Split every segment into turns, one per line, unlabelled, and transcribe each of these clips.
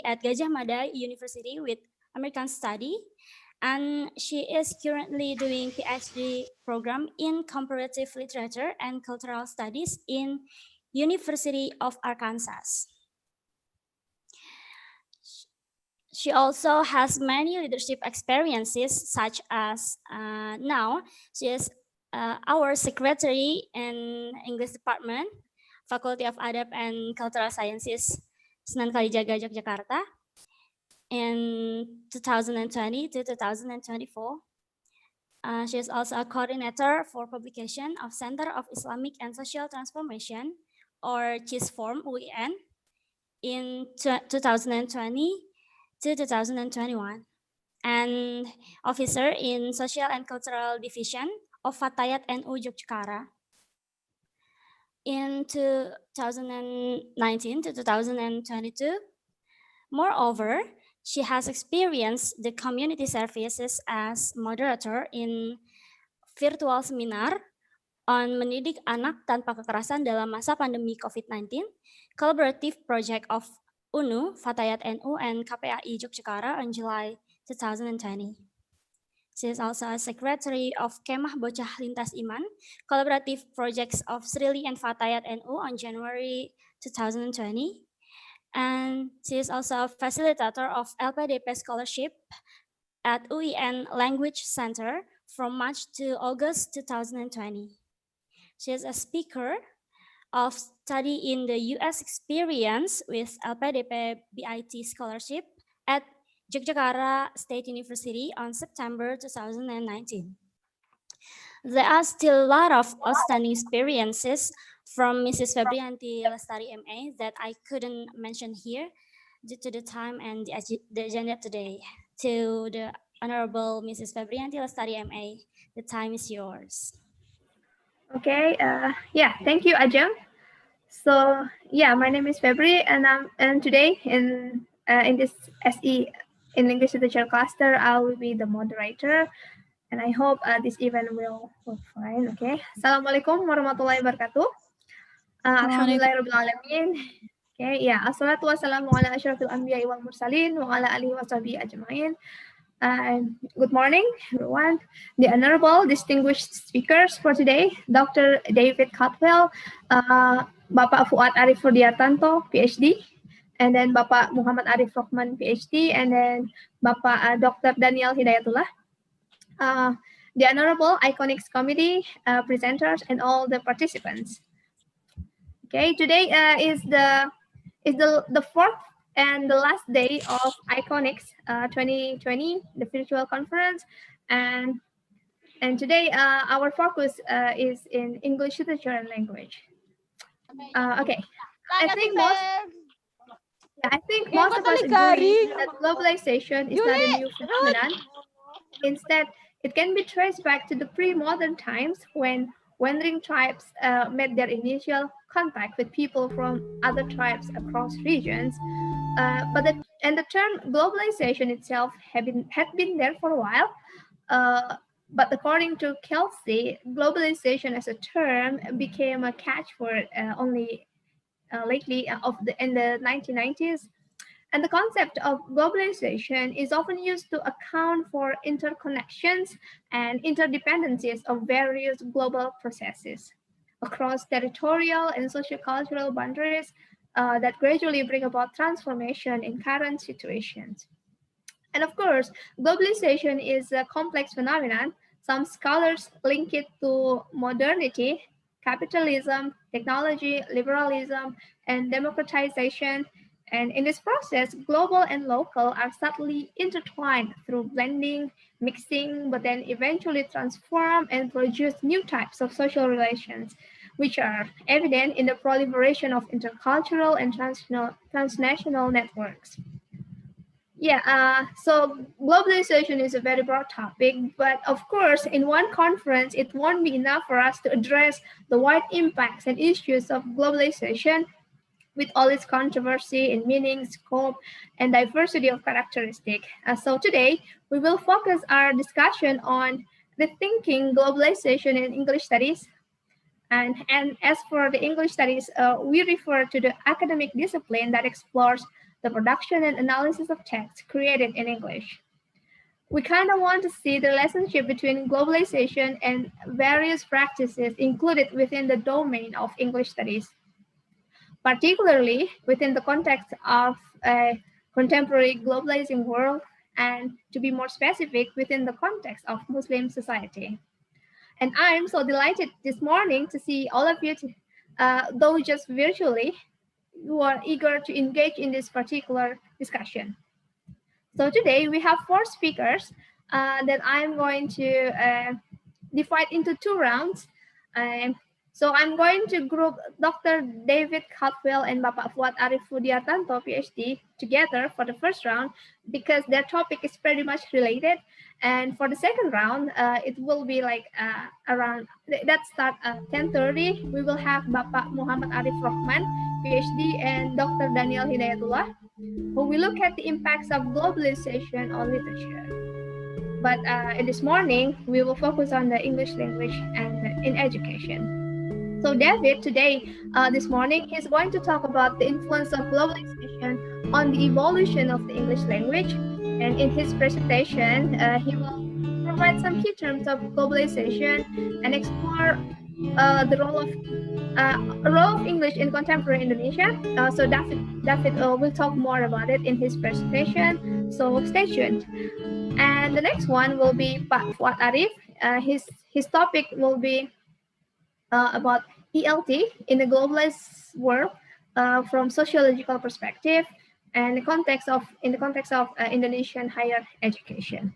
at Gajah Mada University with American Study, and she is currently doing PhD program in Comparative Literature and Cultural Studies in University of Arkansas. She also has many leadership experiences, such as now she is our secretary in English department, Faculty of Adab and Cultural Sciences, Sunan Kalijaga, Yogyakarta, in 2020 to 2024. She is also a coordinator for publication of Center of Islamic and Social Transformation, or CISFORM UIN, in 2020 to 2021, and officer in Social and Cultural Division of Fatayat NU Yogyakarta. In 2019 to 2022. Moreover, she has experienced the community services as moderator in virtual seminar on mendidik anak tanpa kekerasan dalam masa pandemi COVID-19, collaborative project of UNU, Fatayat NU, and KPAI Yogyakarta on July 2020. She is also a secretary of Kemah Bocah Lintas Iman, collaborative projects of Srili and Fatayat NU on January 2020. And she is also a facilitator of LPDP scholarship at UIN Language Center from March to August 2020. She is a speaker of study in the US experience with LPDP BIT scholarship at Yogyakarta State University on September 2019. There are still a lot of outstanding experiences from Mrs. Febrianti Lestari MA that I couldn't mention here due to the time and the agenda today. To the Honorable Mrs. Febrianti Lestari MA, the time is yours.
Okay, thank you, Ajeng. So my name is Febri, and today in this SE in English Literature cluster, I will be the moderator, and I hope this event will work fine. Okay, Assalamualaikum warahmatullahi wabarakatuh. Alhamdulillahirobbilalamin. Okay, assalatu wassalamu ala asyrafil anbiya'i wal mursalin wa ala alihi washabihi ajma'in. Good morning, everyone. The honorable distinguished speakers for today, Dr. David Caldwell, Bapak Fuad Arif Rudiartanto, PhD, and then Bapak Muhammad Arif Rohman, PhD, and then Bapak Dr. Daniel Hidayatullah, the honorable ICONICS committee, presenters, and all the participants. Okay, today is the fourth and the last day of ICONICS 2020, the virtual conference, and today our focus is in English literature and language. Okay, I think most of us agree that globalization is not a new phenomenon. Instead, it can be traced back to the pre-modern times when wandering tribes made their initial contact with people from other tribes across regions. But the term globalization itself had been there for a while. But according to Kelsey, globalization as a term became a catchword only lately in the 1990s. And the concept of globalization is often used to account for interconnections and interdependencies of various global processes across territorial and sociocultural boundaries that gradually bring about transformation in current situations. And of course, globalization is a complex phenomenon. Some scholars link it to modernity, capitalism, technology, liberalism, and democratization. And in this process, global and local are subtly intertwined through blending, mixing, but then eventually transform and produce new types of social relations, which are evident in the proliferation of intercultural and transnational networks. So globalization is a very broad topic, but of course, in one conference, it won't be enough for us to address the wide impacts and issues of globalization with all its controversy in meaning, scope, and diversity of characteristics. So today, we will focus our discussion on rethinking globalization in English studies. And as for the English studies, we refer to the academic discipline that explores the production and analysis of text created in English. We kind of want to see the relationship between globalization and various practices included within the domain of English studies, particularly within the context of a contemporary globalizing world, and to be more specific, within the context of Muslim society. And I'm so delighted this morning to see all of you, though just virtually, who are eager to engage in this particular discussion. So today we have four speakers that I'm going to divide into two rounds. So I'm going to group Dr. David Caldwell and Bapak Fuad Arif Fudiartanto, PhD, together for the first round because their topic is pretty much related. And for the second round, it will be like around, that start at 10:30. We will have Bapak Muhammad Arif Rohman, PhD, and Dr. Daniel Hidayatullah, who will look at the impacts of globalization on literature. But in this morning, we will focus on the English language and in education. So David, today, this morning, he's going to talk about the influence of globalization on the evolution of the English language. And in his presentation, he will provide some key terms of globalization and explore the role of English in contemporary Indonesia. So David will talk more about it in his presentation. So stay tuned. And the next one will be Pak Fuad Arif. His topic will be about ELT in the globalized world from sociological perspective and in the context of Indonesian higher education.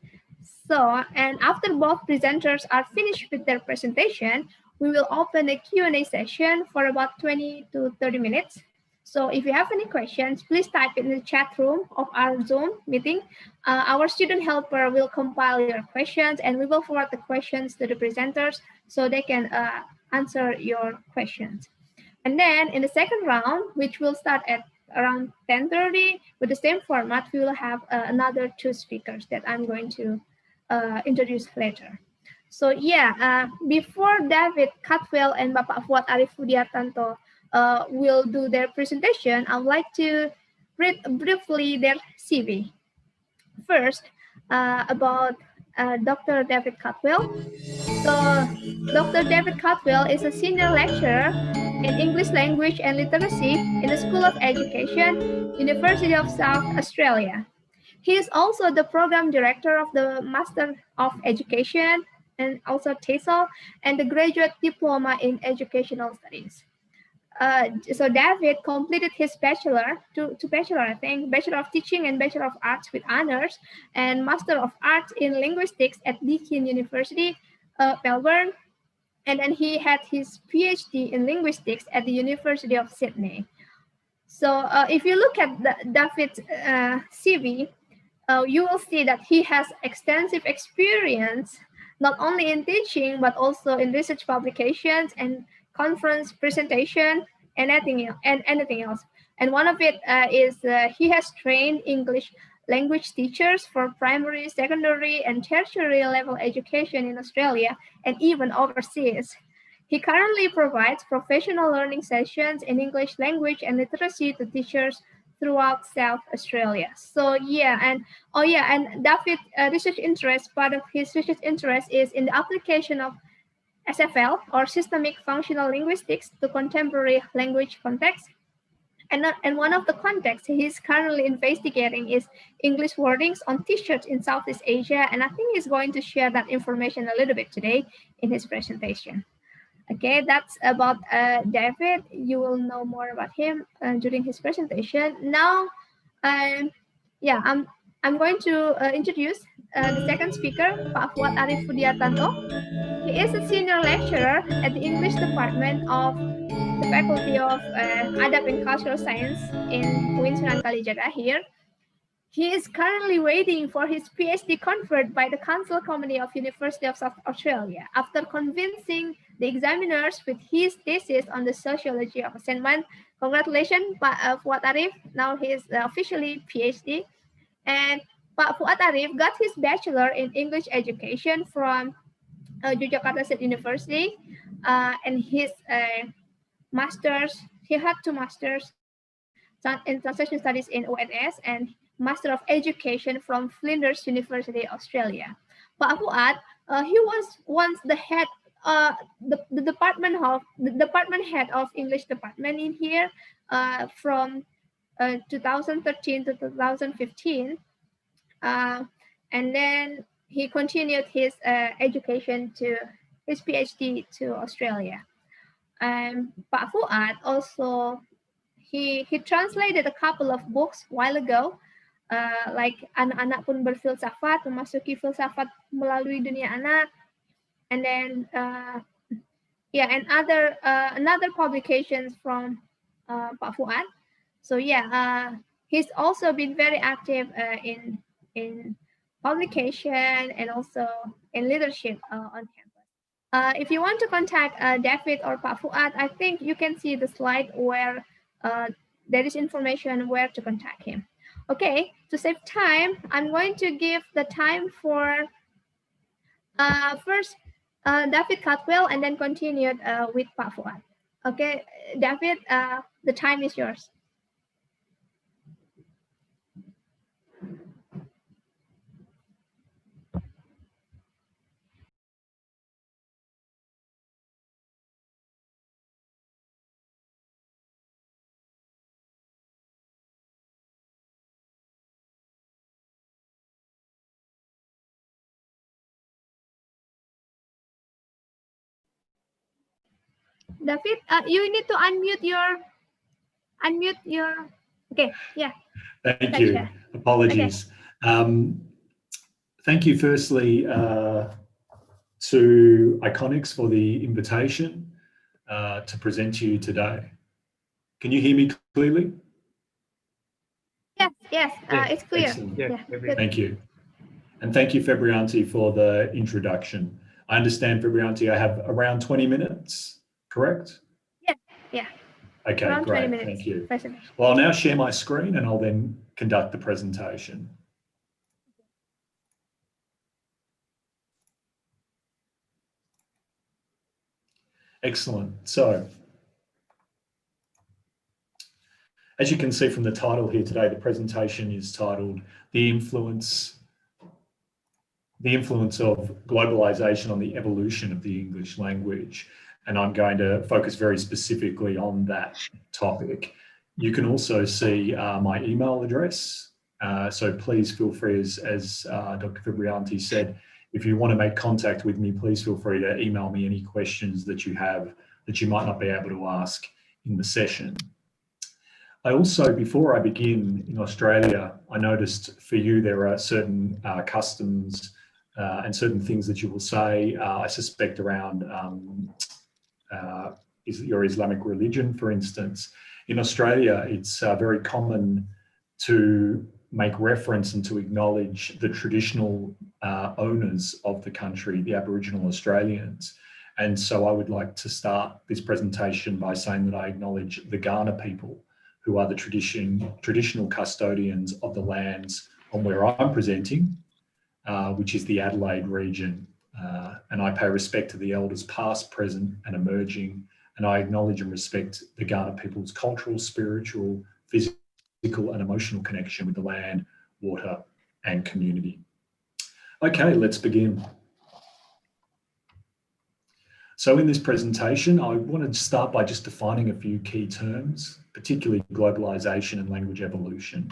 So, and after both presenters are finished with their presentation, we will open a Q&A session for about 20 to 30 minutes. So if you have any questions, please type in the chat room of our Zoom meeting. Our student helper will compile your questions and we will forward the questions to the presenters so they can answer your questions. And then in the second round, which will start at around 10:30, with the same format, we will have another two speakers that I'm going to introduce later. So yeah, before David Caldwell and Bapak Fuad Arif Fudiartanto will do their presentation, I would like to read briefly their CV. First, about Dr. David Caldwell. So, Dr. David Caldwell is a senior lecturer in English language and literacy in the School of Education, University of South Australia. He is also the program director of the Master of Education and also TESOL and the Graduate Diploma in Educational Studies. So David completed his two bachelor, I think, Bachelor of Teaching and Bachelor of Arts with honors, and Master of Arts in Linguistics at Deakin University, Melbourne, and then he had his PhD in Linguistics at the University of Sydney. So if you look at David's CV, you will see that he has extensive experience not only in teaching but also in research publications and conference presentation and anything else. And one of it is he has trained English language teachers for primary, secondary, and tertiary level education in Australia and even overseas. He currently provides professional learning sessions in English language and literacy to teachers throughout South Australia. So yeah, and David research interest, part of his research interest is in the application of SFL or systemic functional linguistics to contemporary language context. And one of the contexts he's currently investigating is English wordings on t-shirts in Southeast Asia. And I think he's going to share that information a little bit today in his presentation. Okay, that's about David. You will know more about him during his presentation. Now, I'm going to introduce the second speaker, Pak Fuad Arif Fudiartanto. He is a senior lecturer at the English department of the Faculty of Adab and Cultural Science in UIN Sunan Kalijaga here. He is currently waiting for his PhD conferred by the Council Committee of University of South Australia after convincing the examiners with his thesis on the sociology of assessment. Congratulations, Pak Fuad Arif. Now he is officially PhD. And Pak Fuad Arif got his bachelor in English education from Yogyakarta State University, and his master's. He had two masters in Translation Studies in ONS and Master of Education from Flinders University, Australia. Pak Fuad, he was once the head, the department head of English department in here from 2013 to 2015, and then he continued his education to his PhD to Australia. Pak Fuad also he translated a couple of books while ago, like Anak-anak pun berfilsafat, memasuki filsafat melalui dunia anak, and then yeah, and another publications from Pak Fuad. So yeah, he's also been very active in publication and also in leadership on campus. If you want to contact David or Pak Fuad, I think you can see the slide where there is information where to contact him. Okay, to save time, I'm going to give the time for first David Cutwell and then continue with Pak Fuad. Okay, David, the time is yours. David, you need to unmute your. Okay, yeah.
Thank you.
Share.
Apologies. Okay. Thank you firstly to AICONICS for the invitation to present to you today. Can you hear me clearly?
Yes, yes, it's clear.
Excellent.
Yeah,
thank you. And thank you, Febrianti, for the introduction. I understand, Febrianti, I have around 20 minutes, correct?
Yeah, yeah.
Okay,
around
great,
20 minutes.
Thank you. Well, I'll now share my screen and I'll then conduct the presentation. Excellent. So, as you can see from the title here today, the presentation is titled The Influence of Globalization on the Evolution of the English Language. And I'm going to focus very specifically on that topic. You can also see my email address. So please feel free, as Dr. Febrianti said, if you want to make contact with me, please feel free to email me any questions that you have that you might not be able to ask in the session. I also, before I begin, in Australia, I noticed for you there are certain customs and certain things that you will say, I suspect around your Islamic religion, for instance. In Australia, it's very common to make reference and to acknowledge the traditional owners of the country, the Aboriginal Australians. And so I would like to start this presentation by saying that I acknowledge the Ghana people, who are the traditional custodians of the lands on where I'm presenting, which is the Adelaide region. And I pay respect to the elders past, present and emerging, and I acknowledge and respect the Ghana people's cultural, spiritual, physical and emotional connection with the land, water and community. Okay, let's begin. So in this presentation, I wanted to start by just defining a few key terms, particularly globalization and language evolution.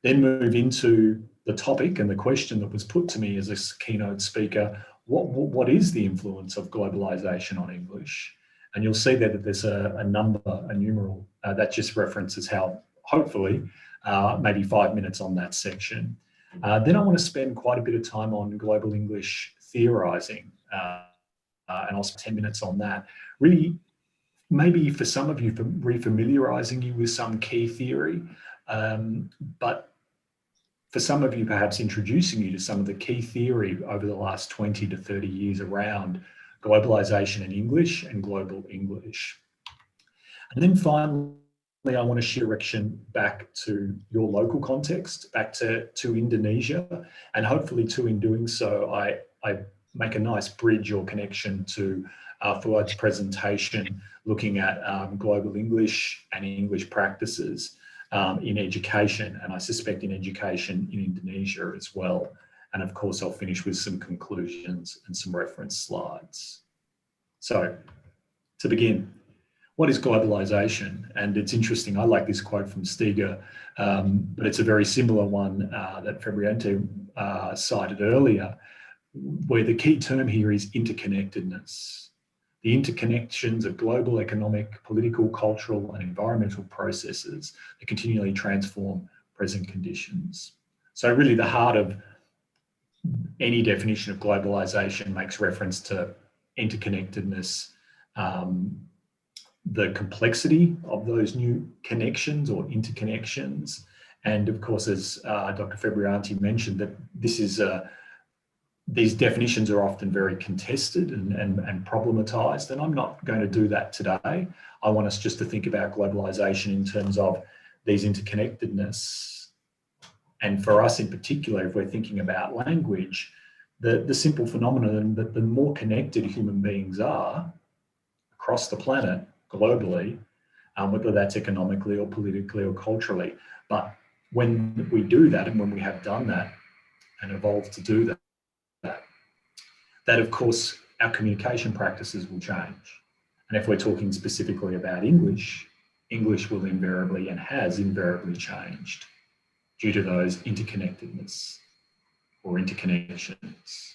Then move into the topic and the question that was put to me as a keynote speaker, what is the influence of globalization on English? And you'll see there that there's a numeral, that just references how, hopefully, maybe 5 minutes on that section. Then I want to spend quite a bit of time on global English theorizing, and I'll spend 10 minutes on that. Really, maybe for some of you, refamiliarizing you with some key theory, but for some of you, perhaps introducing you to some of the key theory over the last 20 to 30 years around globalization in English and global English. And then finally, I want to share direction back to your local context, back to Indonesia, and hopefully too in doing so, I make a nice bridge or connection to Fuad's presentation, looking at global English and English practices. in education, and I suspect in education in Indonesia as well. And of course, I'll finish with some conclusions and some reference slides. So, to begin, what is globalization? And it's interesting, I like this quote from Stiger, but it's a very similar one that Fabriente cited earlier, where the key term here is interconnectedness. The interconnections of global economic, political, cultural, and environmental processes that continually transform present conditions. So really the heart of any definition of globalization makes reference to interconnectedness, the complexity of those new connections or interconnections. And of course, as Dr. Fabrianti mentioned, that this is these definitions are often very contested and problematized, and I'm not going to do that today. I want us just to think about globalization in terms of these interconnectedness. And for us in particular, if we're thinking about language, the simple phenomenon that the more connected human beings are across the planet globally, whether that's economically or politically or culturally, but when we do that and when we have done that and evolved to do that, that of course our communication practices will change. And if we're talking specifically about English, English will invariably and has invariably changed due to those interconnectedness or interconnections.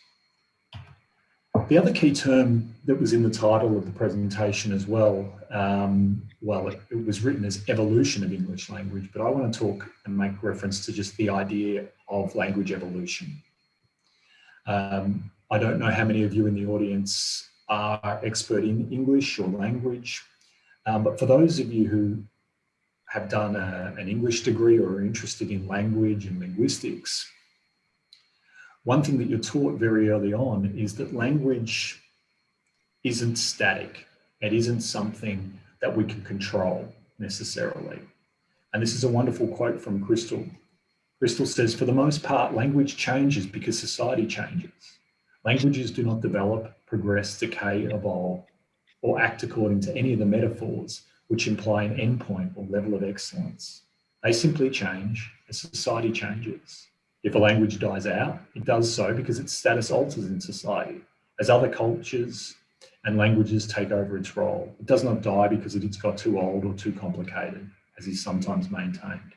The other key term that was in the title of the presentation as well, it was written as evolution of English language, but I want to talk and make reference to just the idea of language evolution. I don't know how many of you in the audience are expert in English or language, but for those of you who have done an English degree or are interested in language and linguistics, one thing that you're taught very early on is that language isn't static. It isn't something that we can control necessarily. And this is a wonderful quote from Crystal. Crystal says, for the most part, language changes because society changes. Languages do not develop, progress, decay, evolve, or act according to any of the metaphors which imply an endpoint or level of excellence. They simply change as society changes. If a language dies out, it does so because its status alters in society, as other cultures and languages take over its role. It does not die because it's got too old or too complicated, as is sometimes maintained.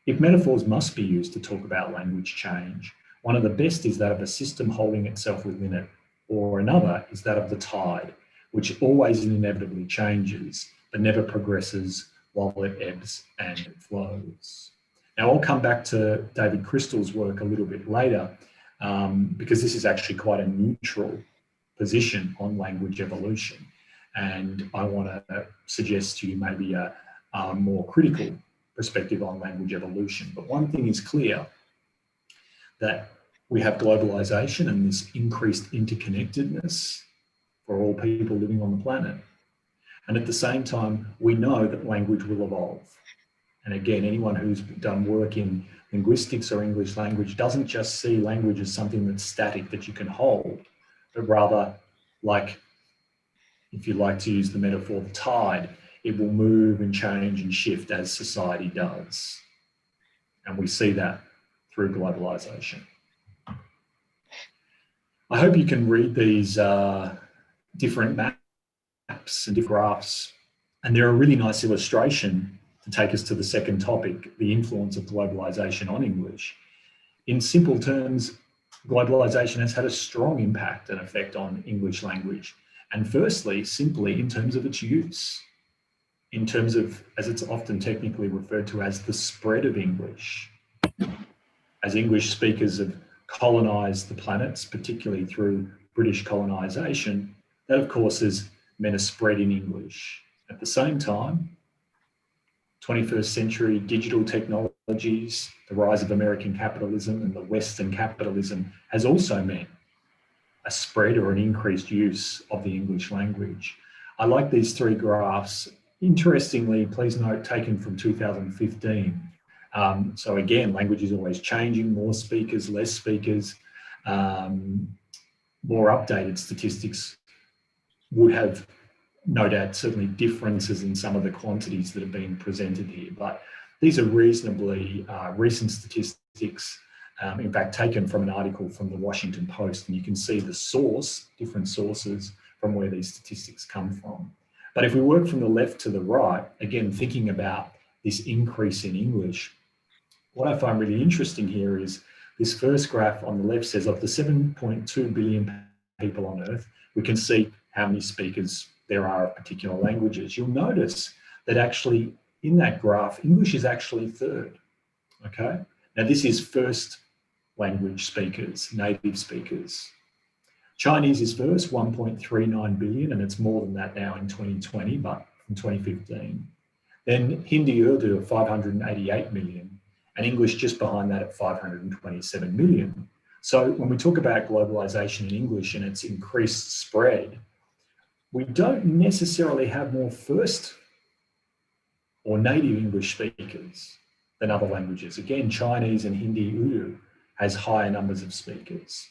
If metaphors must be used to talk about language change, one of the best is that of a system holding itself within it, or another is that of the tide, which always and inevitably changes, but never progresses while it ebbs and flows. Now, I'll come back to David Crystal's work a little bit later, because this is actually quite a neutral position on language evolution. And I want to suggest to you maybe a more critical perspective on language evolution. But one thing is clear, that we have globalization and this increased interconnectedness for all people living on the planet. And at the same time, we know that language will evolve. And again, anyone who's done work in linguistics or English language doesn't just see language as something that's static that you can hold, but rather, like, if you like to use the metaphor, the tide, it will move and change and shift as society does. And we see that through globalization. I hope you can read these different maps and different graphs. And they're a really nice illustration to take us to the second topic, the influence of globalization on English. In simple terms, globalization has had a strong impact and effect on English language. And firstly, simply in terms of its use, in terms of, as it's often technically referred to as, the spread of English. As English speakers have colonized the planets, particularly through British colonization, that of course has meant a spread in English. At the same time, 21st century digital technologies, the rise of American capitalism and the Western capitalism has also meant a spread or an increased use of the English language. I like these three graphs. Interestingly, please note, taken from 2015. So again, language is always changing, more speakers, less speakers. More updated statistics would have no doubt certainly differences in some of the quantities that are being presented here, but These are reasonably recent statistics, in fact, taken from an article from the Washington Post, and you can see the source, different sources from where these statistics come from. But if we work from the left to the right, again, thinking about this increase in English, what I find really interesting here is this first graph on the left says of the 7.2 billion people on Earth, we can see how many speakers there are of particular languages. You'll notice that actually in that graph, English is actually third, okay? Now this is first language speakers, native speakers. Chinese is first, 1.39 billion, and it's more than that now in 2020, but from 2015. Then Hindi Urdu at 588 million, and English just behind that at 527 million. So when we talk about globalization in English and its increased spread, we don't necessarily have more first or native English speakers than other languages. Again, Chinese and Hindi Urdu has higher numbers of speakers.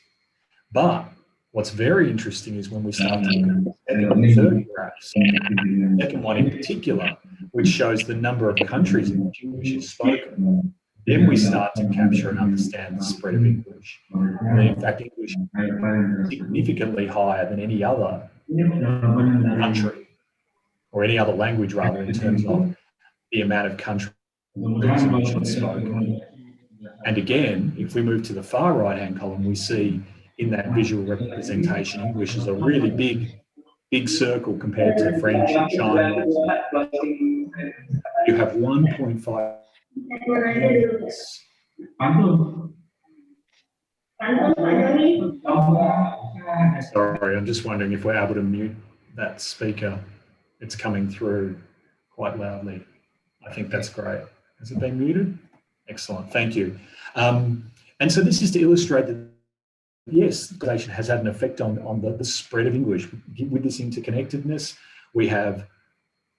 But what's very interesting is when we start to look at the second and third graphs, the second one in particular, which shows the number of countries in which English is spoken, then we start to capture and understand the spread of English. And in fact, English is significantly higher than any other country, or any other language rather, in terms of the amount of countries in which it's spoken. And again, if we move to the far right-hand column, we see in that visual representation, English is a really big circle compared to French and Chinese. You have 1.5. Sorry, I'm just wondering if we're able to mute that speaker. It's coming through quite loudly. I think that's great. Has it been muted? Excellent, thank you. And so this is to illustrate that, yes, globalization has had an effect on the spread of English. With this interconnectedness, we have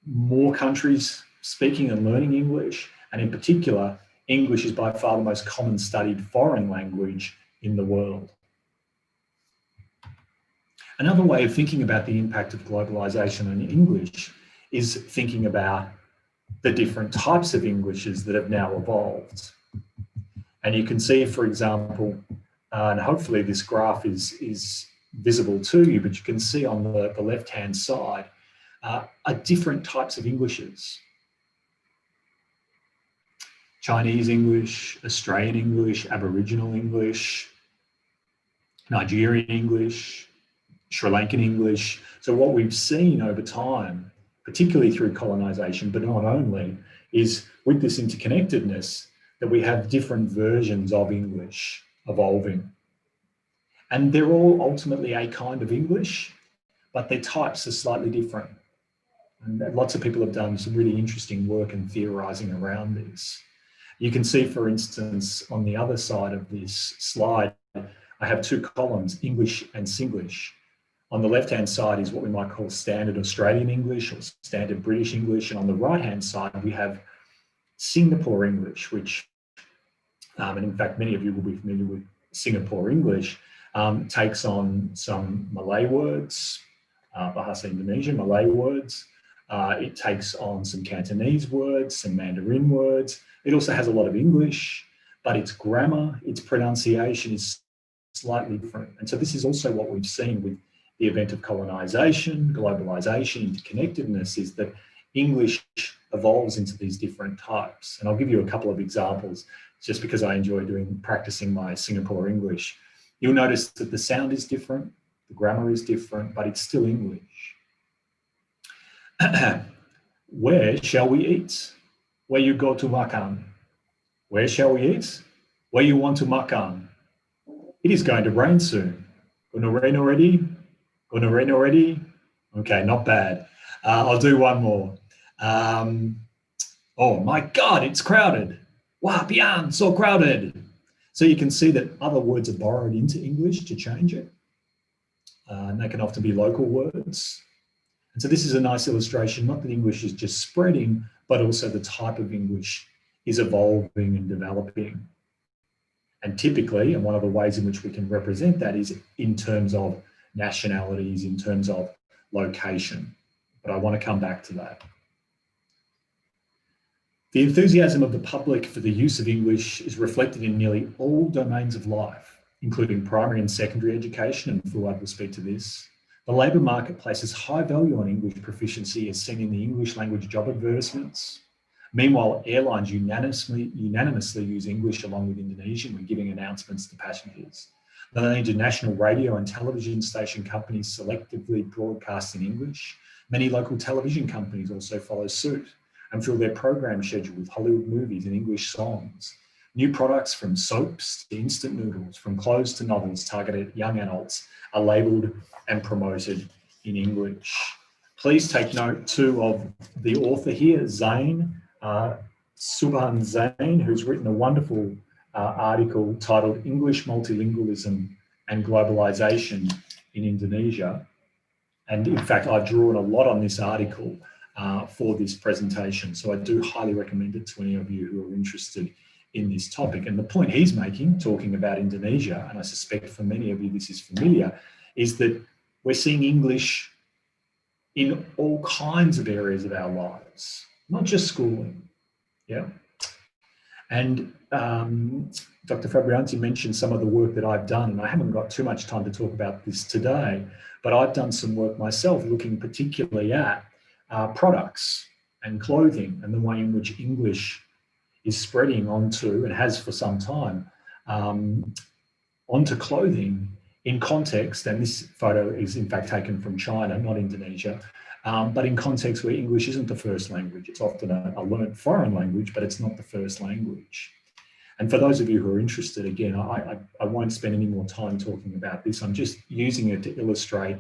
more countries speaking and learning English, and in particular, English is by far the most common studied foreign language in the world. Another way of thinking about the impact of globalization on English is thinking about the different types of Englishes that have now evolved. And you can see, for example, and hopefully this graph is visible to you, but you can see on the left-hand side are different types of Englishes. Chinese English, Australian English, Aboriginal English, Nigerian English, Sri Lankan English. So what we've seen over time, particularly through colonization, but not only, is with this interconnectedness that we have different versions of English evolving. And they're all ultimately a kind of English, but their types are slightly different. And lots of people have done some really interesting work and theorizing around this. You can see, for instance, on the other side of this slide, I have two columns, English and Singlish. On the left-hand side is what we might call standard Australian English or standard British English. And on the right-hand side, we have Singapore English, which, and in fact, many of you will be familiar with Singapore English, takes on some Malay words, Bahasa Indonesia, Malay words. It takes on some Cantonese words, some Mandarin words. It also has a lot of English, but its grammar, its pronunciation is slightly different. And so this is also what we've seen with the event of colonization, globalization, interconnectedness, is that English evolves into these different types. And I'll give you a couple of examples just because I enjoy practicing my Singapore English. You'll notice that the sound is different, the grammar is different, but it's still English. Where shall we eat? Where you go to makan. Where shall we eat? Where you want to makan. It is going to rain soon. Gonna rain already? Gonna rain already? Okay, not bad. I'll do one more. Oh my God, it's crowded. Wah, pian, so crowded. So you can see that other words are borrowed into English to change it. And they can often be local words. And so this is a nice illustration, not that English is just spreading, but also the type of English is evolving and developing. And typically, and one of the ways in which we can represent that is in terms of nationalities, in terms of location. But I want to come back to that. The enthusiasm of the public for the use of English is reflected in nearly all domains of life, including primary and secondary education, and Fuad will speak to this. The labour market places high value on English proficiency as seen in the English language job advertisements. Meanwhile, airlines unanimously use English along with Indonesian when giving announcements to passengers. Not only do national radio and television station companies selectively broadcast in English, many local television companies also follow suit and fill their program schedule with Hollywood movies and English songs. New products from soaps to instant noodles, from clothes to novels targeted at young adults are labelled and promoted in English. Please take note too of the author here, Zain, Subhan Zain, who's written a wonderful article titled English Multilingualism and Globalization in Indonesia. And in fact, I've drawn a lot on this article for this presentation. So I do highly recommend it to any of you who are interested in this topic. And the point he's making, talking about Indonesia, and I suspect for many of you this is familiar, is that we're seeing English in all kinds of areas of our lives, not just schooling. Yeah. And Dr. Fabrianti mentioned some of the work that I've done, and I haven't got too much time to talk about this today, but I've done some work myself looking particularly at products and clothing and the way in which English is spreading onto, and has for some time, onto clothing in context, and this photo is in fact taken from China, not Indonesia, but in context where English isn't the first language. It's often a learned foreign language, but it's not the first language. And for those of you who are interested, again, I won't spend any more time talking about this. I'm just using it to illustrate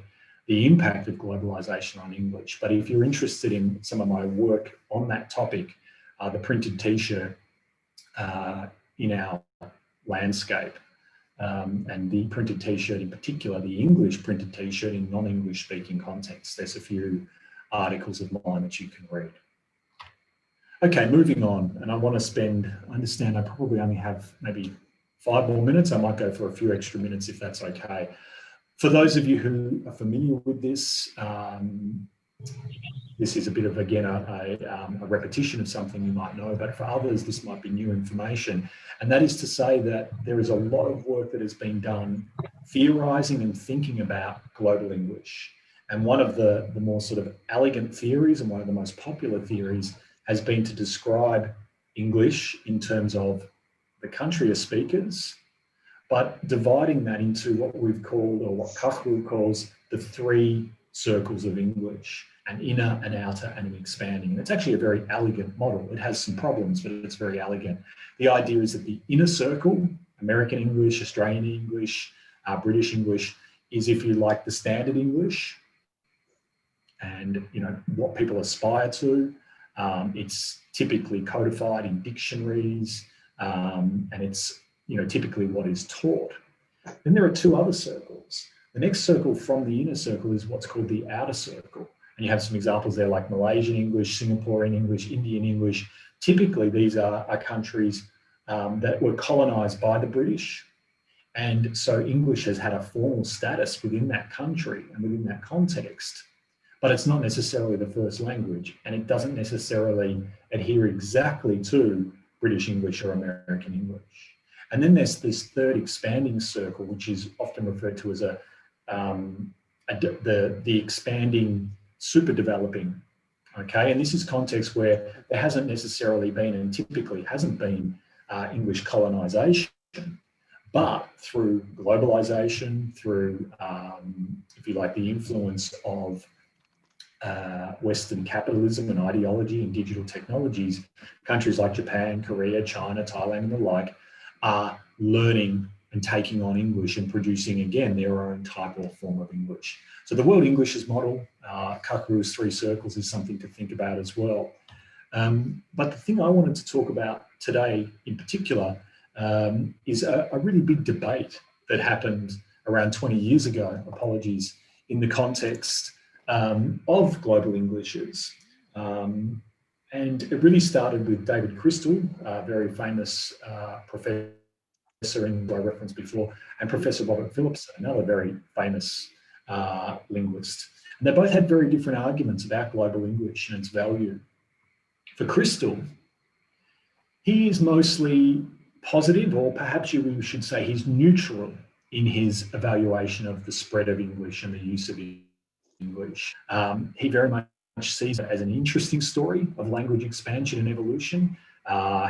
the impact of globalization on English. But if you're interested in some of my work on that topic, the printed t-shirt in our landscape, and the printed t-shirt in particular, the English printed t-shirt in non-English speaking contexts. There's a few articles of mine that you can read. Okay, moving on, and I want to spend, I understand I probably only have maybe 5 more minutes. I might go for a few extra minutes if that's okay. For those of you who are familiar with this, this is a bit of, again, a repetition of something you might know, but for others, this might be new information. And that is to say that there is a lot of work that has been done theorising and thinking about global English. And one of the more sort of elegant theories, and one of the most popular theories, has been to describe English in terms of the country of speakers, but dividing that into what we've called, or what Kahru calls, the 3 circles of English: an inner, an outer, and an expanding. And it's actually a very elegant model. It has some problems, but it's very elegant. The idea is that the inner circle, American English, Australian English, British English, is, if you like, the standard English, and what people aspire to. It's typically codified in dictionaries, and it's typically what is taught. Then there are 2 other circles. The next circle from the inner circle is what's called the outer circle. And you have some examples there like Malaysian English, Singaporean English, Indian English. Typically, these are countries that were colonised by the British. And so English has had a formal status within that country and within that context, but it's not necessarily the first language, and it doesn't necessarily adhere exactly to British English or American English. And then there's this 3rd expanding circle, which is often referred to as the expanding super developing, okay? And this is context where there hasn't necessarily been, and typically hasn't been, English colonisation, but through globalisation, through, if you like, the influence of Western capitalism and ideology and digital technologies, countries like Japan, Korea, China, Thailand, and the like are learning and taking on English and producing, again, their own type or form of English. So the World Englishes model, Kakuru's 3 circles, is something to think about as well. But the thing I wanted to talk about today in particular is a really big debate that happened around 20 years ago, apologies, in the context of global Englishes. And it really started with David Crystal, a very famous professor who I referenced before, and Professor Robert Phillipson, another very famous linguist. And they both had very different arguments about global English and its value. For Crystal, He is mostly positive, or perhaps you should say he's neutral in his evaluation of the spread of English and the use of English. He very much sees it as an interesting story of language expansion and evolution.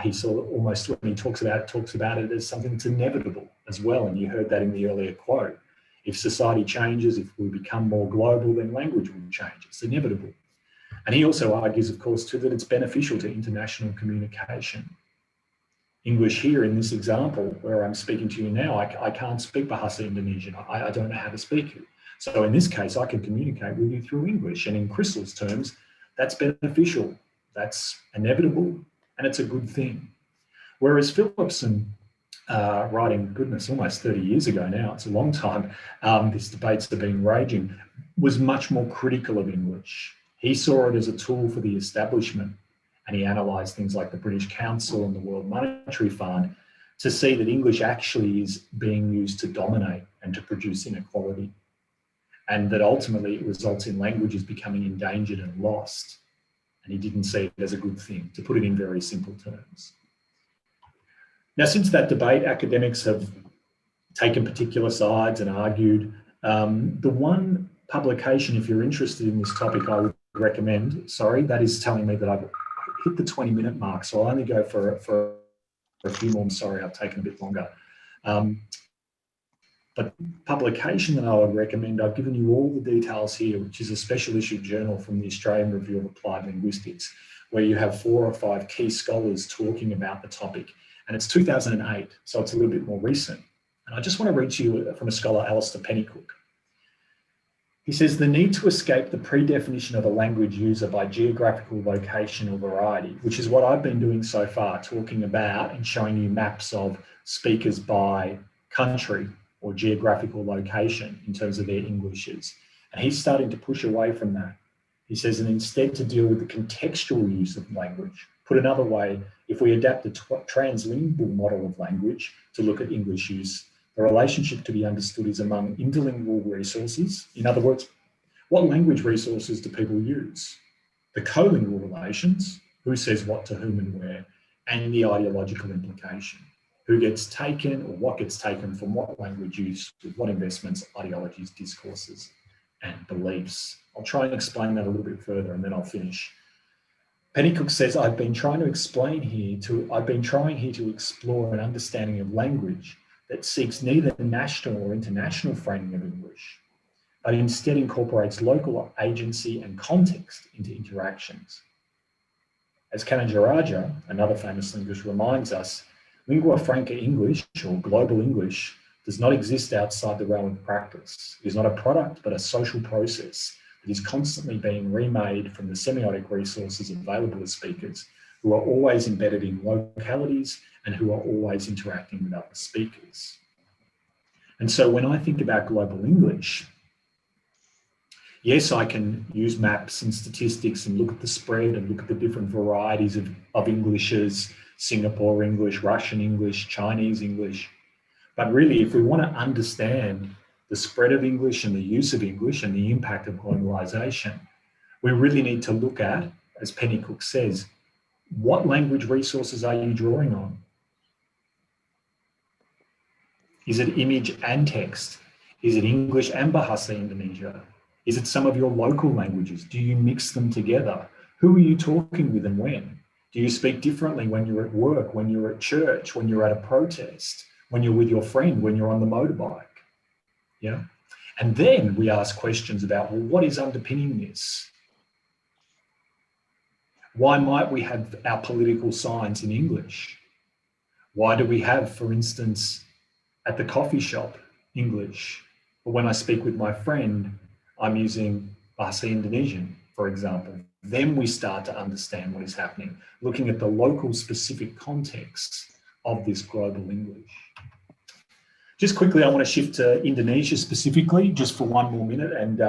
He sort of almost, when he talks about it as something that's inevitable as well. And you heard that in the earlier quote. If society changes, if we become more global, then language will change. It's inevitable. And he also argues, of course, too, that it's beneficial to international communication. English here in this example, where I'm speaking to you now, I can't speak Bahasa Indonesian. I don't know how to speak it. So in this case, I can communicate with you through English. And in Crystal's terms, that's beneficial, that's inevitable, and it's a good thing. Whereas Philipson, writing, goodness, almost 30 years ago now, it's a long time, this debates have been raging, was much more critical of English. He saw it as a tool for the establishment, and he analysed things like the British Council and the World Monetary Fund to see that English actually is being used to dominate and to produce inequality, and that ultimately it results in languages becoming endangered and lost. And he didn't see it as a good thing, to put it in very simple terms. Now, since that debate, academics have taken particular sides and argued. The one publication, if you're interested in this topic, I would recommend, sorry, that is telling me that I've hit the 20-minute mark, so I'll only go for a few more. I'm sorry, I've taken a bit longer. But publication that I would recommend, I've given you all the details here, which is a special issue journal from the Australian Review of Applied Linguistics, where you have 4 or 5 key scholars talking about the topic. And it's 2008, so it's a little bit more recent. And I just want to read to you from a scholar, Alistair Pennycook. He says, the need to escape the predefinition of a language user by geographical location or variety, which is what I've been doing so far, talking about and showing you maps of speakers by country or geographical location in terms of their Englishes. And he's starting to push away from that. He says, and instead to deal with the contextual use of language. Put another way, if we adapt the translingual model of language to look at English use, the relationship to be understood is among interlingual resources. In other words, what language resources do people use? The colingual relations, who says what to whom and where, and the ideological implication. Who gets taken or what gets taken from what language use, with what investments, ideologies, discourses, and beliefs. I'll try and explain that a little bit further and then I'll finish. Pennycook says, I've been trying here to explore an understanding of language that seeks neither national or international framing of English, but instead incorporates local agency and context into interactions. As Kanajaraja, another famous linguist, reminds us, lingua franca English, or global English, does not exist outside the realm of practice. It is not a product, but a social process that is constantly being remade from the semiotic resources available to speakers who are always embedded in localities and who are always interacting with other speakers. And so when I think about global English, yes, I can use maps and statistics and look at the spread and look at the different varieties of Englishes, Singapore English, Russian English, Chinese English. But really, if we want to understand the spread of English and the use of English and the impact of globalization, we really need to look at, as Pennycook says, what language resources are you drawing on? Is it image and text? Is it English and Bahasa Indonesia? Is it some of your local languages? Do you mix them together? Who are you talking with and when? Do you speak differently when you're at work, when you're at church, when you're at a protest, when you're with your friend, when you're on the motorbike? Yeah. And then we ask questions about, well, what is underpinning this? Why might we have our political signs in English? Why do we have, for instance, at the coffee shop, English? But when I speak with my friend, I'm using Bahasa Indonesian, for example. Then we start to understand what is happening, looking at the local specific context of this global English. Just quickly, I want to shift to Indonesia specifically, just for one more minute. And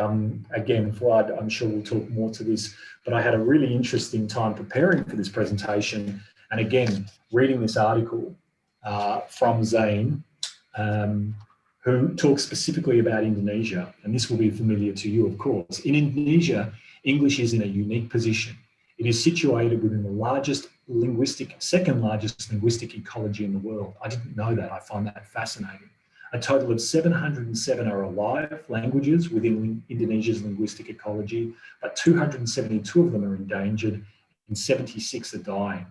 again, Fuad, I'm sure we'll talk more to this, but I had a really interesting time preparing for this presentation. And again, reading this article from Zane, who talks specifically about Indonesia. And this will be familiar to you, of course. In Indonesia, English is in a unique position. It is situated within the largest second largest linguistic ecology in the world. I didn't know that. I find that fascinating. A total of 707 are alive languages within Indonesia's linguistic ecology, but 272 of them are endangered and 76 are dying.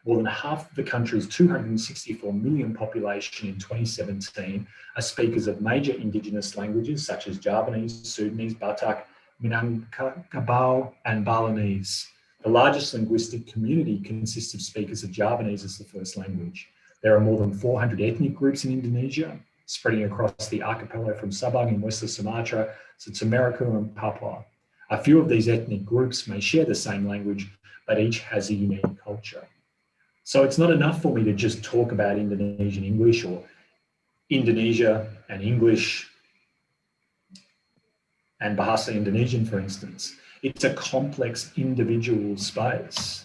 More than half of the country's 264 million population in 2017 are speakers of major indigenous languages such as Javanese, Sudanese, Batak, Minangkabau, and Balinese. The largest linguistic community consists of speakers of Javanese as the first language. There are more than 400 ethnic groups in Indonesia, spreading across the archipelago from Sabang in Western Sumatra to Semeru and Papua. A few of these ethnic groups may share the same language, but each has a unique culture. So it's not enough for me to just talk about Indonesian English or Indonesia and English and Bahasa Indonesian, for instance. It's a complex individual space.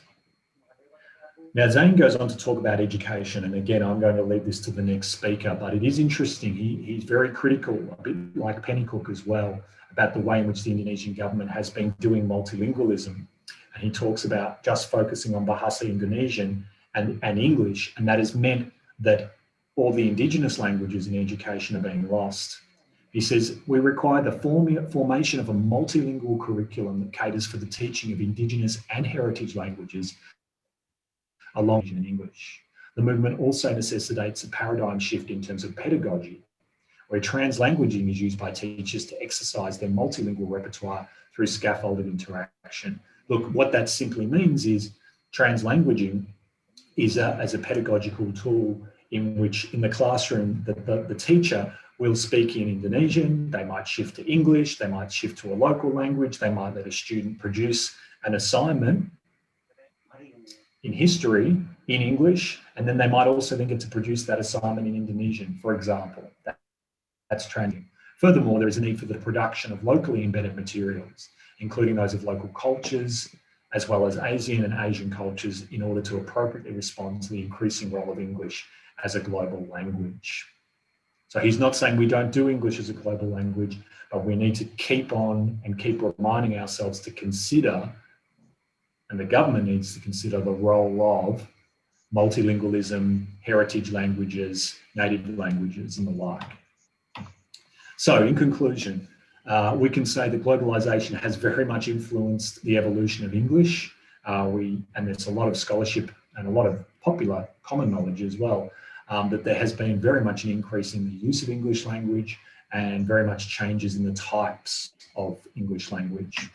Now, Zane goes on to talk about education, and again, I'm going to leave this to the next speaker, but it is interesting. He's very critical, a bit like Pennycook as well, about the way in which the Indonesian government has been doing multilingualism. And he talks about just focusing on Bahasa Indonesian and English, and that has meant that all the indigenous languages in education are being lost. He says, we require the formation of a multilingual curriculum that caters for the teaching of indigenous and heritage languages along in English. The movement also necessitates a paradigm shift in terms of pedagogy, where translanguaging is used by teachers to exercise their multilingual repertoire through scaffolded interaction. Look, what that simply means is translanguaging is as a pedagogical tool in which in the classroom the teacher will speak in Indonesian, they might shift to English, they might shift to a local language, they might let a student produce an assignment in history in English, and then they might also then get to produce that assignment in Indonesian, for example. That's training. Furthermore, there is a need for the production of locally embedded materials, including those of local cultures, as well as Asian and Asian cultures, in order to appropriately respond to the increasing role of English as a global language. So he's not saying we don't do English as a global language, but we need to keep on and keep reminding ourselves to consider, and the government needs to consider, the role of multilingualism, heritage languages, native languages, and the like. So in conclusion, we can say that globalization has very much influenced the evolution of English. And there's a lot of scholarship and a lot of popular common knowledge as well, that there has been very much an increase in the use of English language and very much changes in the types of English language.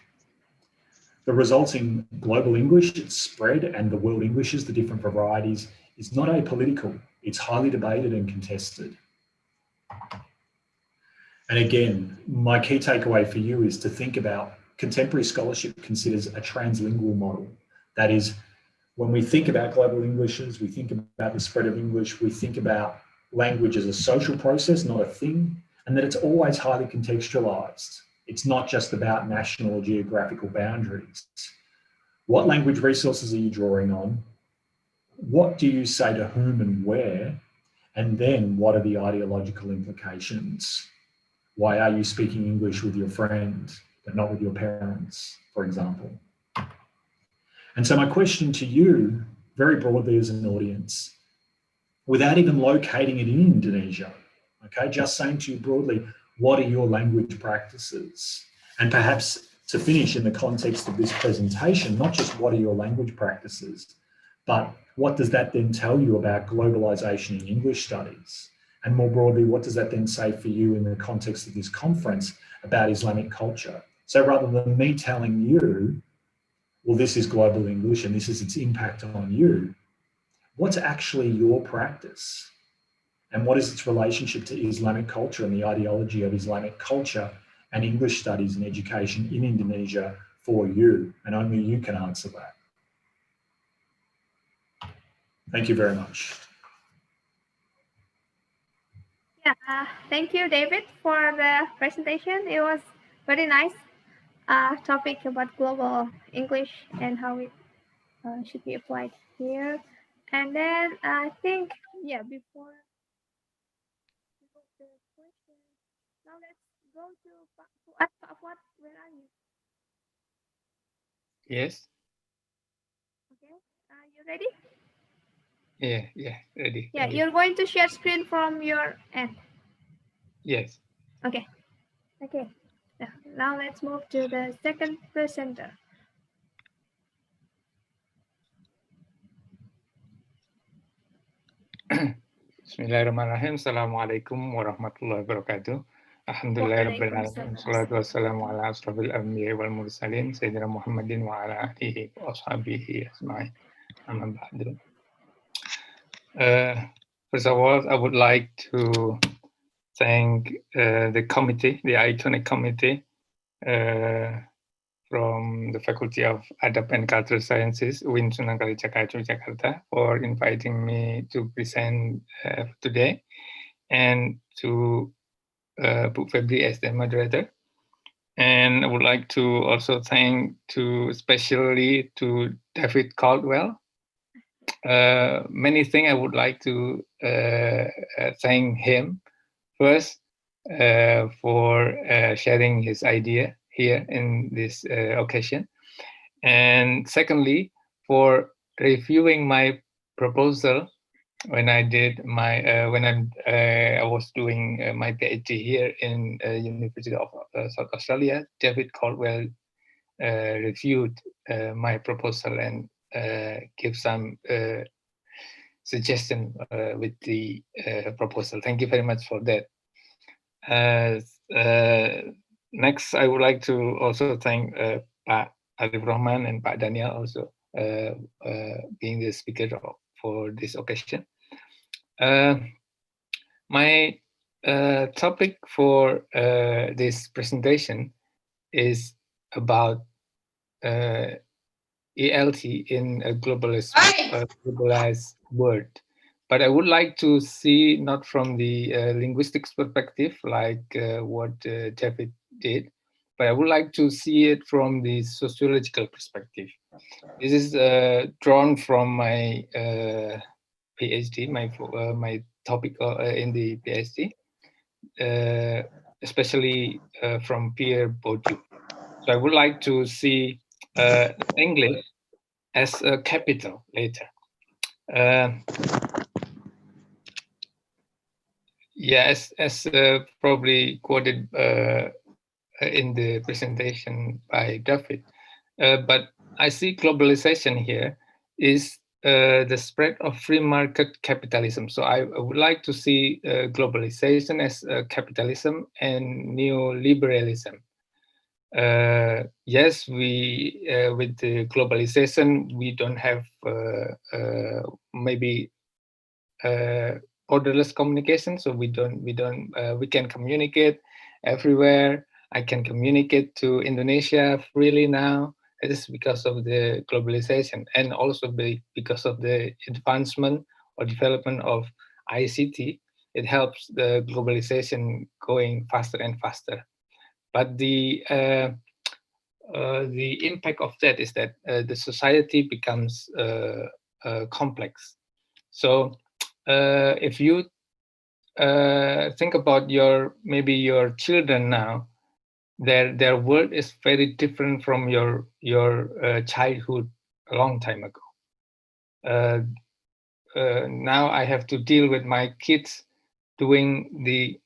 The resulting global English, its spread, and the world Englishes, the different varieties, is not apolitical. It's highly debated and contested. And again, my key takeaway for you is to think about contemporary scholarship considers a translingual model. That is, when we think about global Englishes, we think about the spread of English, we think about language as a social process, not a thing, and that it's always highly contextualized. It's not just about national or geographical boundaries. What language resources are you drawing on? What do you say to whom and where? And then what are the ideological implications? Why are you speaking English with your friend, but not with your parents, for example? And so my question to you, very broadly as an audience, without even locating it in Indonesia, okay, just saying to you broadly, what are your language practices? And perhaps to finish in the context of this presentation, not just what are your language practices, but what does that then tell you about globalization in English studies? And more broadly, what does that then say for you in the context of this conference about Islamic culture? So rather than me telling you, well, this is global English and this is its impact on you, what's actually your practice? And what is its relationship to Islamic culture and the ideology of Islamic culture and English studies and education in Indonesia for you? And only you can answer that. Thank you very much.
Yeah, thank you, David, for the presentation. It was very nice topic about global English and how it should be applied here. And then I think, yeah, before we go to the question, now let's go to what? Where are you?
Yes.
Okay, You ready?
Yeah, ready.
Yeah, you're going to share screen from your end.
Yes.
Okay. Now let's move to the second presenter.
Bismillahirrahmanirrahim. Assalamualaikum warahmatullahi wabarakatuh. Alhamdulillahirrahmanirrahim. Wassalatu wassalamu ala asrafil anbiya wal mursalin Sayyidina Muhammadin wa ala alihi wa ashabihi asma'in. Amma ba'du. First of all, I would like to thank the committee, the ICONIC committee, from the Faculty of Adab and Cultural Sciences, UIN Sunan Kalijaga, Yogyakarta, for inviting me to present today, and to Bu Febri as the moderator. And I would like to also thank especially to David Caldwell. Many things I would like to thank him first for sharing his idea here in this occasion, and secondly for reviewing my proposal when I did my I was doing my PhD here in University of South Australia. David Caldwell reviewed my proposal and give some suggestion with the proposal. Thank you very much for that. Next, I would like to also thank Pak Arif Rahman and Pak Daniel also being the speaker for this occasion. My topic for this presentation is about ELT in a globalized world. But I would like to see not from the linguistics perspective, like what David did, but I would like to see it from the sociological perspective. This is drawn from my PhD, my topic in the PhD, especially from Pierre Bourdieu. So I would like to see English as a capital later. Yes, as probably quoted in the presentation by David, but I see globalization here is the spread of free market capitalism. So I would like to see globalization as capitalism and neoliberalism. Yes, we with the globalization we don't have maybe borderless communication, so we can communicate everywhere. I can communicate to Indonesia freely now. It is because of the globalization, and also because of the advancement or development of ICT. It helps the globalization going faster and faster. But the impact of that is that the society becomes complex. So if you think about maybe your children now, their world is very different from your childhood a long time ago. Now I have to deal with my kids doing the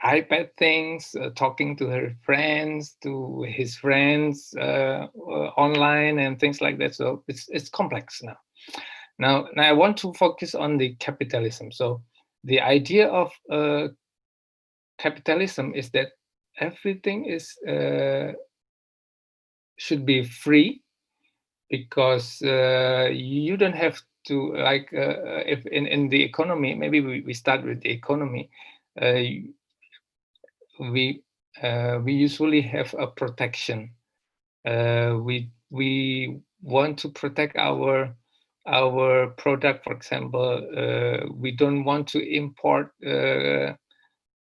iPad things, talking to her friends, to his friends online and things like that. So it's complex now. Now I want to focus on the capitalism. So the idea of capitalism is that everything is should be free, because you don't have to, like if in the economy, maybe we start with the economy. We usually have a protection. We want to protect our product. For example, we don't want to import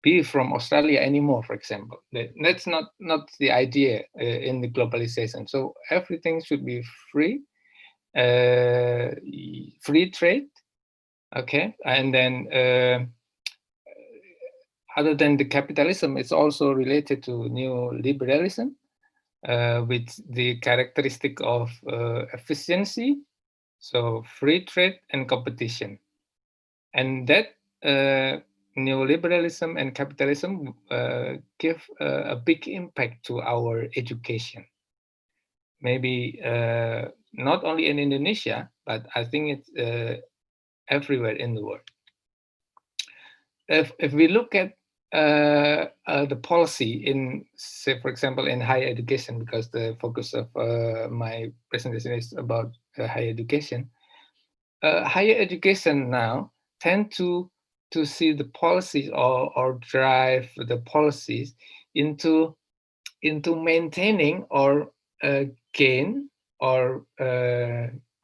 beef from Australia anymore, for example. That's not the idea in the globalization. So everything should be free, free trade, okay? And then other than the capitalism, it's also related to neoliberalism. with the characteristic of efficiency, so free trade and competition. And that neoliberalism and capitalism give a big impact to our education. Maybe not only in Indonesia, but I think it's everywhere in the world. If we look at the policy in, say, for example, in higher education, because the focus of my presentation is about higher education. Higher education now tend to see the policies or drive the policies into maintaining or gain or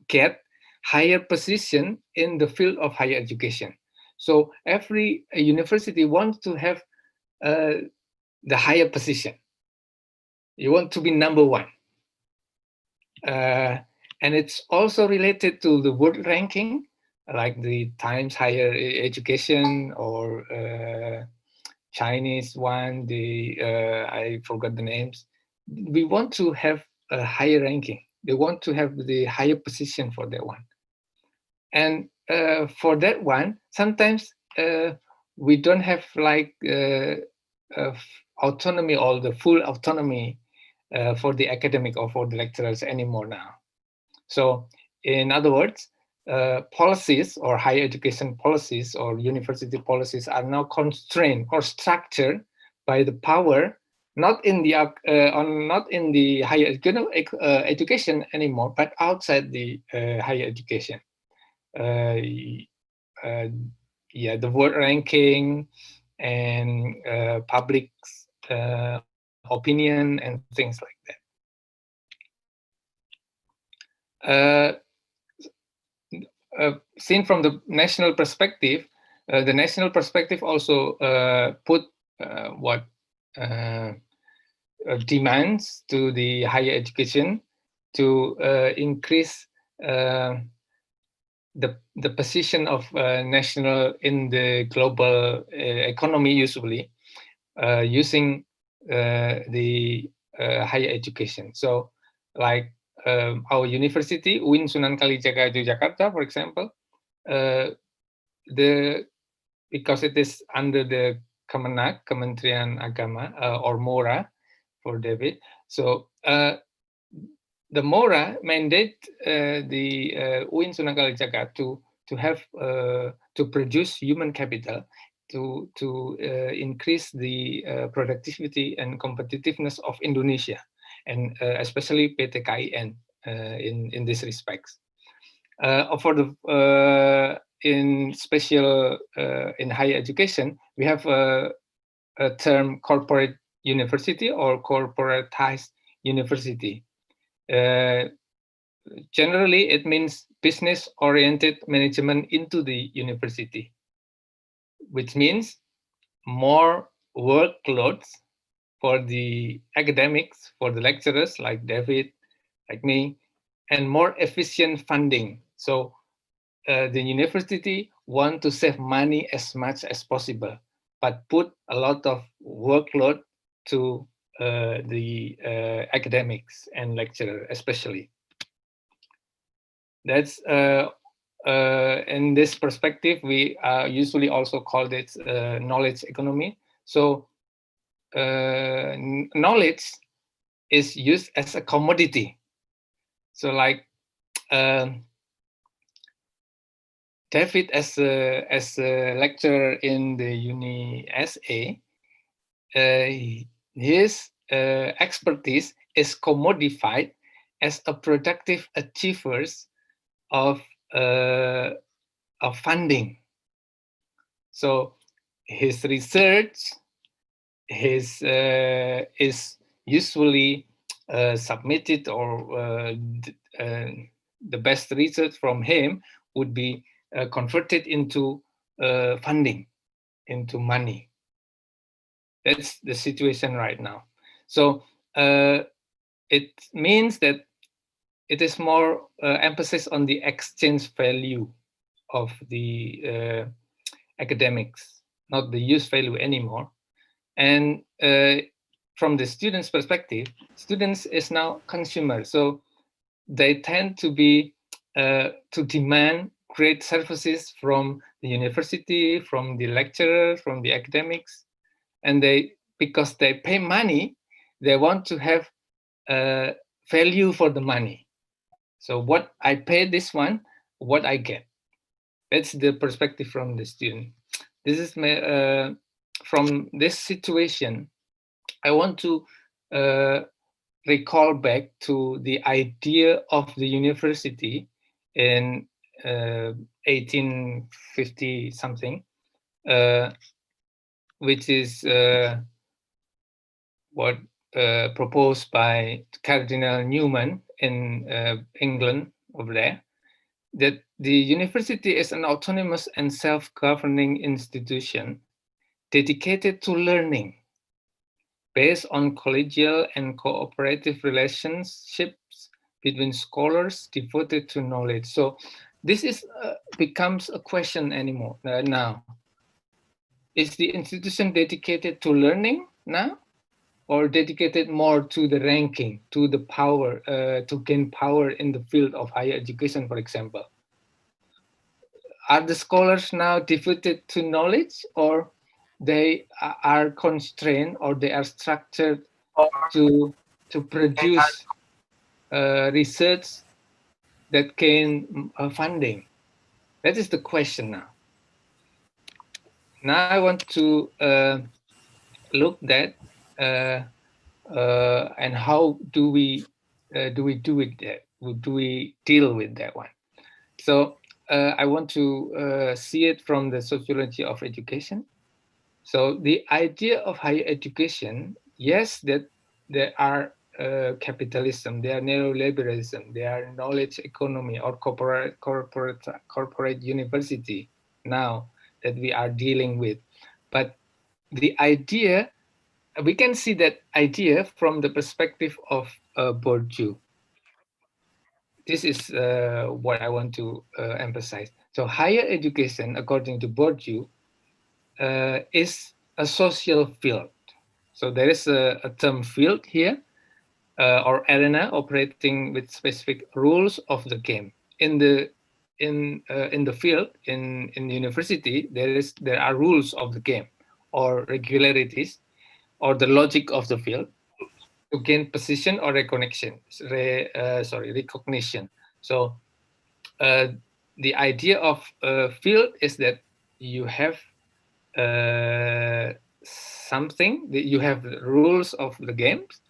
get higher position in the field of higher education. So every university wants to have the higher position. You want to be number one. And it's also related to the world ranking, like the Times Higher Education or Chinese one, I forgot the names. We want to have a higher ranking. They want to have the higher position for that one. And for that one, sometimes we don't have like autonomy or the full autonomy for the academic or for the lecturers anymore now. So in other words, policies or higher education policies or university policies are now constrained or structured by the power not in the higher education anymore, but outside the higher education. Yeah, the world ranking and public opinion and things like that. Seen from the national perspective, the national perspective also put what demands to the higher education to increase the position of national in the global economy, usually using the higher education. So like our university, UIN Sunan Kalijaga Yogyakarta, for example, because it is under the Kemenak, Kementerian Agama, or MORA for David. So the MORA mandate the UIN Sunan Kalijaga to have to produce human capital to increase the productivity and competitiveness of Indonesia, and especially PT KIN in this respects. For the in special in higher education, we have a term corporate university or corporatized university. Generally, it means business-oriented management into the university, which means more workloads for the academics, for the lecturers like David, like me, and more efficient funding. So the university want to save money as much as possible, but put a lot of workload to the academics and lecturer especially. That's in this perspective, we usually also call it knowledge economy. So knowledge is used as a commodity. So like David, as a lecturer in the Uni SA, his expertise is commodified as a productive achievers of funding. So his research is usually submitted, or the best research from him would be converted into funding, into money. That's the situation right now. So it means that it is more emphasis on the exchange value of the academics, not the use value anymore. And from the students' perspective, students is now consumers. So they tend to be to demand great services from the university, from the lecturers, from the academics, and because they pay money, they want to have value for the money. So what I pay this one, what I get. That's the perspective from the student. This is from this situation. I want to recall back to the idea of the university in 1850 something, which is what proposed by Cardinal Newman in England over there, that the university is an autonomous and self-governing institution dedicated to learning, based on collegial and cooperative relationships between scholars devoted to knowledge. So this is becomes a question anymore now. Is the institution dedicated to learning now, or dedicated more to the ranking, to the power, to gain power in the field of higher education, for example? Are the scholars now devoted to knowledge, or they are constrained, or they are structured to produce research that gain funding? That is the question now. Now I want to look at and how do we do it that? Do we deal with that one? So I want to see it from the sociology of education. So the idea of higher education, yes, that there are capitalism, there are neoliberalism, there are knowledge economy or corporate university now that we are dealing with. But the idea, we can see that idea from the perspective of Bourdieu. This is what I want to emphasize. So higher education, according to Bourdieu, is a social field. So there is a term field here, or arena operating with specific rules of the game. In the field, in university, there are rules of the game, or regularities, or the logic of the field to gain position or recognition. Recognition. So the idea of field is that you have something, that you have the rules of the games,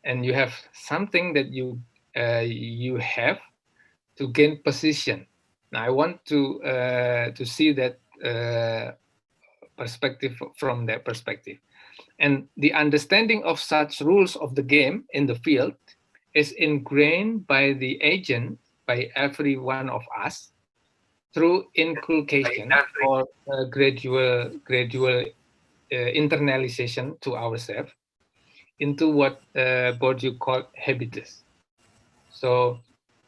and you have something that you have to gain position. Now I want to see that perspective from that perspective. And the understanding of such rules of the game in the field is ingrained by the agent, by every one of us, through inculcation or gradual internalization to ourselves into what Bourdieu called habitus. So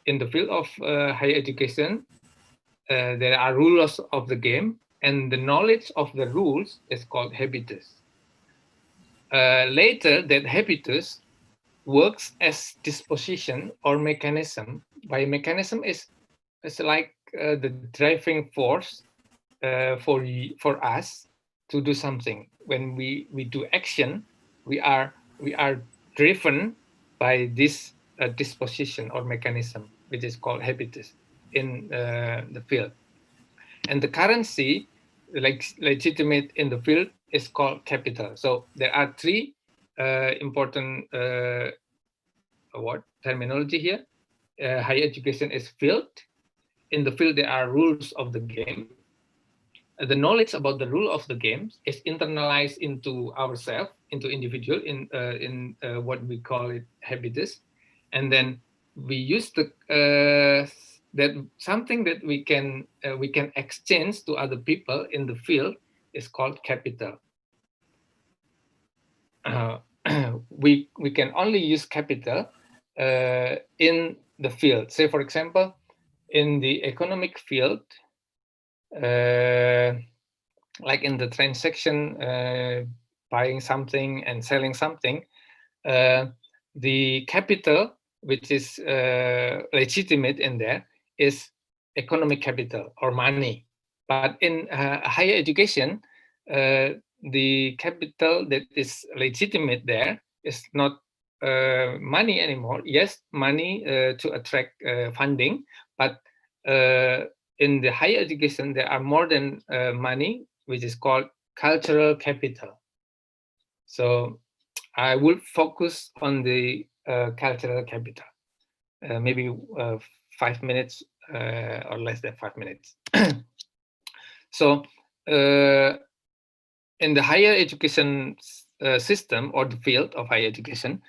in the field of higher education, there are rules of the game, and the knowledge of the rules is called habitus. Later, that habitus works as disposition or mechanism. By mechanism is like the driving force for us to do something. When we do action, we are driven by this disposition or mechanism, which is called habitus in the field. And the currency, like legitimate in the field, is called capital. So there are three important terminology here. Higher education is field. In the field, there are rules of the game. The knowledge about the rule of the games is internalized into ourselves, into individual, in what we call it habitus, and then we use the that something that we can exchange to other people in the field is called capital. We can only use capital in the field. Say, for example, in the economic field, like in the transaction, buying something and selling something, the capital which is legitimate in there is economic capital or money. But in higher education, the capital that is legitimate there is not money anymore. Yes, money to attract funding, but in the higher education, there are more than money, which is called cultural capital. So I will focus on the cultural capital, maybe 5 minutes or less than 5 minutes. So in the higher education system or the field of higher education,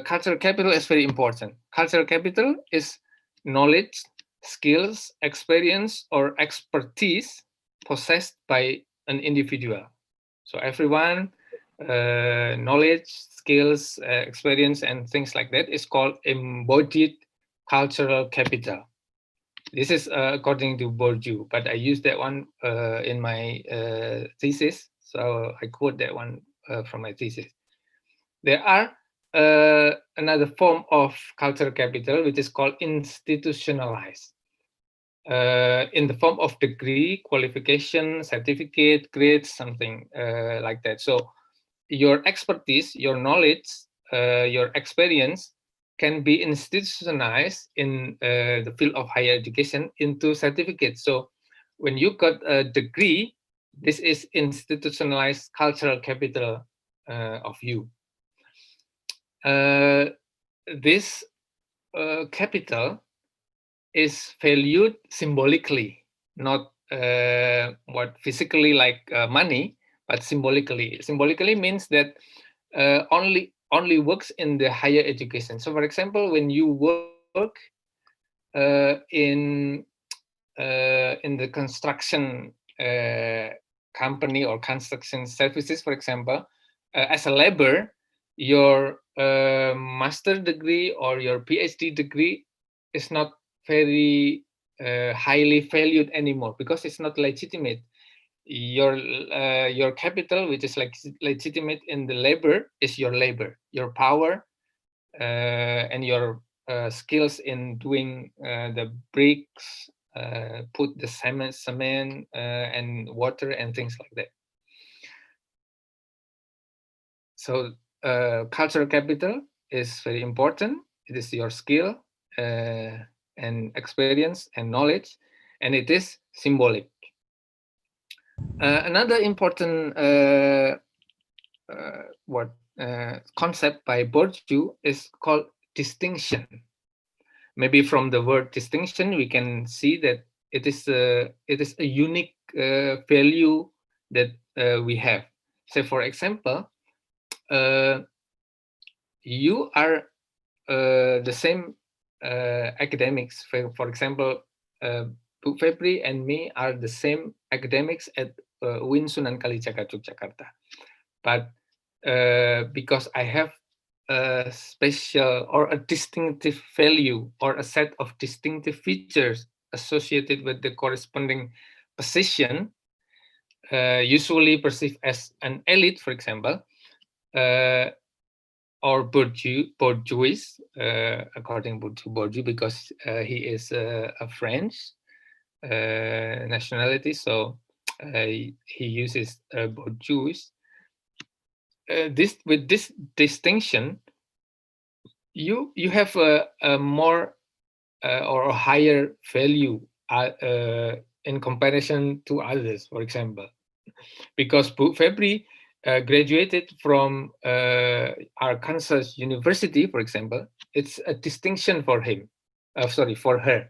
cultural capital is very important. Cultural capital is knowledge, skills, experience, or expertise possessed by an individual. So everyone, knowledge, skills, experience, and things like that is called embodied cultural capital. This is according to Bourdieu, but I use that one in my thesis. So I quote that one from my thesis. There are another form of cultural capital, which is called institutionalized. In the form of degree, qualification, certificate, grades, something like that. So your expertise, your knowledge, your experience can be institutionalized in the field of higher education into certificates. So when you got a degree, this is institutionalized cultural capital of you. This capital is valued symbolically, not what physically like money, but symbolically. Symbolically means that only works in the higher education. So, for example, when you work in the construction company or construction services, for example, as a labor, your master degree or your PhD degree is not very highly valued anymore because it's not legitimate. Your capital, which is like legitimate in the labor, is your labor, your power, and your skills in doing the bricks, put the cement, and water and things like that. So cultural capital is very important. It is your skill and experience and knowledge, and it is symbolic. Another important concept by Bourdieu is called distinction. Maybe from the word distinction, we can see that it is a unique value that we have. So, for example, you are the same academics. For example, Bu Febri and me are the same academics at UIN Sunan Kalijaga, Yogyakarta. But because I have a special or a distinctive value or a set of distinctive features associated with the corresponding position, usually perceived as an elite, for example, or Bourdieu's, according to Bourdieu, because he is a French nationality, so he uses Bourdieu's. With this distinction, you have a more or a higher value in comparison to others, for example, because Febri graduated from Arkansas University, for example. It's a distinction for him, for her.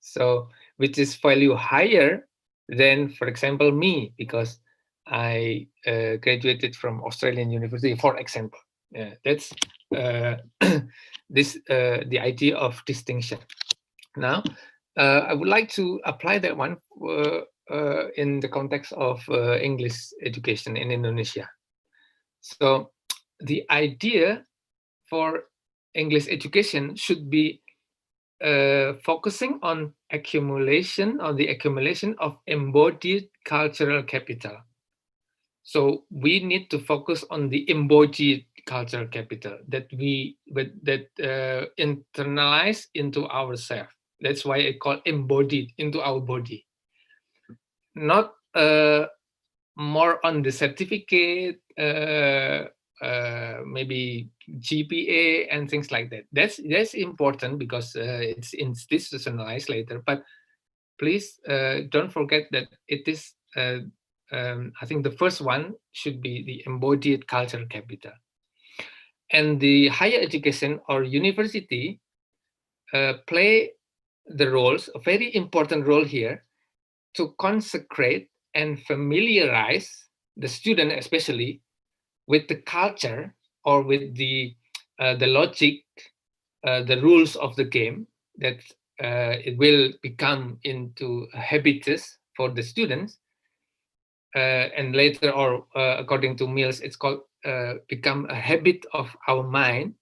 So, which is value higher than, for example, me, because I graduated from Australian University, for example. That's the idea of distinction. Now, I would like to apply that one in the context of English education in Indonesia. So, the idea for English education should be focusing on the accumulation of embodied cultural capital. So we need to focus on the embodied cultural capital that we internalize into ourselves. That's why I call embodied into our body. Not more on the certificate, maybe GPA and things like that. That's important because it's institutionalized later. But please don't forget that it is. I think the first one should be the embodied cultural capital, and the higher education or university play the roles, a very important role here, to consecrate and familiarize the student, especially with the culture or with the logic, the rules of the game, that it will become into a habitus for the students, and later, or according to Mills, it's called become a habit of our mind,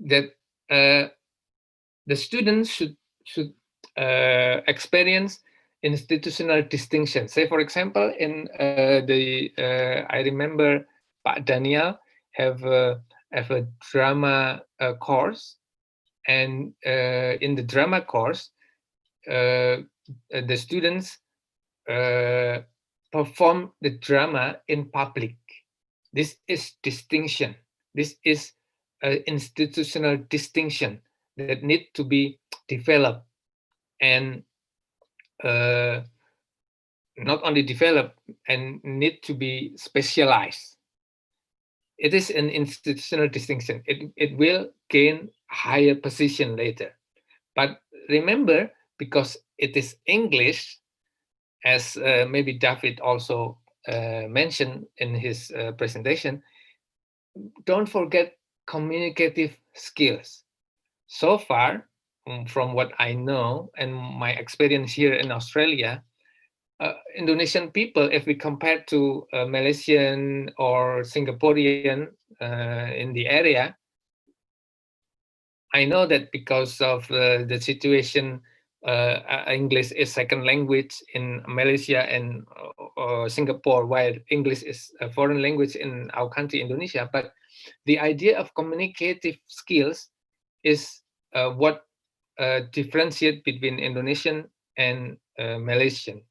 that the students should experience institutional distinction. Say, for example, in I remember Pak Daniel have a drama course, and in the drama course, the students perform the drama in public. This is distinction. This is institutional distinction that need to be developed, and not only developed, and need to be specialized. It is an institutional distinction. It will gain higher position later. But remember, because it is English, as maybe David also mentioned in his presentation, don't forget communicative skills. So far, from what I know and my experience here in Australia, Indonesian people, if we compare to Malaysian or Singaporean in the area, I know that because of the situation, English is second language in Malaysia and Singapore, while English is a foreign language in our country, Indonesia. But the idea of communicative skills is what differentiate between Indonesian and Malaysian.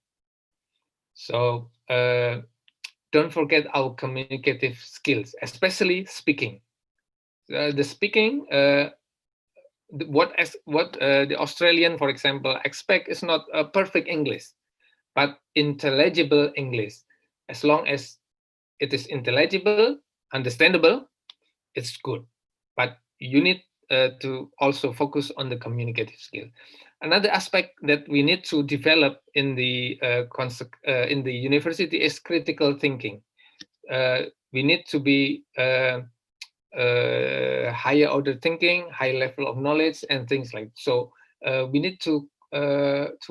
So don't forget our communicative skills, especially speaking. The speaking, what the Australian, for example, expect is not a perfect English, but intelligible English. As long as it is intelligible, understandable, it's good. But you need to also focus on the communicative skill. Another aspect that we need to develop in the university is critical thinking. We need to be higher order thinking, high level of knowledge, and things like that. So we need to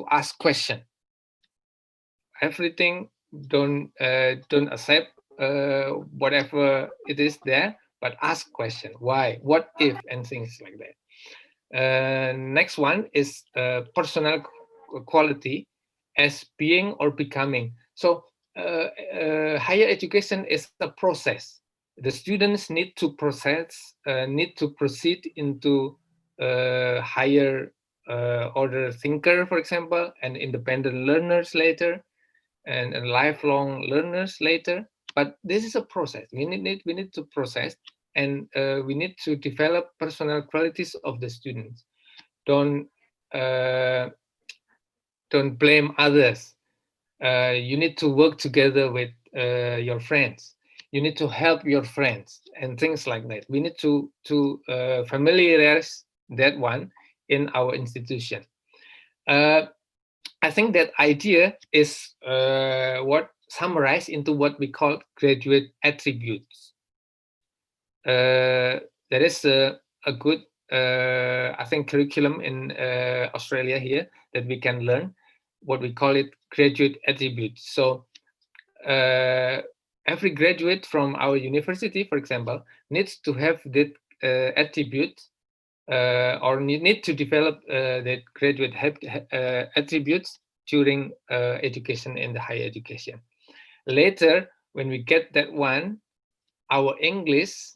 ask question. Everything, don't accept whatever it is there, but ask question. Why? What if? And things like that. Next one is personal quality as being or becoming. So higher education is a process. The students need to proceed into higher order thinker, for example, and independent learners later, and lifelong learners later. But this is a process. We need to process, and we need to develop personal qualities of the students. Don't blame others. You need to work together with your friends. You need to help your friends and things like that. We need to familiarize that one in our institution. I think that idea is what summarized into what we call graduate attributes. There is a good, I think, curriculum in Australia here that we can learn, what we call it graduate attributes. So every graduate from our university, for example, needs to have that attribute, or need to develop that graduate attributes during education in the higher education. Later, when we get that one, our English,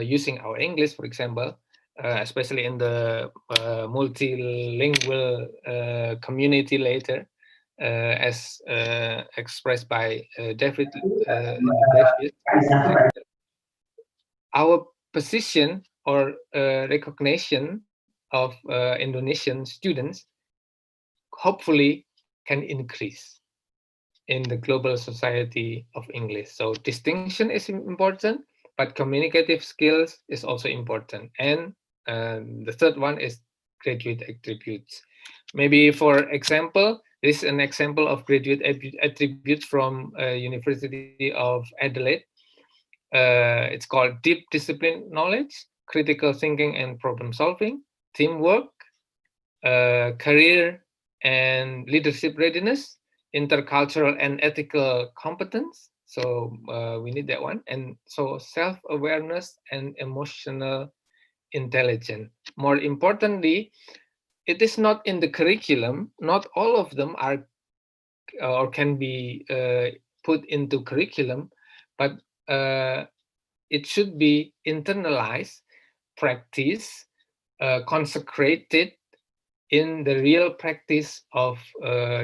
using our English, for example, especially in the multilingual community later, as expressed by David in the previous, our position or recognition of Indonesian students hopefully can increase in the global society of English. So distinction is important, but communicative skills is also important. And the third one is graduate attributes. Maybe for example, this is an example of graduate attributes from University of Adelaide. It's called deep discipline knowledge, critical thinking and problem solving, teamwork, career and leadership readiness, intercultural and ethical competence. So we need that one. And so self-awareness and emotional intelligence. More importantly, it is not in the curriculum. Not all of them are or can be put into curriculum, but it should be internalized, practice, consecrated in the real practice of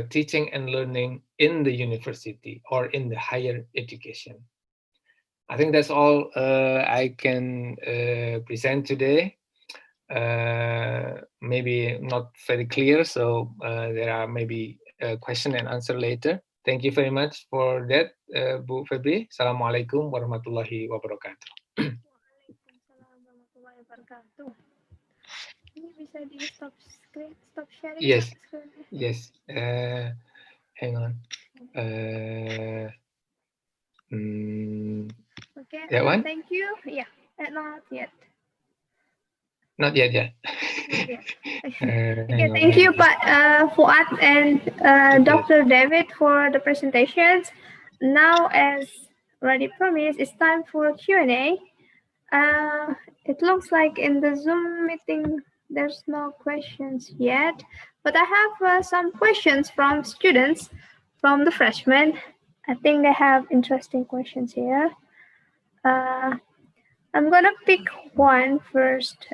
teaching and learning in the university or in the higher education. I think that's all I can present today. Maybe not very clear, so there are maybe a question and answer later. Thank you very much for that, Bu Febri. Assalamualaikum warahmatullahi wabarakatuh.
Waalaikumsalam warahmatullahi wabarakatuh. Ini bisa di stop screen, stop sharing.
Yes,
Screen.
yes. Hang on.
Okay.
That one?
Thank you. Yeah. Not yet.
Not yet, yeah.
Not yet.
Hang
Okay.
on,
Thank you, Fuad and Dr. David for the presentations. Now, as already promised, it's time for Q&A. It looks like in the Zoom meeting, there's no questions yet, but I have some questions from students, from the freshmen. I think they have interesting questions here. I'm gonna pick one first.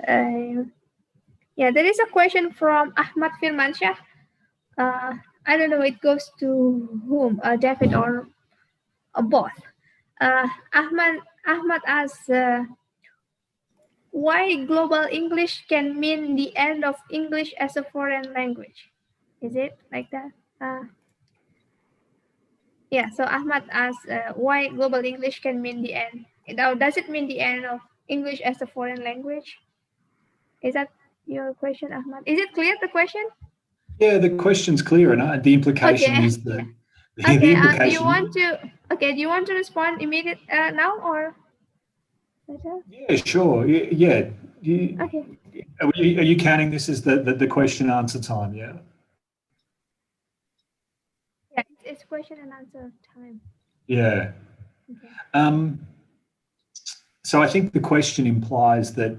Yeah, there is a question from Ahmad Firmansyah. I don't know, it goes to whom, David or both. Ahmad asks, why global English can mean the end of English as a foreign language? Is it like that? Yeah, so Ahmad asks, why global English can mean the end? Does it mean the end of English as a foreign language? Is that your question, Ahmad? Is it clear, the question?
Yeah, the question's clear, and the implication is that the implication.
Do you want to respond immediate now or later?
Yeah, sure. Yeah.
Okay.
Are you counting this as the question answer time? Yeah.
Yeah, it's question and answer time.
Yeah.
Okay.
So I think the question implies that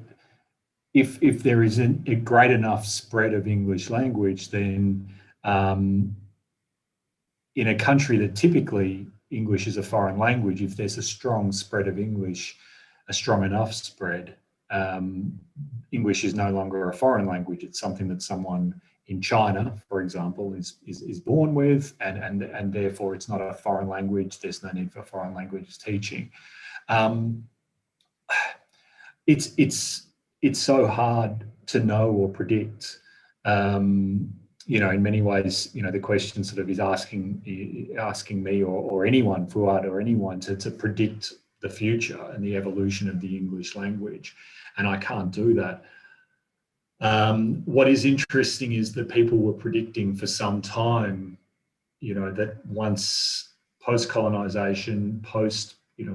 if there isn't a great enough spread of English language, then in a country that typically English is a foreign language, if there's a strong spread of English, a strong enough spread, English is no longer a foreign language. It's something that someone in China, for example, is born with, and therefore it's not a foreign language. There's no need for foreign language teaching. It's so hard to know or predict. You know, in many ways, you know, the question sort of is asking me or anyone, Fuad or anyone, to predict the future and the evolution of the English language, and I can't do that. What is interesting is that people were predicting for some time, you know, that once post-colonization,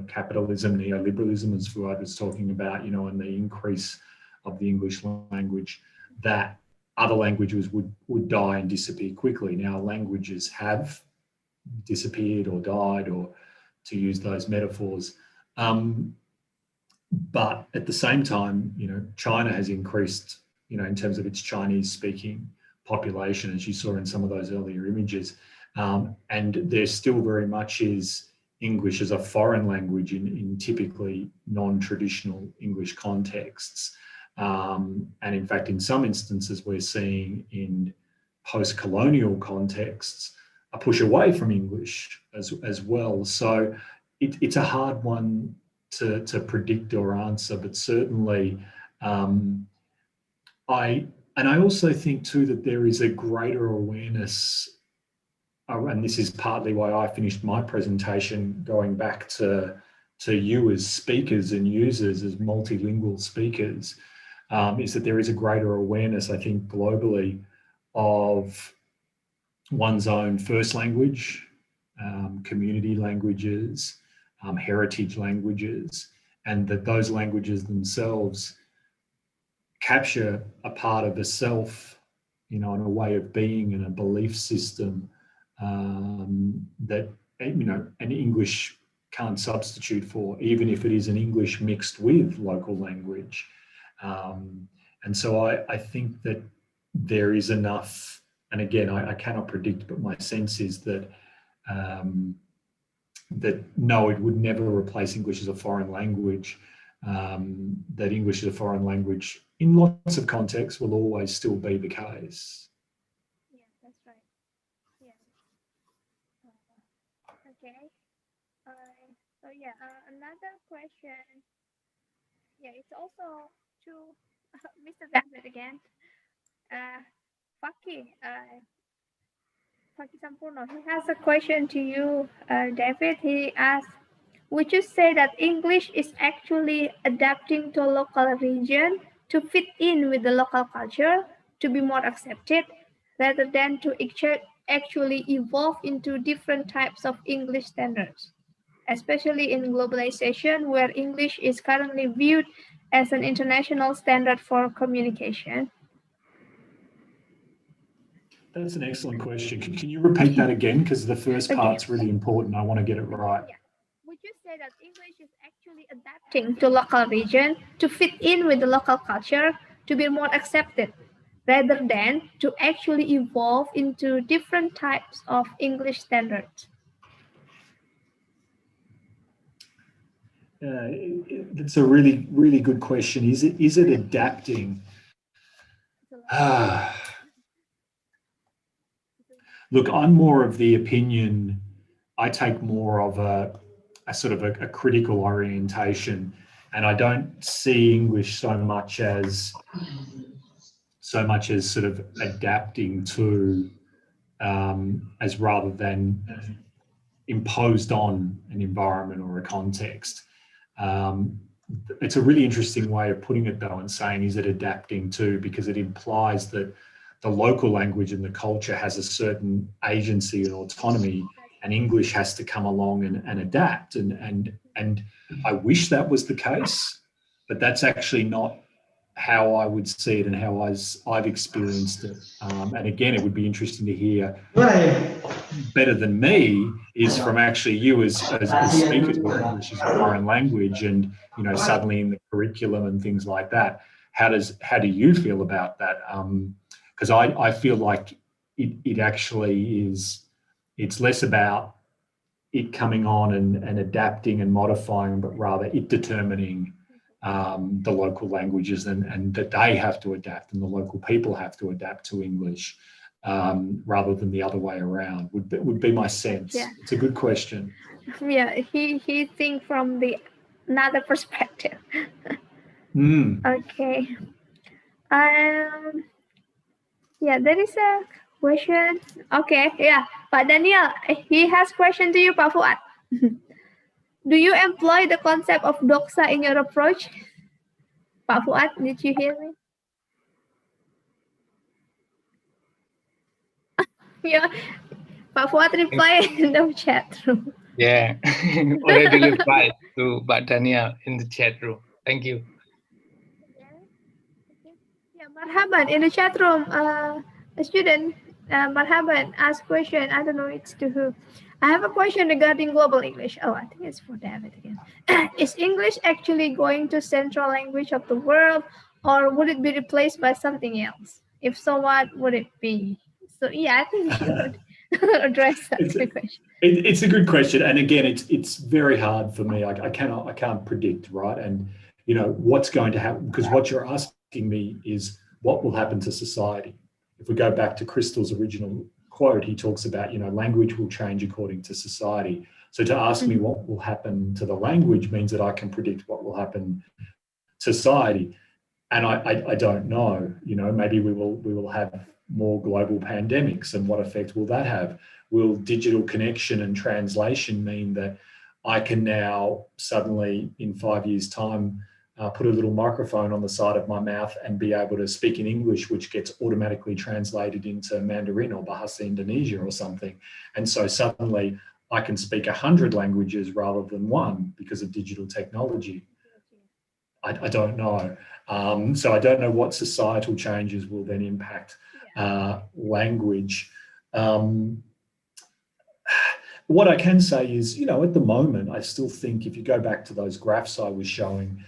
capitalism, neoliberalism, as Fuad was talking about, you know, and the increase of the English language, that other languages would die and disappear quickly. Now, languages have disappeared or died, or to use those metaphors. But at the same time, you know, China has increased, you know, in terms of its Chinese-speaking population, as you saw in some of those earlier images. And there still very much is English as a foreign language in typically non-traditional English contexts. And in fact, in some instances, we're seeing in post-colonial contexts a push away from English as well. So it's a hard one to predict or answer, but certainly I also think too that there is a greater awareness, and this is partly why I finished my presentation going back to you as speakers and users, as multilingual speakers, is that there is a greater awareness, I think, globally of one's own first language, community languages, heritage languages, and that those languages themselves capture a part of the self, you know, and a way of being and a belief system that, you know, an English can't substitute for, even if it is an English mixed with local language. And so I think that there is enough, and again, I cannot predict, but my sense is that that no, it would never replace English as a foreign language. That English as a foreign language in lots of contexts will always still be the case.
Yeah, that's right. Yeah. Okay. So yeah, another question. Yeah, it's also to Mr. David again. Faki Sampurno, he has a question to you, David. He asks, would you say that English is actually adapting to a local region to fit in with the local culture, to be more accepted, rather than to actually evolve into different types of English standards, especially in globalization, where English is currently viewed as an international standard for communication?
That's an excellent question. Can you repeat that again? Because the first part's really important. I want to get it right.
Yeah. Would you say that English is actually adapting to local region to fit in with the local culture, to be more accepted, rather than to actually evolve into different types of English standards?
That's a really, really good question. Is it adapting? Look, I'm more of the opinion, I take more of a sort of a critical orientation, and I don't see English so much as sort of adapting to, as rather than imposed on an environment or a context. It's a really interesting way of putting it though, and saying, is it adapting to, because it implies that the local language and the culture has a certain agency and autonomy, and English has to come along and adapt. And I wish that was the case, but that's actually not how I would see it and how I've experienced it. And again, it would be interesting to hear better than me is from actually you as speakers where English is a foreign language, and you know, suddenly in the curriculum and things like that. How do you feel about that? Because I feel like it actually is. It's less about it coming on and adapting and modifying, but rather it determining the local languages and that they have to adapt and the local people have to adapt to English, rather than the other way around, would be my sense. Yeah. It's a good question.
Yeah, he think from another perspective. Okay. Yeah, there is a question. Okay, yeah. Pak Daniel, he has question to you, Pak Fuad. Do you employ the concept of doxa in your approach? Pak Fuad, did you hear me? Yeah, Pak Fuad replied in the chat room.
Yeah, already replied to Pak Daniel in the chat room. Thank you.
Yeah, Marhaban, in the chat room, a student, Marhaban, asked question. I don't know it's to who. I have a question regarding global English. Oh, I think it's for David again. Is English actually going to central language of the world, or would it be replaced by something else? If so, what would it be? So yeah, I think you should address that question?
It's a good question, and again, it's very hard for me. I can't predict, right? And you know what's going to happen, because what you're asking me is what will happen to society. If we go back to Crystal's original quote, he talks about, you know, language will change according to society. So to ask me what will happen to the language means that I can predict what will happen to society. And I don't know, you know, maybe we will have more global pandemics, and what effect will that have? Will digital connection and translation mean that I can now suddenly in 5 years' time put a little microphone on the side of my mouth and be able to speak in English, which gets automatically translated into Mandarin or Bahasa Indonesia or something. And so suddenly I can speak 100 languages rather than one because of digital technology. I don't know. So I don't know what societal changes will then impact language. What I can say is, you know, at the moment, I still think if you go back to those graphs I was showing,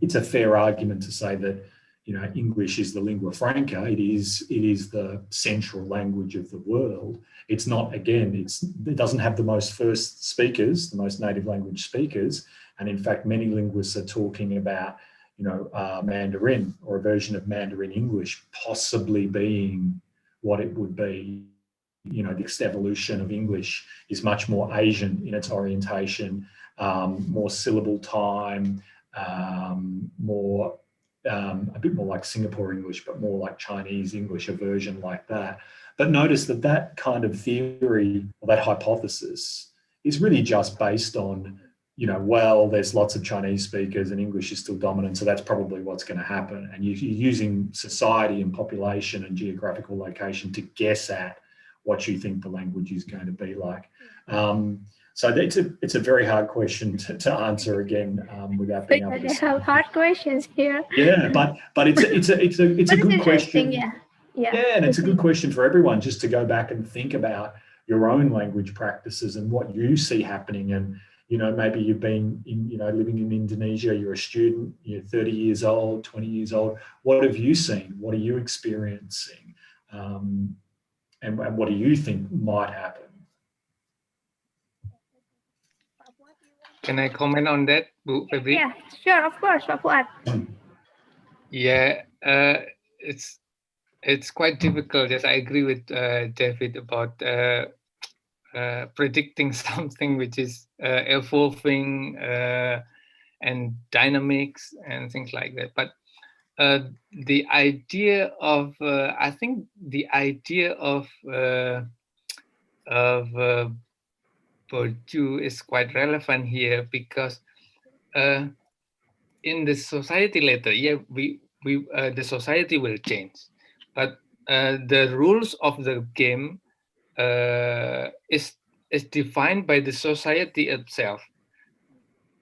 it's a fair argument to say that, you know, English is the lingua franca. It is the central language of the world. It's not, again, it doesn't have the most first speakers, the most native language speakers. And in fact, many linguists are talking about, you know, Mandarin or a version of Mandarin English possibly being what it would be. You know, the next evolution of English is much more Asian in its orientation, more syllable time, more a bit more like Singapore English, but more like Chinese English, a version like that. But notice that that kind of theory, or that hypothesis, is really just based on, you know, well, there's lots of Chinese speakers and English is still dominant, so that's probably what's going to happen. And you're using society and population and geographical location to guess at what you think the language is going to be like. So it's a very hard question to answer again without being able to.
They have hard questions here.
Yeah, but it's a good question.
Yeah,
and it's a good question for everyone, just to go back and think about your own language practices and what you see happening. And you know, maybe you've been in, you know, living in Indonesia. You're a student. You're 30 years old, 20 years old. What have you seen? What are you experiencing? And what do you think might happen?
Can I comment on that, Bu Febri?
Yeah, sure, of course, Pak Fuad.
Yeah, it's quite difficult. Yes, I agree with David about predicting something which is evolving and dynamics and things like that. But the idea of I think the idea of Bourdieu is quite relevant here, because in the society later, yeah, the society will change, but the rules of the game is defined by the society itself.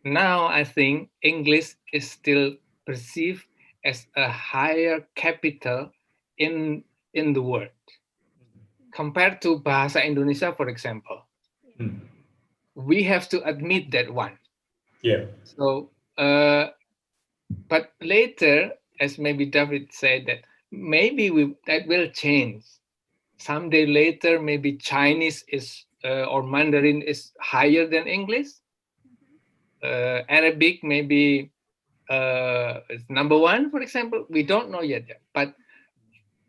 Now I think English is still perceived as a higher capital in the world compared to Bahasa Indonesia, for example. We have to admit that one.
Yeah.
So, but later, as maybe David said, that maybe that will change. Someday later, maybe Chinese is or Mandarin is higher than English. Arabic maybe is number one, for example. We don't know yet. But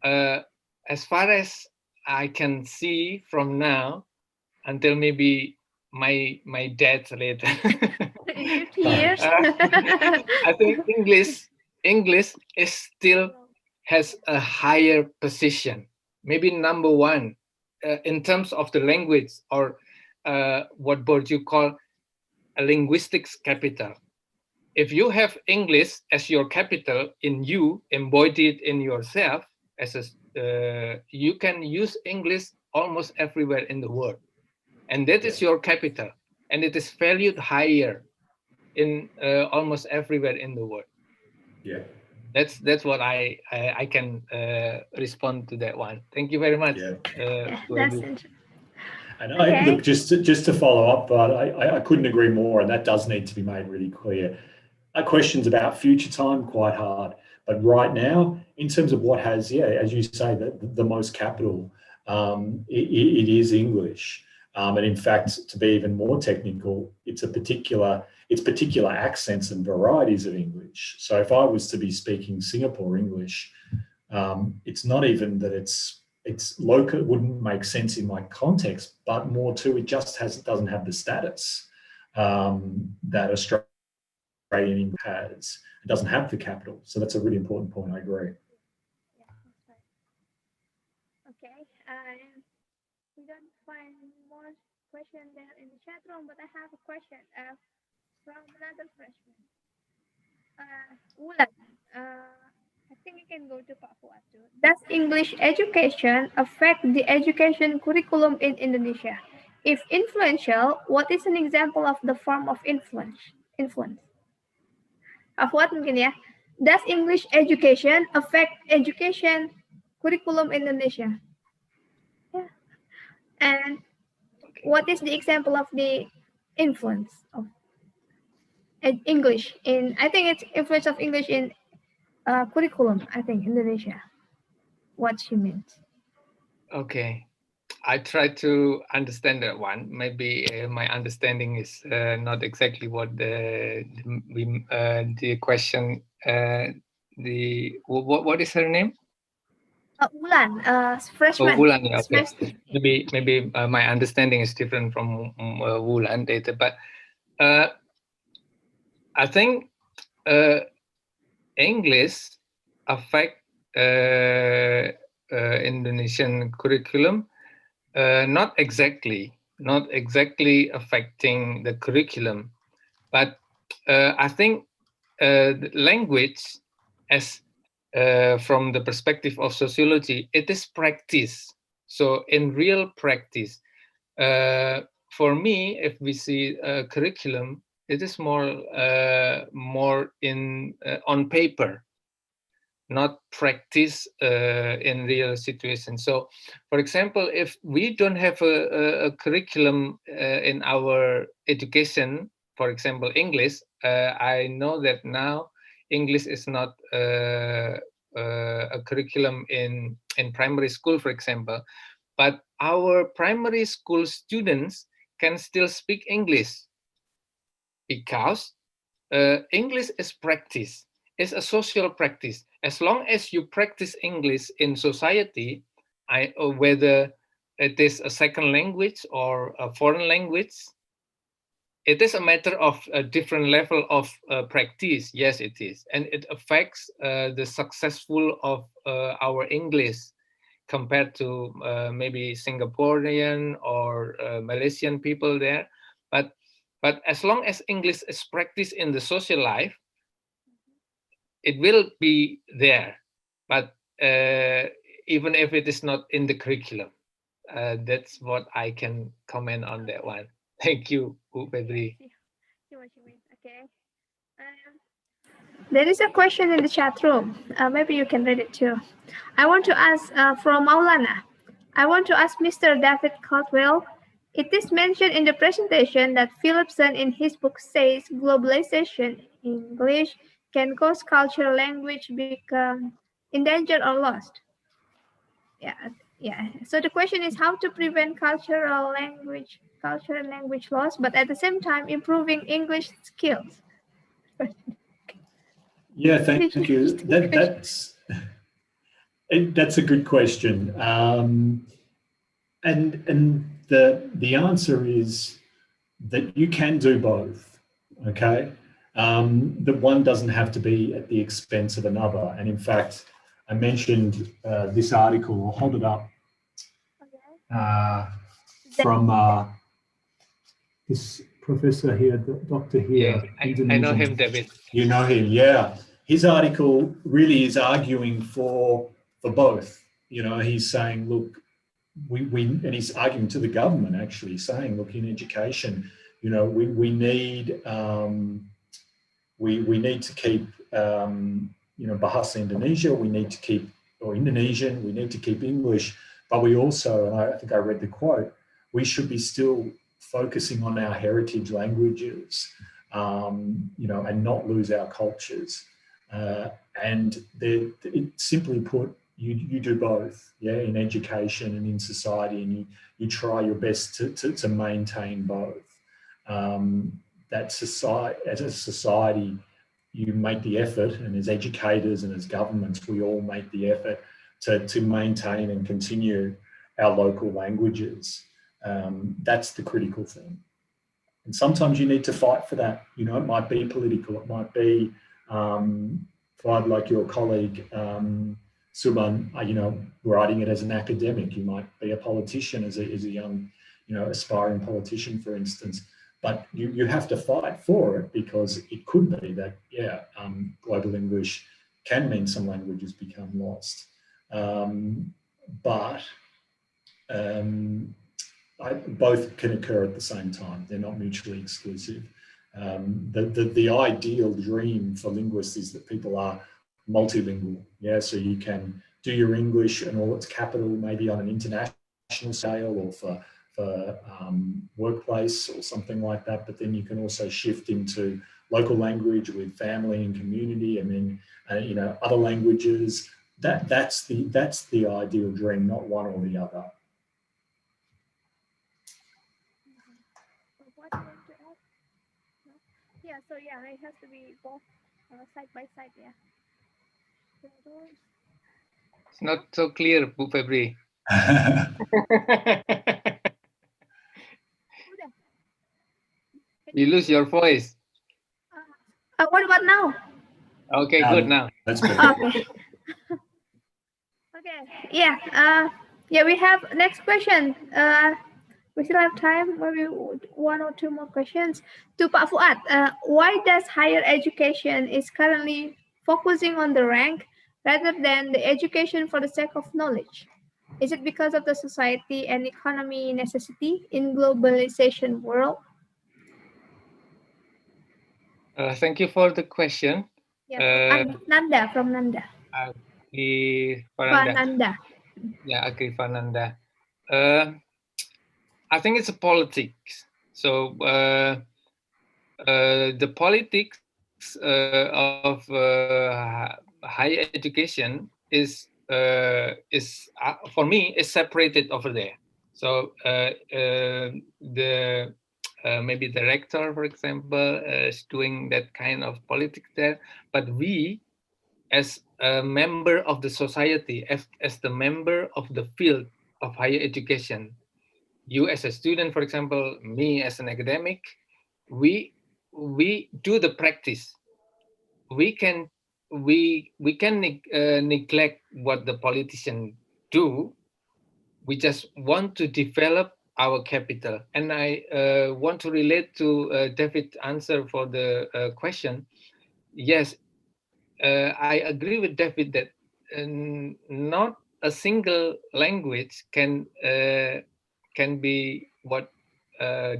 as far as I can see from now until maybe my death later,
50 years.
I think English is still has a higher position, maybe number one in terms of the language, or what Bourdieu call a linguistics capital. If you have English as your capital in you, embodied in yourself, as you can use English almost everywhere in the world, and that is your capital, and it is valued higher in almost everywhere in the world.
Yeah,
that's what I can respond to that one. Thank you very much.
That's interesting.
And look, just to follow up, but I couldn't agree more, and that does need to be made really clear. Questions about future time, quite hard, but right now, in terms of what has, as you say, the most capital, it is English. And in fact, to be even more technical, it's particular accents and varieties of English. So if I was to be speaking Singapore English, it's not even that it's local, it wouldn't make sense in my context, but more too, it just doesn't have the status that Australian English has. It doesn't have the capital. So that's a really important point. I agree.
Yeah, that's right. Okay. We don't find more questions there in the chat room, but I have a question from another freshman. Wulan, I think you can go to Pak Fuad too. Does English education affect the education curriculum in Indonesia? If influential, what is an example of the form of influence? Pak Fuad mungkin ya. Does English education affect education curriculum in Indonesia? Yeah. And what is the example of the influence of English in? I think it's influence of English in curriculum. I think Indonesia. What she meant.
Okay, I try to understand that one. Maybe my understanding is not exactly what the question. What is her name?
Wulan, freshman.
Oh, Wulan. Yeah, okay. Maybe my understanding is different from Wulan data, but I think English affect Indonesian curriculum. Not exactly affecting the curriculum, but I think the language, as from the perspective of sociology, it is practice. So in real practice, for me, if we see a curriculum, it is more in on paper, not practice in real situations. So, for example, if we don't have a curriculum in our education, for example, English, I know that now English is not a curriculum in primary school, for example, but our primary school students can still speak English because English is practice. It's a social practice. As long as you practice English in society, whether it is a second language or a foreign language, it is a matter of a different level of practice. Yes, it is. And it affects the successful of our English compared to maybe Singaporean or Malaysian people there. But as long as English is practiced in the social life, it will be there. But even if it is not in the curriculum, that's what I can comment on that one. Thank you, Pedri.
Okay. There is a question in the chat room. Maybe you can read it too. I want to ask from Maulana. I want to ask Mr. David Caldwell. It is mentioned in the presentation that Philipson in his book says globalization in English can cause culture language become endangered or lost. Yeah. So the question is how to prevent cultural language loss, but at the same time improving English skills.
Yeah, thank you. That's a good question. And the answer is that you can do both. Okay, that one doesn't have to be at the expense of another. And in fact, I mentioned this article. I'll hold it up from this professor here, the doctor here.
Yeah, I know him, David.
You know him, yeah. His article really is arguing for both. You know, he's saying, look, and he's arguing to the government actually, saying, look, in education, you know, we need to keep you know, Bahasa Indonesia, we need to keep, or Indonesian, we need to keep English, but we also, and I think I read the quote, we should be still focusing on our heritage languages, you know, and not lose our cultures. And it simply put, you do both, yeah, in education and in society, and you try your best to maintain both. That society, as a society, you make the effort, and as educators and as governments, we all make the effort to maintain and continue our local languages. That's the critical thing. And sometimes you need to fight for that. You know, it might be political, it might be, like your colleague, Suban, you know, writing it as an academic. You might be a politician as a young, you know, aspiring politician, for instance. But you have to fight for it, because it could be that, yeah, global English can mean some languages become lost. Both can occur at the same time. They're not mutually exclusive. The ideal dream for linguists is that people are multilingual. Yeah, so you can do your English and all its capital maybe on an international scale, or for workplace or something like that. But then you can also shift into local language with family and community, and then you know, other languages. That's the ideal dream, not one or the other.
Yeah, so yeah, it has to be both side by side, yeah.
It's not so clear, Bu Febri. You lose your voice.
What about now?
Okay, good now.
That's better.
Okay. Okay. Yeah. Yeah. We have next question. We still have time. Maybe one or two more questions to Pak Fuad. Why does higher education is currently focusing on the rank rather than the education for the sake of knowledge? Is it because of the society and economy necessity in globalization world?
Thank you for the question.
Yeah, Nanda from Nanda.
Nanda. Yeah, Agrivananda. I think it's a politics. So the politics of higher education is for me is separated over there. So the maybe the rector, for example, is doing that kind of politics there. But we, as a member of the society, as the member of the field of higher education, you as a student, for example, me as an academic, we do the practice. We can neglect what the politicians do. We just want to develop our capital. And I want to relate to David's answer for the question. Yes, I agree with David that not a single language can be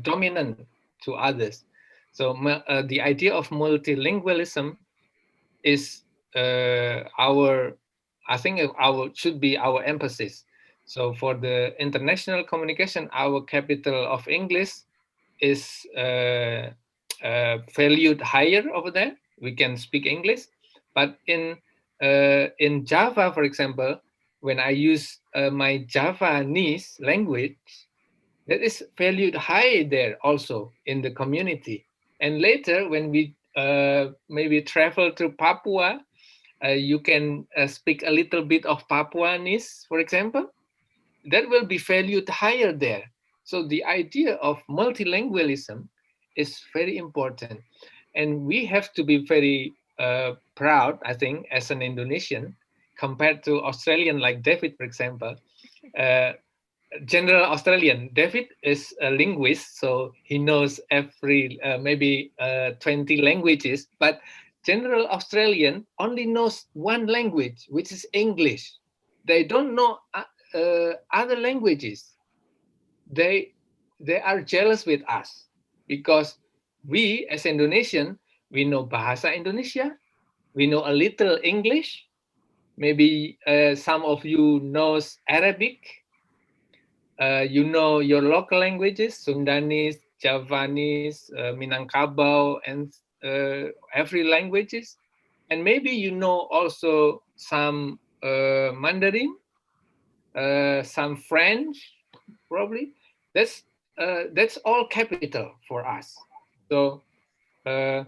dominant to others. So the idea of multilingualism is should be our emphasis. So for the international communication, our capital of English is valued higher over there. We can speak English, but in Java, for example, when I use my Javanese language, that is valued high there also in the community. And later, when we maybe travel to Papua, you can speak a little bit of Papuanese, for example. That will be valued higher there. So the idea of multilingualism is very important. And we have to be very proud, I think, as an Indonesian, compared to Australian like David, for example. General Australian, David is a linguist, so he knows every maybe 20 languages, but general Australian only knows one language, which is English. They don't know other languages. They are jealous with us because we as Indonesian, we know Bahasa Indonesia, we know a little English, maybe some of you knows Arabic, you know your local languages, Sundanese, Javanese, Minangkabau, and every languages. And maybe you know also some Mandarin, some French, probably. That's all capital for us. So, and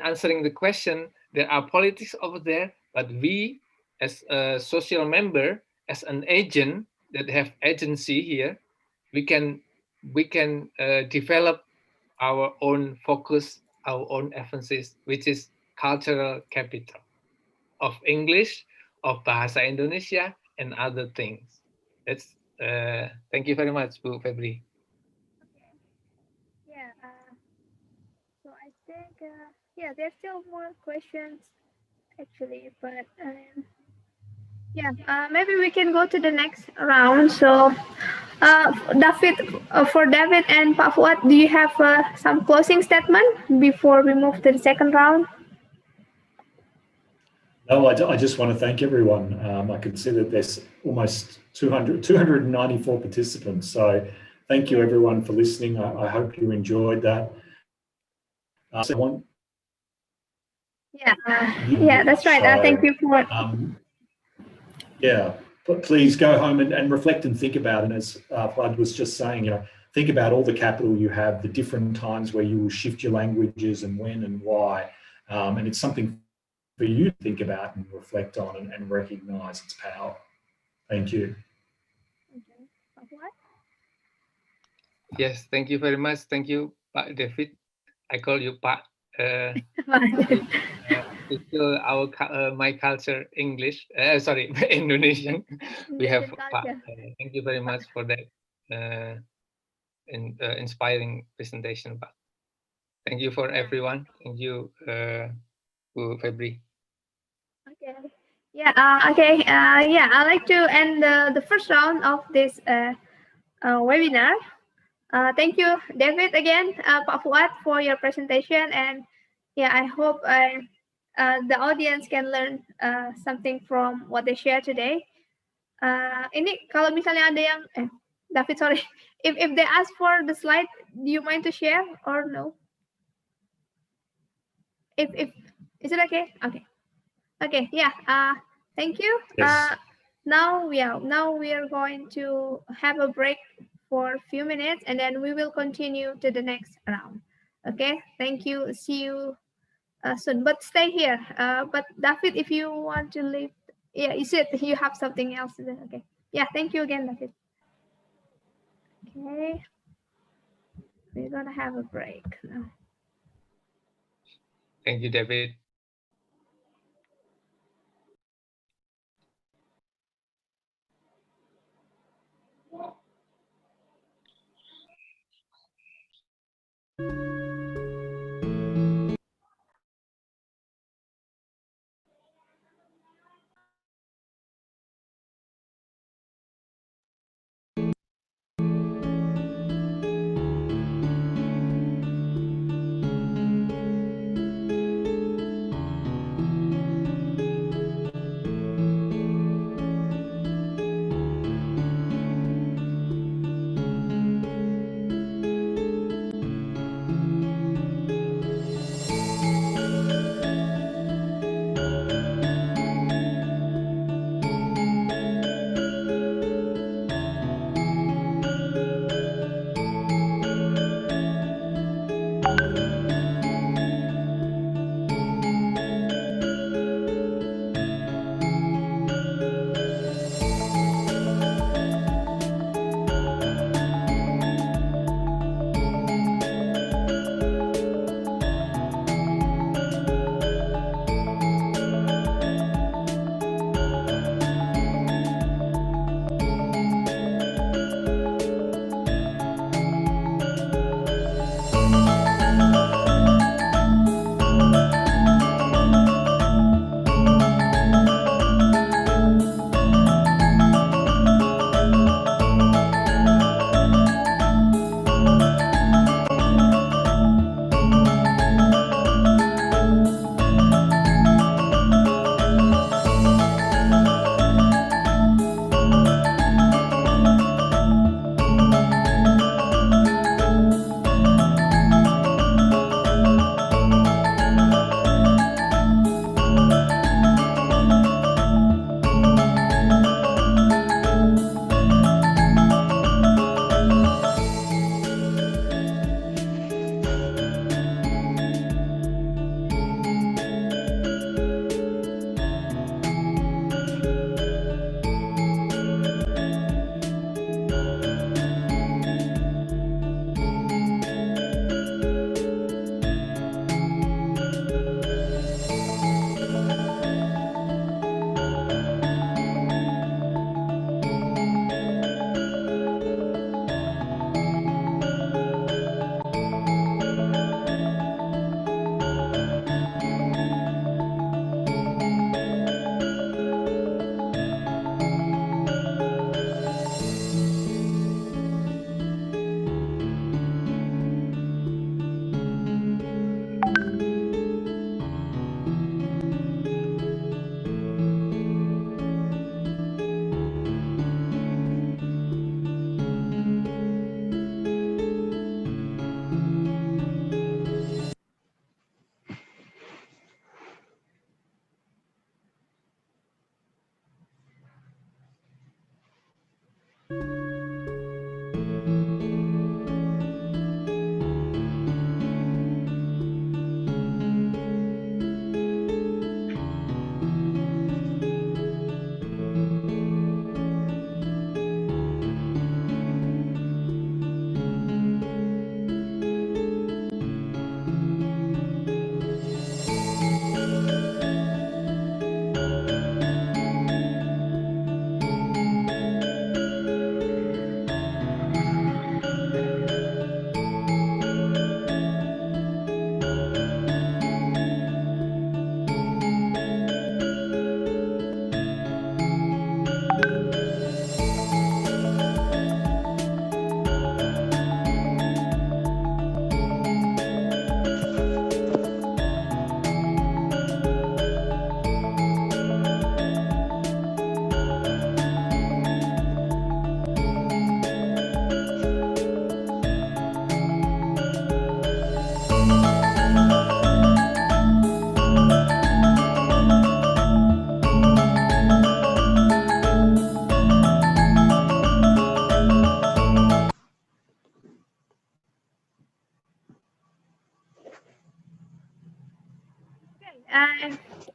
answering the question, there are politics over there, but we, as a social member, as an agent that have agency here, we can develop our own focus, our own emphasis, which is cultural capital of English, of Bahasa Indonesia, and other things. That's thank you very much, Bu Febri.
Yeah. So I think yeah, there's still more questions actually, but yeah, maybe we can go to the next round. So, David, for David and Pak Fuad, do you have some closing statement before we move to the second round?
No, I just want to thank everyone. I can see that there's almost 294 participants. So thank you everyone for listening. I hope you enjoyed that.
Yeah, that's right. Thank you for.
Yeah, but please go home and reflect and think about it. As Flood was just saying, think about all the capital you have, the different times where you will shift your languages and when and why. And it's something for you to think about and reflect on and recognize its power. Thank you.
Yes, thank you very much. Thank you, Pak David. I call you Pak. It's still my culture, English. Sorry, Indonesian. We have Pak. Thank you very much for that inspiring presentation, Pak. Thank you for everyone. Thank you, Bu Febri.
Okay. Yeah. Okay. Yeah. I'd like to end the first round of this webinar. Thank you, David, again, Pak Fuad, for your presentation. And yeah, I hope the audience can learn something from what they share today. Ini kalau misalnya ada yang, David, sorry, if they ask for the slide, do you mind to share or no? If is it okay? Okay. Yeah. Thank you.
Yes.
Now we are going to have a break for a few minutes, and then we will continue to the next round. Okay. Thank you. See you soon. But stay here. But David, if you want to leave, yeah, you said you have something else. Okay. Yeah. Thank you again, David. Okay. We're gonna have a break now.
Thank you, David.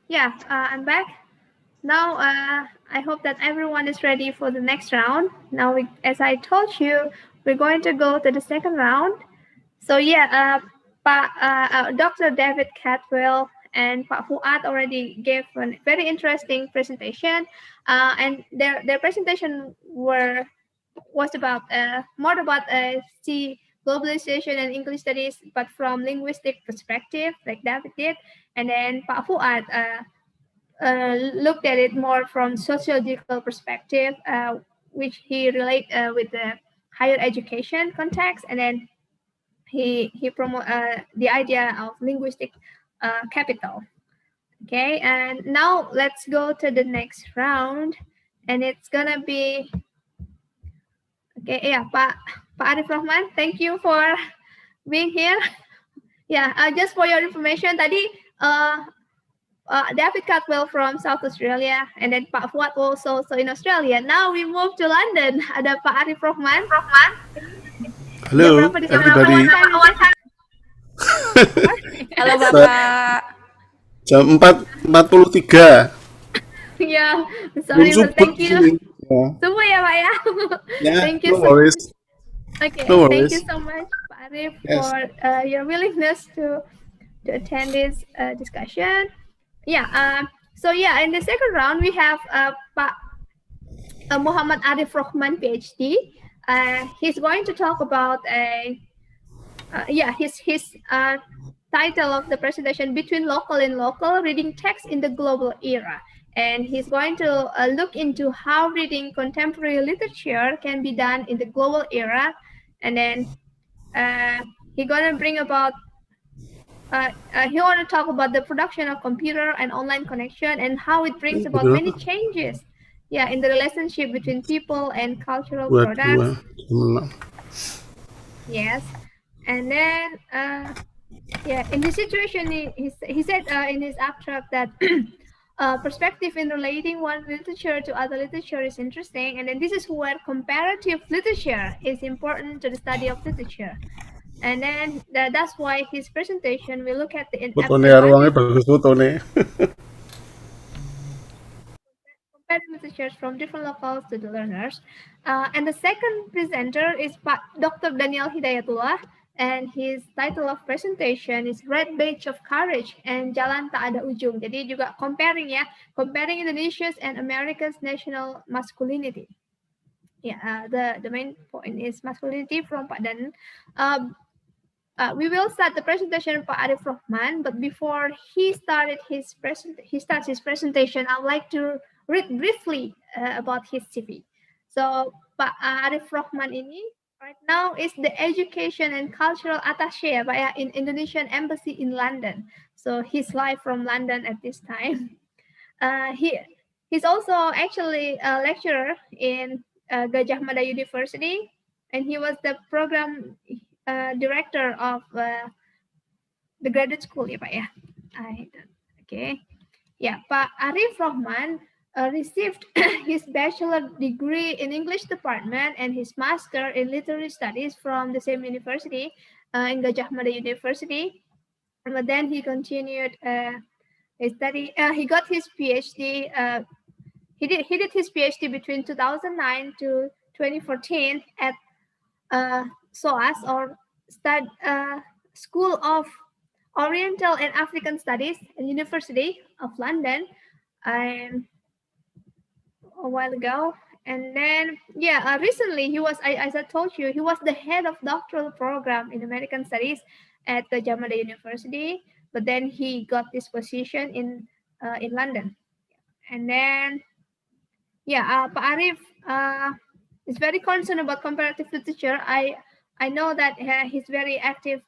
Yeah, I'm back. Now, I hope that everyone is ready for the next round. Now, as I told you, we're going to go to the second round. So yeah, Dr. David Catwell and Pak Fuad already gave a very interesting presentation, and their presentation was about more about see globalization and English studies, but from linguistic perspective, like David did, and then Pak Fuad looked at it more from sociological perspective, which he relate with the higher education context, and then he promote the idea of linguistic capital. Okay, and now let's go to the next round, and it's gonna be okay. Yeah, Pak Arif Rahman, thank you for being here. Yeah, just for your information, tadi David Catwell from South Australia, and then Pak Fuad also in Australia. Now we move to London. Ada Pak Arif Rahman. Jam
Hello,
berapa di sana?
everybody.
Halo Bapak.
Jam 4.43.
Yeah,
Belum
sorry, but
subuh
thank
di
you.
sini. Ya,
Subuh ya, Pak ya.
ya,
Thank you
no
so
worries.
Okay,
No
thank you
worries.
so much, Pak Arif,
Yes.
for your willingness to attend this discussion. Yeah. So yeah, in the second round we have Pak Muhammad Arif Rahman, PhD. He's going to talk about his title of the presentation, Between Local and Local, Reading Text in the Global Era. And he's going to look into how reading contemporary literature can be done in the global era. And then he's going to bring about, he want to talk about the production of computer and online connection and how it brings about many changes. Yeah, in the relationship between people and cultural products. Yes. And then, yeah, in this situation, he said in his abstract that perspective in relating one literature to other literature is interesting. And then this is where comparative literature is important to the study of literature. And then that's why his presentation will look at the
Fotonya bagus fotonya.
comparative literatures from different locales to the learners. And the second presenter is Dr. Daniel Hidayatullah, and his title of presentation is Red Badge of Courage and Jalan Tak Ada Ujung. Jadi juga comparing Indonesia's and America's national masculinity. Yeah, the main point is masculinity from Pak Dan. We will start the presentation Pak Arif Rahman, but before he starts his presentation, I'd like to read briefly about his CV. So Pak Arif Rahman ini right now is the Education and Cultural Attaché in Indonesian Embassy in London. So he's live from London at this time. He's also actually a lecturer in Gajah Mada University, and he was the program director of the graduate school, ya Pak ya. Okay. Yeah, Pak Arif Rahman received his bachelor degree in English department and his master in literary studies from the same university, in Gajah Mada University. But then he continued his study. He got his PhD. He did his PhD between 2009 to 2014 at SOAS, or School of Oriental and African Studies at University of London, a while ago. And then, yeah, recently he was, as I told you, he was the head of doctoral program in American Studies at the Gajah Mada University. But then he got this position in London. And then, yeah, Pak Arif is very concerned about comparative literature. I know that he's very active.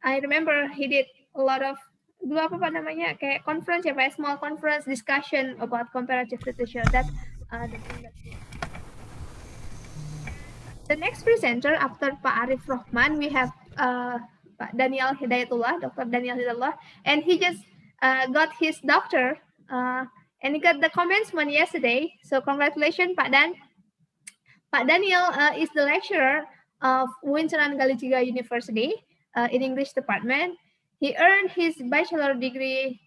I remember he did a lot of kayak conference ya Pak, small conference discussion about comparative literature. That's the thing that the next presenter after Pak Arif Rahman, we have Pak Daniel Hidayatullah, Dr. Daniel Hidayatullah, and he just got his doctor and he got the commencement yesterday. So congratulations, Pak Dan. Pak Daniel is the lecturer of Winsunan Galijiga University in English department. He earned his bachelor degree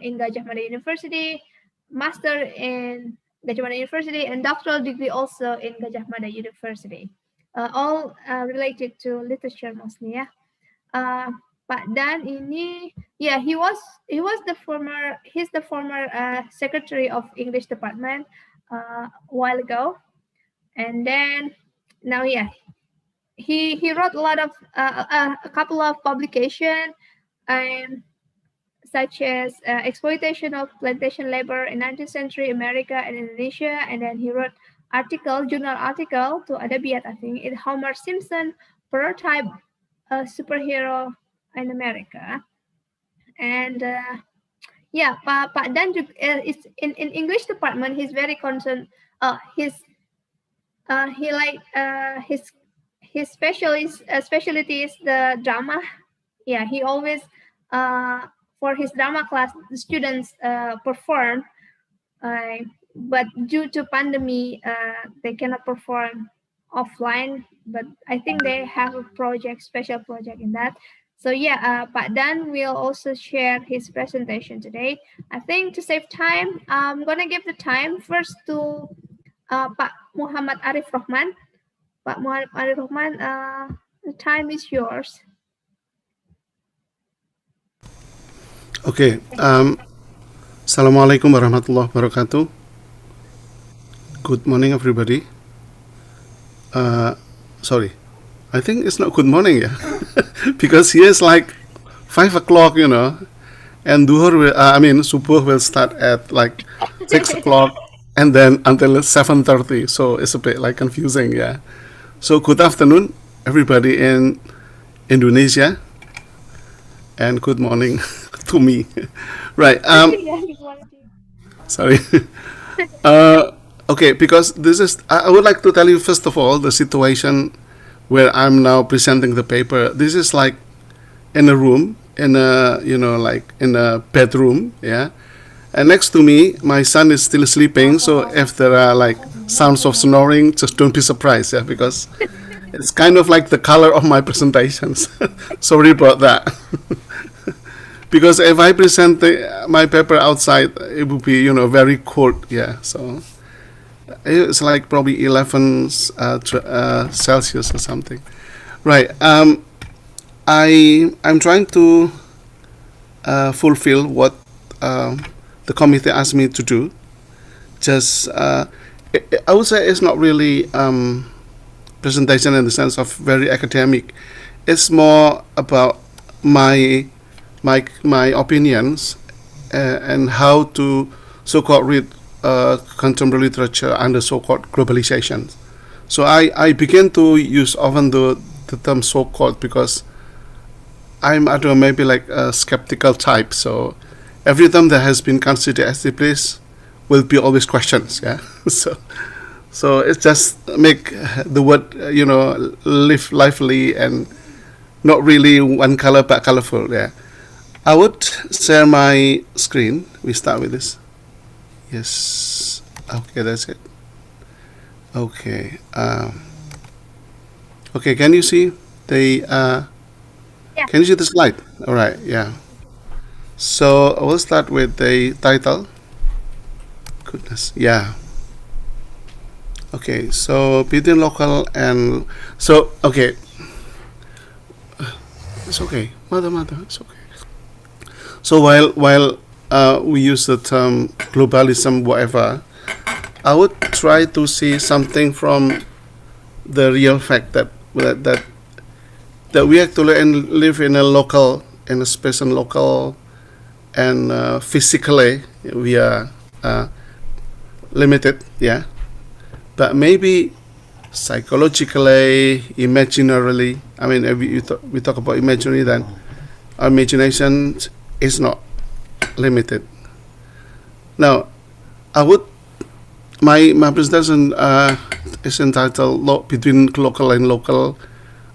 in Gajah Mada University, master in Gajah Mada University, and doctoral degree also in Gajah Mada University. All related to literature mostly, ya. Pak Dan ini, yeah, he's the former secretary of English department a while ago, and then now, yeah, he wrote a lot of a couple of publication, and such as exploitation of plantation labor in 19th century America and Indonesia, and then he wrote journal article to Adab-It, I think, in Homer Simpson prototype superhero in America. And yeah, Pak Dan is in English department. He's very concerned. His specialty is the drama. Yeah, he always for his drama class the students perform, but due to pandemic they cannot perform offline. But I think they have a special project in that. So yeah, Pak Dan will also share his presentation today. I think to save time, I'm gonna give the time first to Pak Muhammad Arif Rahman. Pak Muhammad Arif Rahman, the time is yours.
Okay. Assalamualaikum warahmatullahi wabarakatuh. Good morning, everybody. Sorry, I think it's not good morning, yeah, because here it's like 5 o'clock, you know, and subuh will start at like 6 o'clock, and then until 7:30. So it's a bit like confusing, yeah. So good afternoon, everybody in Indonesia, and good morning to me. Right. Sorry. Okay, because this is, I would like to tell you first of all the situation where I'm now presenting the paper. This is like in a room, in a bedroom, yeah. And next to me, my son is still sleeping. So if there are like sounds of snoring, just don't be surprised, yeah, because it's kind of like the color of my presentations. Sorry about that. Because if I present my paper outside, it would be, very cold, yeah. So it's like probably 11 Celsius or something. Right. I'm trying to fulfill what the committee asked me to do. Just I would say it's not really presentation in the sense of very academic. It's more about my opinions and how to so-called read contemporary literature under so-called globalization. So I began to use often the term so-called because I'm maybe like a skeptical type. So every time that has been considered as the place will be always questions. Yeah. So it's just make the word live lively and not really one color but colorful. Yeah. I would share my screen. We start with this. Yes. Okay, that's it. Okay. Okay, can you see the?
Yeah.
Can you see the slide? All right. Yeah. So I will start with the title. Goodness. Yeah. Okay. So between local and okay. It's okay. Mother. It's okay. So while we use the term globalism, whatever, I would try to see something from the real fact that we actually live in a space and local, and physically we are limited, yeah. But maybe psychologically, imaginarily, I mean, if we talk about imaginary, then our imagination is not limited. Now, my presentation is entitled between local and local,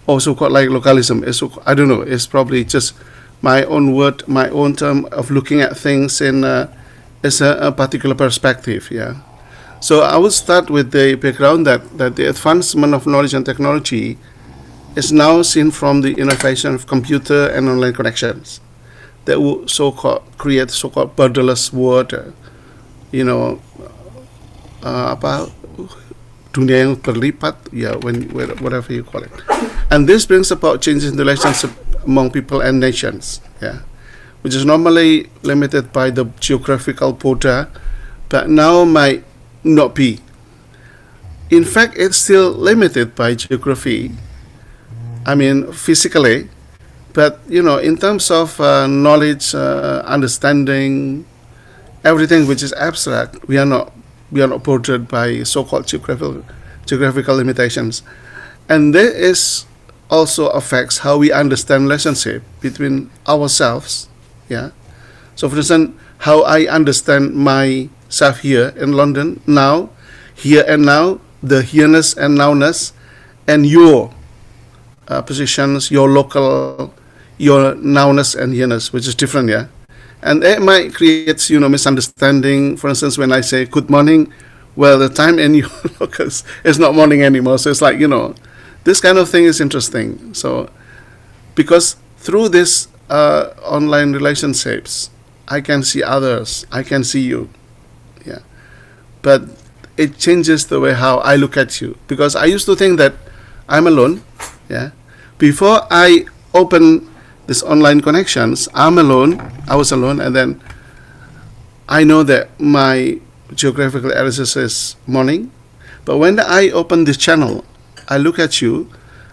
also called like localism. I don't know. It's probably just my own word, my own term of looking at things in as a particular perspective. Yeah. So I will start with the background that the advancement of knowledge and technology is now seen from the innovation of computer and online connections. that would so-called create so-called borderless world, you know, about dunia yang berlipat, whatever you call it. And this brings about changes in the relationship among people and nations, which is normally limited by the geographical border, but now might not be. In fact, it's still limited by geography, I mean physically, but in terms of knowledge, understanding, everything which is abstract, we are not bordered by so-called geographical limitations. And this also affects how we understand relationship between ourselves. So for instance, how I understand myself here in London now, here and now, the here-ness and now-ness, and your positions, your local, your now-ness and here-ness, which is different, and it might create, misunderstanding. For instance, when I say good morning, well, the time in your locus is not morning anymore. So it's like, this kind of thing is interesting. So, because through this online relationships, I can see others, I can see you, but it changes the way how I look at you. Because I used to think that I'm alone, before I open this online connections, I was alone, and then I know that my geographical address is morning. But when I open this channel, I look at you,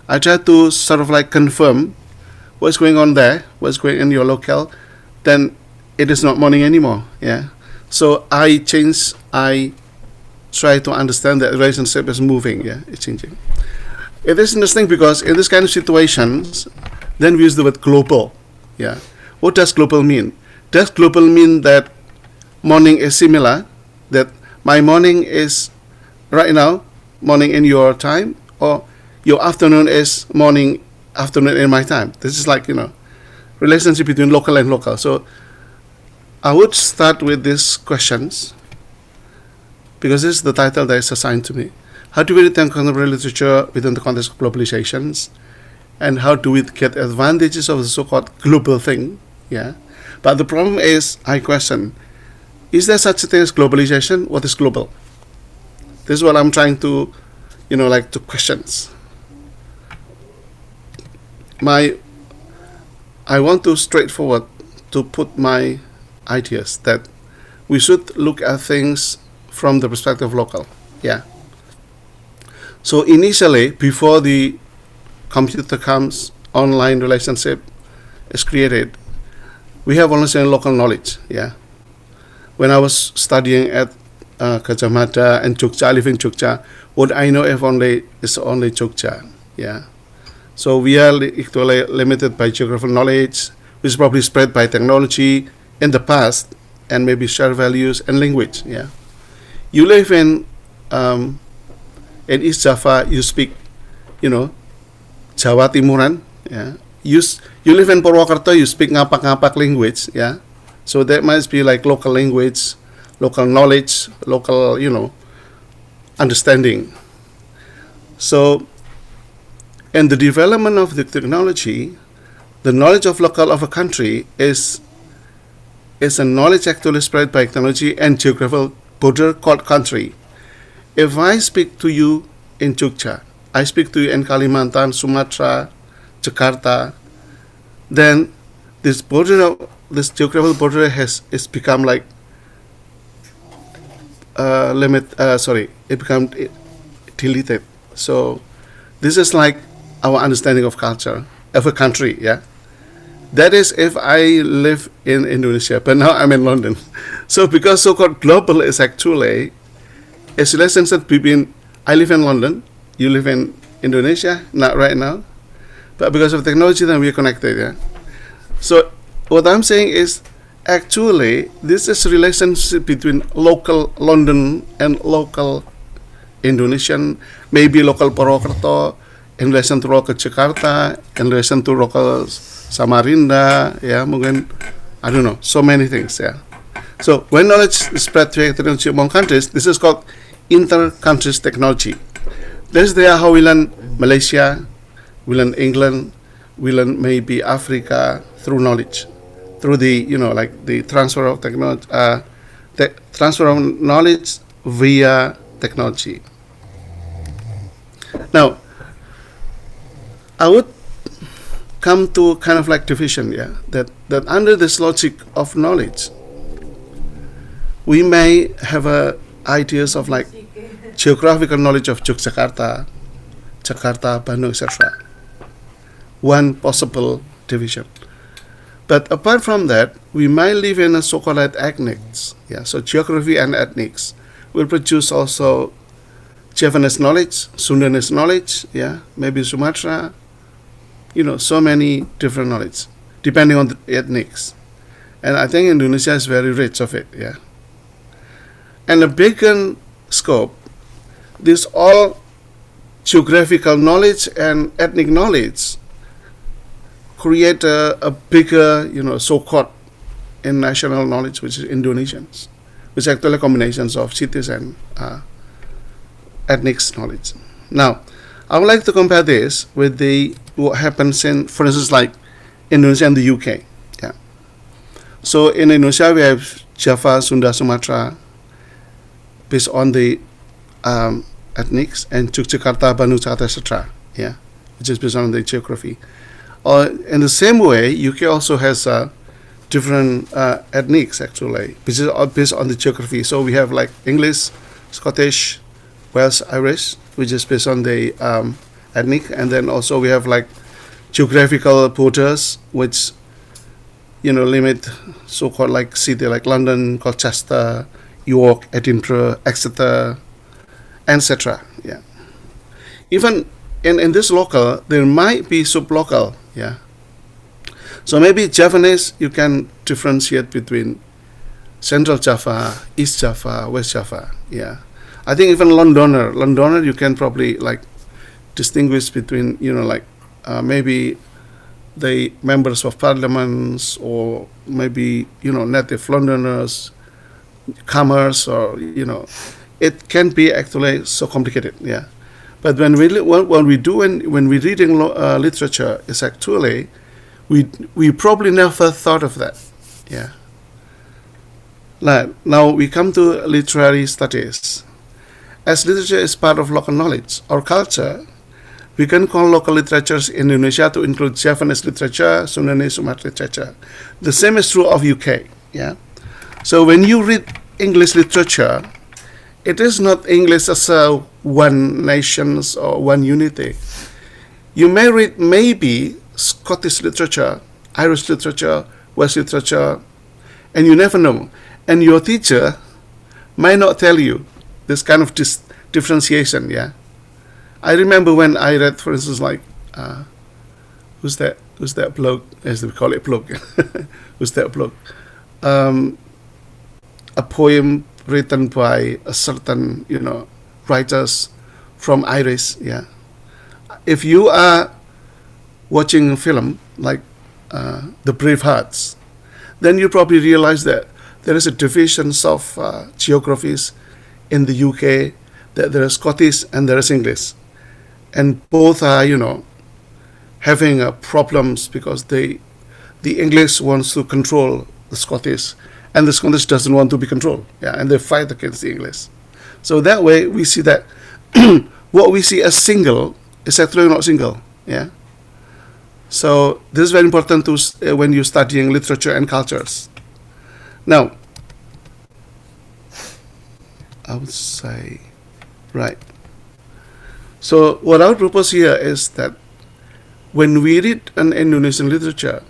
I try to sort of like confirm what's going on there, what's going in your locale, then it is not morning anymore. So I try to understand that the relationship is moving, it's changing. It is interesting because in this kind of situations, then we use the word global. What does global mean? Does global mean that morning is similar, that my morning is right now, morning in your time, or your afternoon is afternoon in my time? This is like, relationship between local and local. So I would start with these questions, because this is the title that is assigned to me. How do we read contemporary literature within the context of globalizations? And how do we get advantages of the so-called global thing? But the problem is, I question, is there such a thing as globalization? What is global? This is what I'm trying to, to questions. I want to straightforward to put my ideas that we should look at things from the perspective of local. So initially, before the computer comes, online relationship is created, we have only seen local knowledge. When I was studying at Gajah Mada and Jogja, I live in Jogja, what I know is only Jogja. So we are equally limited by geographical knowledge, which is probably spread by technology in the past, and maybe shared values and language. You live in East Java, you speak, Jawa Timuran. You live in Purwokerto, you speak ngapak-ngapak language. So that must be like local language, local knowledge, local, understanding. So, in the development of the technology, the knowledge of local of a country is a knowledge actually spread by technology and geographical border called country. If I speak to you in Jogja, I speak to you in Kalimantan, Sumatra, Jakarta, then this geographical border is become like it become deleted. So this is like our understanding of culture of a country. That is if I live in Indonesia, but now I'm in London. So because so-called global is actually a relationship between I live in London, you live in Indonesia, not right now, but because of technology, then we are connected. So what I'm saying is, actually, this is a relationship between local London and local Indonesian, maybe local Purwokerto, in relation to local Jakarta, in relation to local Samarinda, mungkin, I don't know, so many things. So when knowledge is spread through technology among countries, this is called inter-countries technology. This is there how we learn Malaysia, we learn England, we learn maybe Africa through knowledge through the, like the transfer of technology, the transfer of knowledge via technology. Now, I would come to kind of like division, that under this logic of knowledge, we may have ideas of like geographical knowledge of Yogyakarta, Jakarta, Bandung, etc. One possible division. But apart from that, we might live in a so-called ethnics. So geography and ethnics will produce also Javanese knowledge, Sundanese knowledge, maybe Sumatra, so many different knowledge, depending on the ethnics. And I think Indonesia is very rich of it, And a bigger scope, this all geographical knowledge and ethnic knowledge create a bigger, so-called national knowledge, which is Indonesians, which is actually combinations of cities and ethnic knowledge. Now, I would like to compare this with what happens in, for instance, like Indonesia and the UK. So in Indonesia, we have Java, Sunda, Sumatra, based on the ethnics, and Yogyakarta, Bandung, Jakarta, etc. Which is based on the geography. In the same way, UK also has different ethnics actually, which is based on the geography. So we have like English, Scottish, Welsh, Irish, which is based on the ethnic, and then also we have like geographical borders, which limit so-called like city like London, Colchester, York, Edinburgh, Exeter, etc. Even in this local, there might be sublocal. So maybe Javanese, you can differentiate between Central Java, East Java, West Java. I think even Londoner, you can probably like distinguish between, maybe the members of parliaments, or maybe, native Londoners, commerce, or, it can be actually so complicated. But when we're reading literature, it's actually, we probably never thought of that. Now we come to literary studies. As literature is part of local knowledge or culture, we can call local literatures in Indonesia to include Javanese literature, Sundanese, Sumatra literature. The same is true of UK. So when you read English literature, it is not English as a one nations or one unity. You may read maybe Scottish literature, Irish literature, Welsh literature, and you never know. And your teacher might not tell you this kind of differentiation. I remember when I read, for instance, like who's that bloke, as we call it, bloke. Who's that bloke? A poem written by a certain, writers from Irish. If you are watching a film like The Bravehearts, then you probably realize that there is a division of geographies in the UK, that there is Scottish and there is English. And both are, having problems because the English wants to control the Scottish, and the Scottish doesn't want to be controlled. And they fight against the English. So that way we see that what we see as single is actually not single. So this is very important to when you're studying literature and cultures. Now, I would say, right. So what I would propose here is that when we read an Indonesian literature,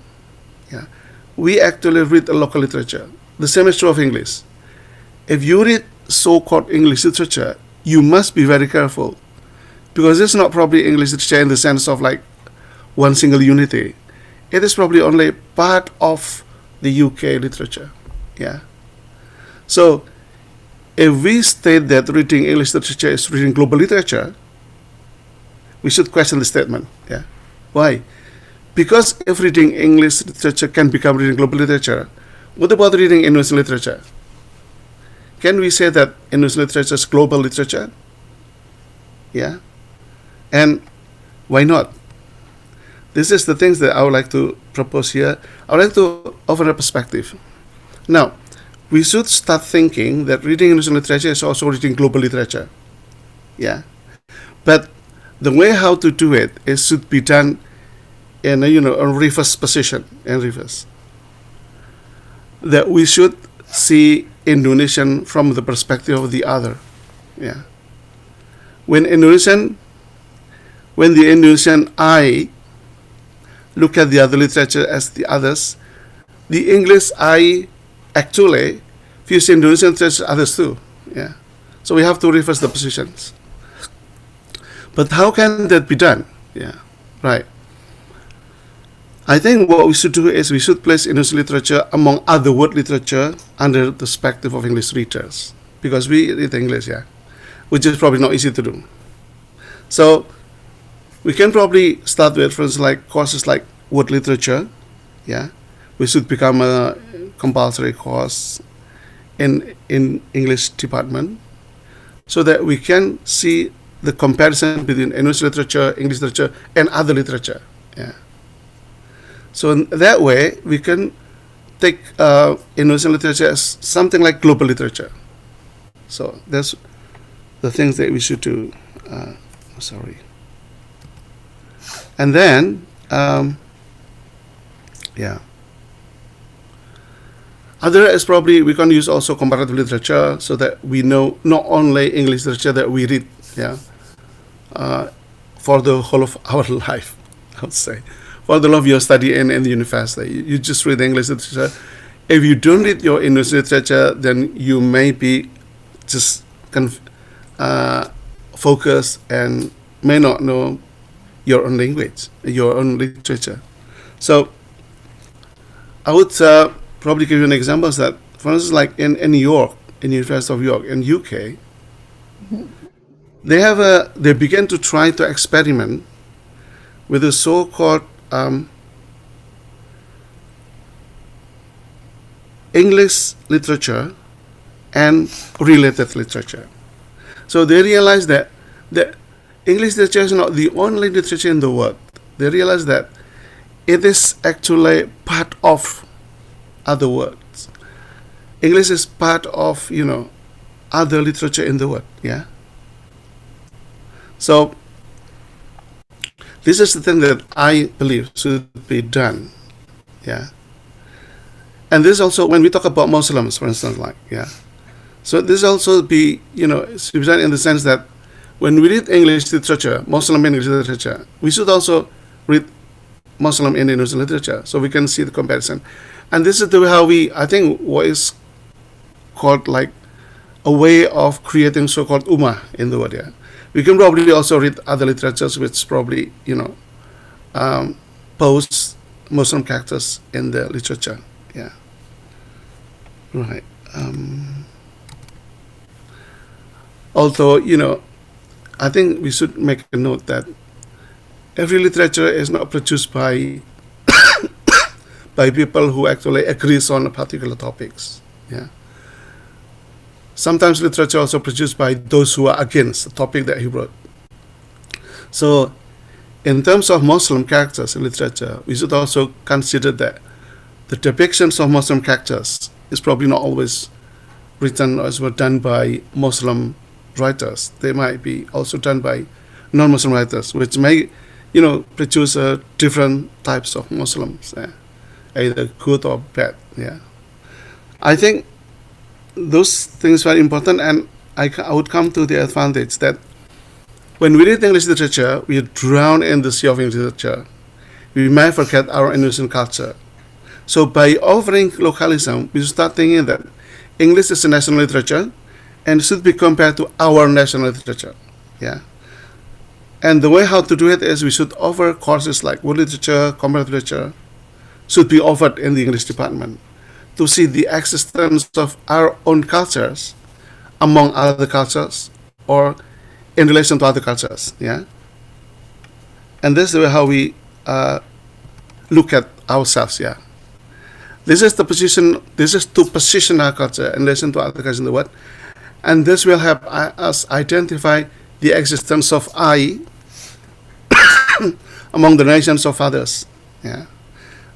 we actually read a local literature. The same is true of English. If you read so-called English literature, you must be very careful, because it's not probably English literature in the sense of like one single unity. It is probably only part of the UK literature. So if we state that reading English literature is reading global literature, we should question the statement. Why? Because if reading English literature can become reading global literature, what about reading Indonesian literature? Can we say that Indonesian literature is global literature? And why not? This is the things that I would like to propose here. I would like to offer a perspective. Now, we should start thinking that reading Indonesian literature is also reading global literature. Yeah. But the way how to do it is should be done in a reverse position, in reverse. That we should see Indonesian from the perspective of the other. Yeah. When the Indonesian eye look at the other literature as the others, the English eye actually views Indonesian literature as others too. Yeah. So we have to reverse the positions. But how can that be done? Yeah. Right. I think what we should do is we should place Indonesian literature among other world literature under the perspective of English readers, because we read English, yeah, which is probably not easy to do. So we can probably start with, for instance, like courses like world literature, yeah. We should become a compulsory course in English department, so that we can see the comparison between English literature, and other literature, yeah. So in that way, we can take Indonesian literature as something like global literature. So that's the things that we should do. And then, yeah. Other is probably we can use also comparative literature, so that we know not only English literature that we read, yeah, for the whole of our life, I would say. For the of your study in the university, you just read English literature. If you don't read your English literature, then you may be just focused and may not know your own language, your own literature. So I would probably give you an example that, for instance, like in New York, in the University of York, in UK, they began to try to experiment with the so-called English literature and related literature. So they realized that English literature is not the only literature in the world. They realized that it is actually part of other words. English is part of, other literature in the world, yeah? So this is the thing that I believe should be done, yeah. And this also, when we talk about Muslims, for instance, like, yeah. So this also be, should be done in the sense that when we read English literature, Muslim English literature, we should also read Muslim and Indonesian literature, so we can see the comparison. And this is the way how I think what is called like a way of creating so-called ummah in the world, yeah. We can probably also read other literatures which probably, pose Muslim characters in the literature. Yeah. Right. Although, I think we should make a note that every literature is not produced by by people who actually agrees on particular topics. Yeah. Sometimes literature also produced by those who are against the topic that he wrote. So in terms of Muslim characters in literature, we should also consider that the depictions of Muslim characters is probably not always written or were done by Muslim writers. They might be also done by non-Muslim writers, which may, produce different types of Muslims, either good or bad. Yeah, I think those things are important, and I would come to the advantage that when we read English literature, we drown in the sea of English literature. We might forget our Indonesian culture. So by offering localism, we should start thinking that English is a national literature and should be compared to our national literature. Yeah. And the way how to do it is we should offer courses like world literature, comparative literature, should be offered in the English department to see the existence of our own cultures among other cultures or in relation to other cultures, yeah? And this is the way how we look at ourselves, yeah? This is to position our culture in relation to other cultures in the world, and this will help us identify the existence of I among the nations of others. Yeah.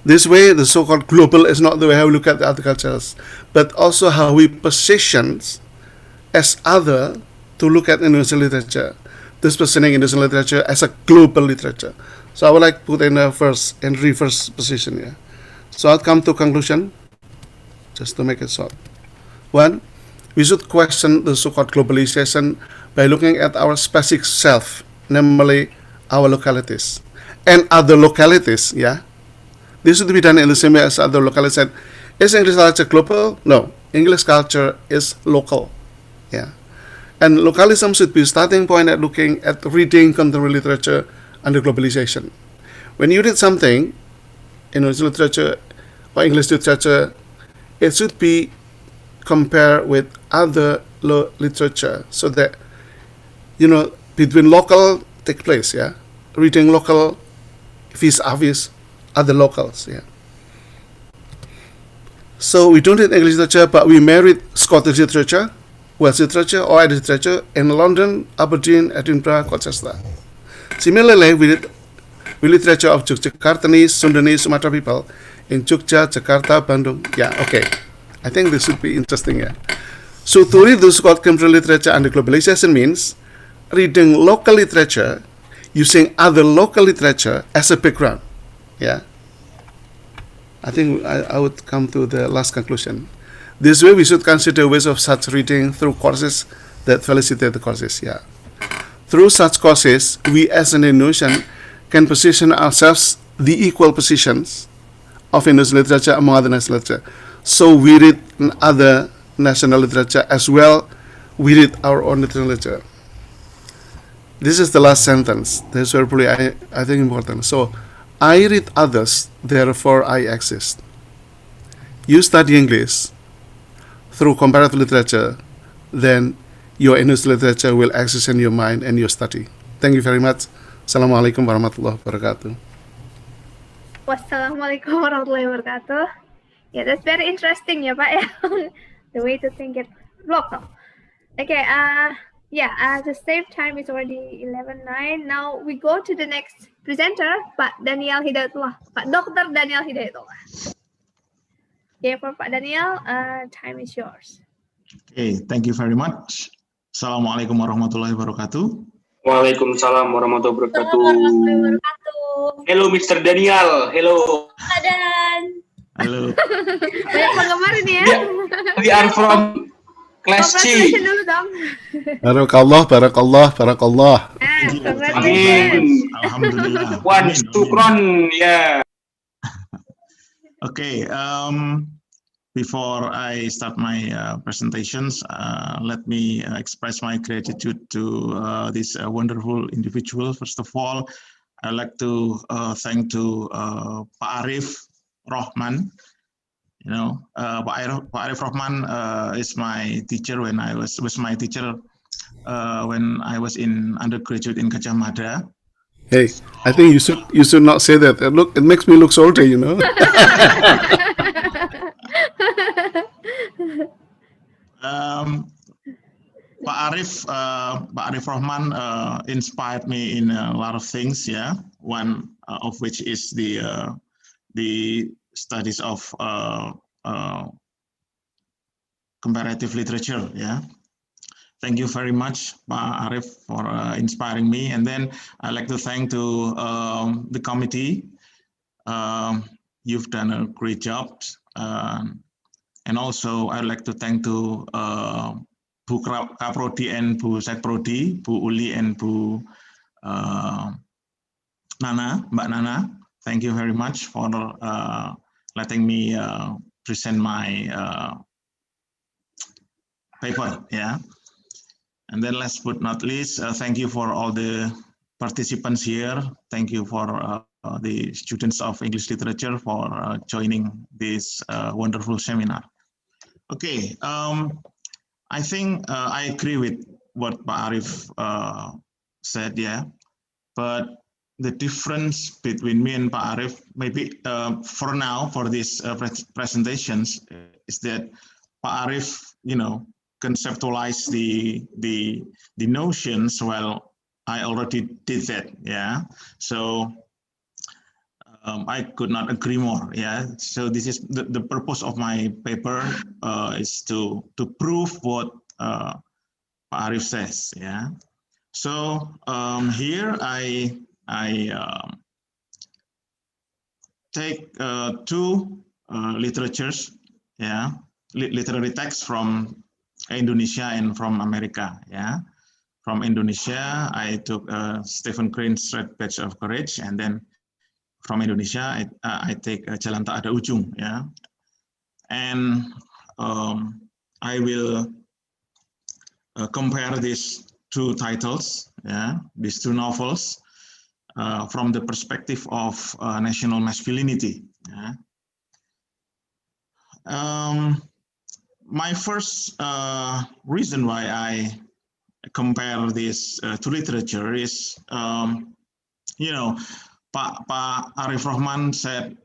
This way, the so-called global is not the way how we look at the other cultures, but also how we position as other to look at Indonesian literature. This positioning Indonesian literature as a global literature. So I would like to put in a first and reverse position here. So I'll come to conclusion, just to make it short. One, we should question the so-called globalization by looking at our specific self, namely our localities and other localities. Yeah, this should be done in the same way as other localities. Is English culture global? No, English culture is local. Yeah, and localism should be a starting point at looking at reading contemporary literature under globalization. When you read something, Indonesian literature or English literature, it should be compared with other literature so that, between local take place, yeah, reading local vis-a-vis other locals, yeah. So we don't read English literature, but we may read Scottish literature, Welsh literature, or Irish literature in London, Aberdeen, Edinburgh, Colchester. Similarly, we read literature of Yogyakartese, Sundanese, Sumatra people in Jogja, Jakarta, Bandung. Yeah, okay. I think this would be interesting, yeah. So to read the so-called contemporary literature under globalization means reading local literature using other local literature as a background, yeah. I think I would come to the last conclusion. This way we should consider ways of such reading through courses that felicitate the courses, yeah. Through such courses, we as an Indonesian can position ourselves the equal positions of Indonesian literature among other national literature. So we read other national literature as well. We read our own literature. This is the last sentence. This is very, I think, important. So I read others, therefore I exist. You study English through comparative literature, then your Indonesian literature will exist in your mind and your study. Thank you very much. Assalamualaikum warahmatullahi wabarakatuh.
Wassalamualaikum warahmatullahi wabarakatuh. Yeah, that's very interesting, yeah, Pak. The way to think it local. Okay, the same time is already 11:09. Now we go to the next presenter, Pak Daniel Hidayatullah. Pak Dr. Daniel Hidayatullah. Okay, for Pak Daniel, time is yours.
Okay, thank you very much. Assalamualaikum warahmatullahi wabarakatuh.
Waalaikumsalam warahmatullahi wabarakatuh. Hello, Mr. Daniel. Hello.
Pak Dan.
Halo.
Banyak penggemar ini ya.
We are from class C.
Congratulations dulu dong.
Barakallah.
Congratulations.
Alhamdulillah.
One sukron, yeah.
Okay, before I start my presentations, let me express my gratitude to this wonderful individual. First of all, I'd like to thank to Pak Arif Rahman. You know, Pak Arif Rahman is my teacher when I was my teacher when I was in undergraduate in Gajah Mada.
Hey, I think you should not say that. Look, it makes me look salty, you know.
Pak Arif Rahman inspired me in a lot of things. Yeah, one of which is the studies of comparative literature. Yeah. Thank you very much, Pak Arif, for inspiring me. And then I'd like to thank to the committee. You've done a great job. And also I'd like to thank to Bu Kaprodi and Bu Sekprodi, Bu Uli and Bu Nana, Mbak Nana. Thank you very much for letting me present my paper. Yeah. And then last but not least, thank you for all the participants here. Thank you for the students of English literature for joining this wonderful seminar. Okay, I think I agree with what Pak Arif said, yeah. But the difference between me and Pak Arif, maybe for now, for these presentations, is that Pak Arif, you know, conceptualize the notions. Well, I already did that, yeah. So I could not agree more. Yeah. So this is the purpose of my paper is to prove what Pak Arif says. Yeah. So here I take two literatures, yeah, literary texts from Indonesia and from America. Yeah. From Indonesia, I took Stephen Crane's Red Badge of Courage, and then from Indonesia, I take Jalan Tak Ada Ujung, yeah, and I will compare these two titles, yeah, these two novels from the perspective of national masculinity. Yeah. My first reason why I compare these two literature is, you know, Pak Arif Rahman said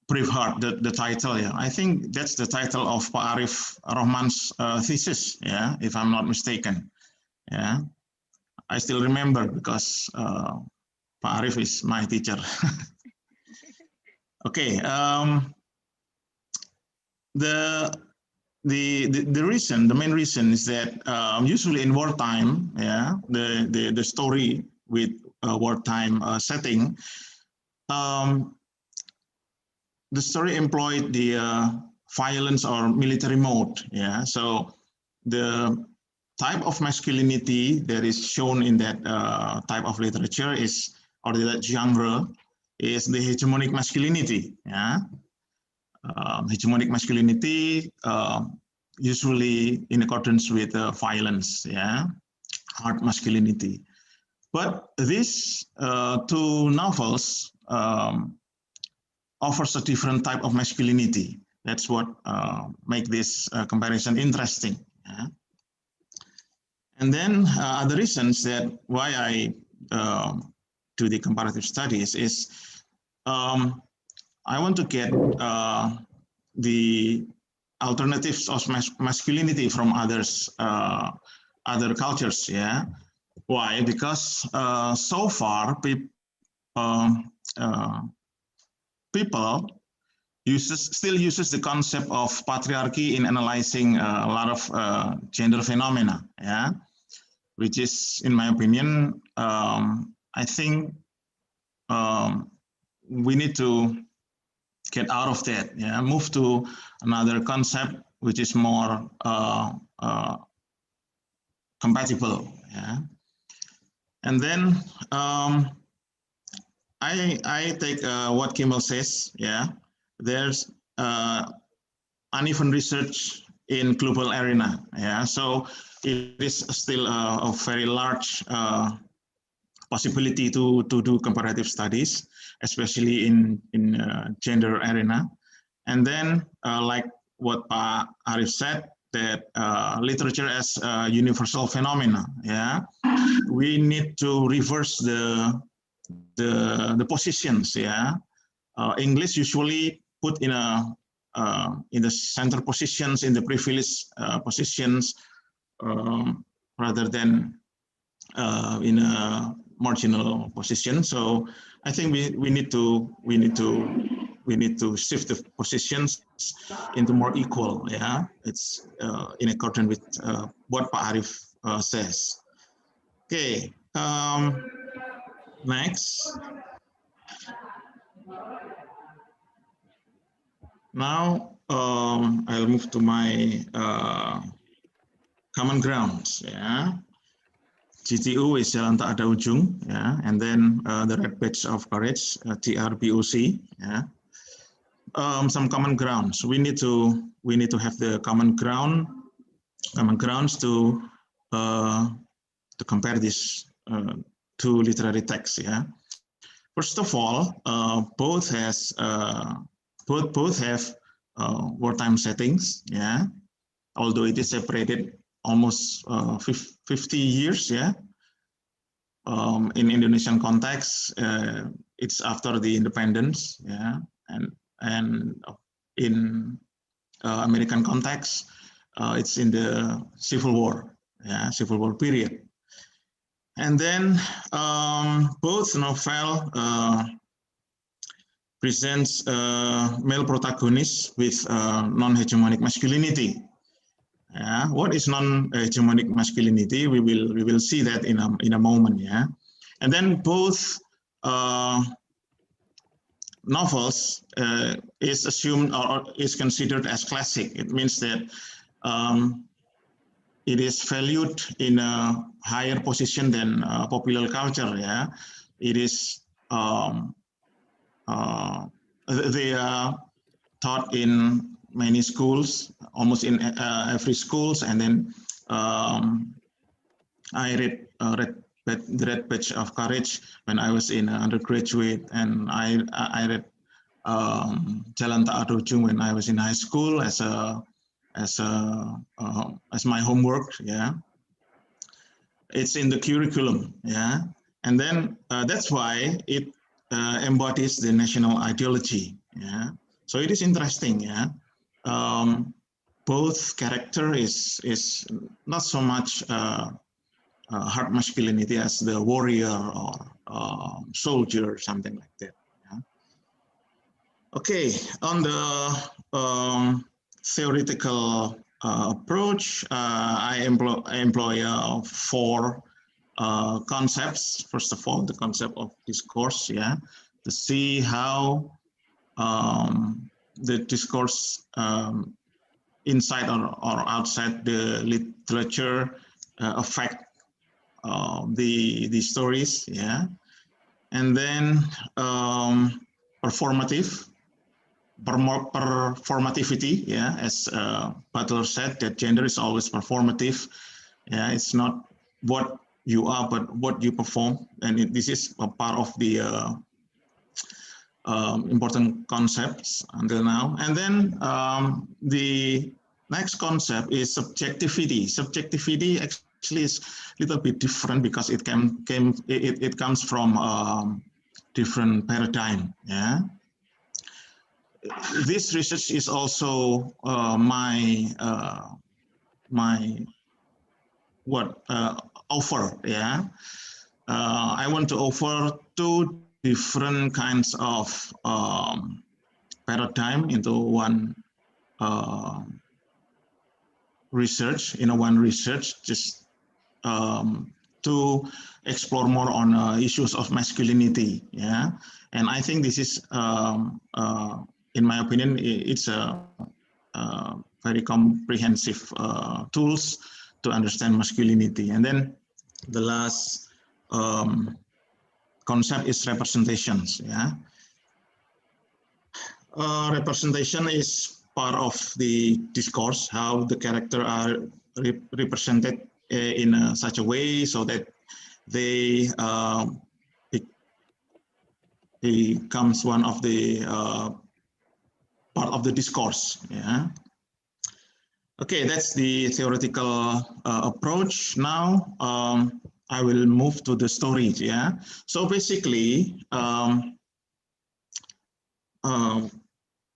Braveheart, the title. Yeah, I think that's the title of Pak Arif Rahman's thesis. Yeah, if I'm not mistaken. Yeah, I still remember because Pak Arif is my teacher. Okay. The main reason is that usually in wartime, yeah, the story with wartime setting, the story employed the violence or military mode. Yeah, so the type of masculinity that is shown in that type of literature is, or that genre, is the hegemonic masculinity. Yeah. Hegemonic masculinity usually in accordance with violence, yeah, hard masculinity. But these two novels offers a different type of masculinity. That's what make this comparison interesting. Yeah? And then other reasons that why I do the comparative studies is I want to get the alternatives of masculinity from others, other cultures. Yeah, why? Because so far people still uses the concept of patriarchy in analyzing a lot of gender phenomena. Yeah, which is, in my opinion, I think we need to get out of that, yeah, move to another concept which is more compatible, yeah. And then I take what Kimmel says, yeah. There's uneven research in global arena, yeah. So it is still a very large possibility to do comparative studies, especially in gender arena. And then, like what Pak Arif said, that literature as a universal phenomena. Yeah, we need to reverse the positions. Yeah, English usually put in the center positions, in the privileged positions, rather than in a marginal position. So I think we need to shift the positions into more equal. Yeah, it's in accordance with what Pak Arif says. Okay, next. Now I'll move to my common grounds. Yeah. GTU is Jalan Tak Ada Ujung, yeah, and then the Red Badge of Courage, TRBOC, yeah. Some common grounds. We need to have the common grounds to compare these two literary texts. Yeah. First of all, both have wartime settings. Yeah. Although it is separated almost 50 years, yeah. In Indonesian context, it's after the independence, yeah, and in American context, it's in the Civil War, yeah, Civil War period. And then both novel presents male protagonists with non-hegemonic masculinity. Yeah, what is non-hegemonic masculinity? We will see that in a moment. Yeah, and then both novels is assumed or is considered as classic. It means that it is valued in a higher position than popular culture. Yeah, it is they are taught in many schools, almost in every schools, and then I read The Red Badge of Courage when I was in undergraduate, and I read Jalan Tak Ujung when I was in high school as my homework. Yeah, it's in the curriculum. Yeah, and then that's why it embodies the national ideology. Yeah, so it is interesting. Yeah, both character is not so much hard masculinity as the warrior or soldier or something like that. Yeah. Okay, on the theoretical approach, I employ 4 concepts. First of all, the concept of discourse, yeah, to see how the discourse inside or outside the literature affect the stories, yeah, and then performativity, yeah, as Butler said, that gender is always performative. Yeah, it's not what you are, but what you perform, and this is a part of the important concepts until now. And then the next concept is subjectivity. Subjectivity actually is a little bit different because it comes from different paradigm. Yeah. This research is also my offer. Yeah. I want to offer 2 different kinds of paradigm into one research, one research, just to explore more on issues of masculinity. Yeah, and I think this is, in my opinion, it's a very comprehensive tools to understand masculinity. And then the last concept is representations. Yeah, representation is part of the discourse, how the character are represented in such a way so that they becomes one of the part of the discourse. Yeah. Okay, that's the theoretical approach. Now I will move to the story. Yeah. So basically,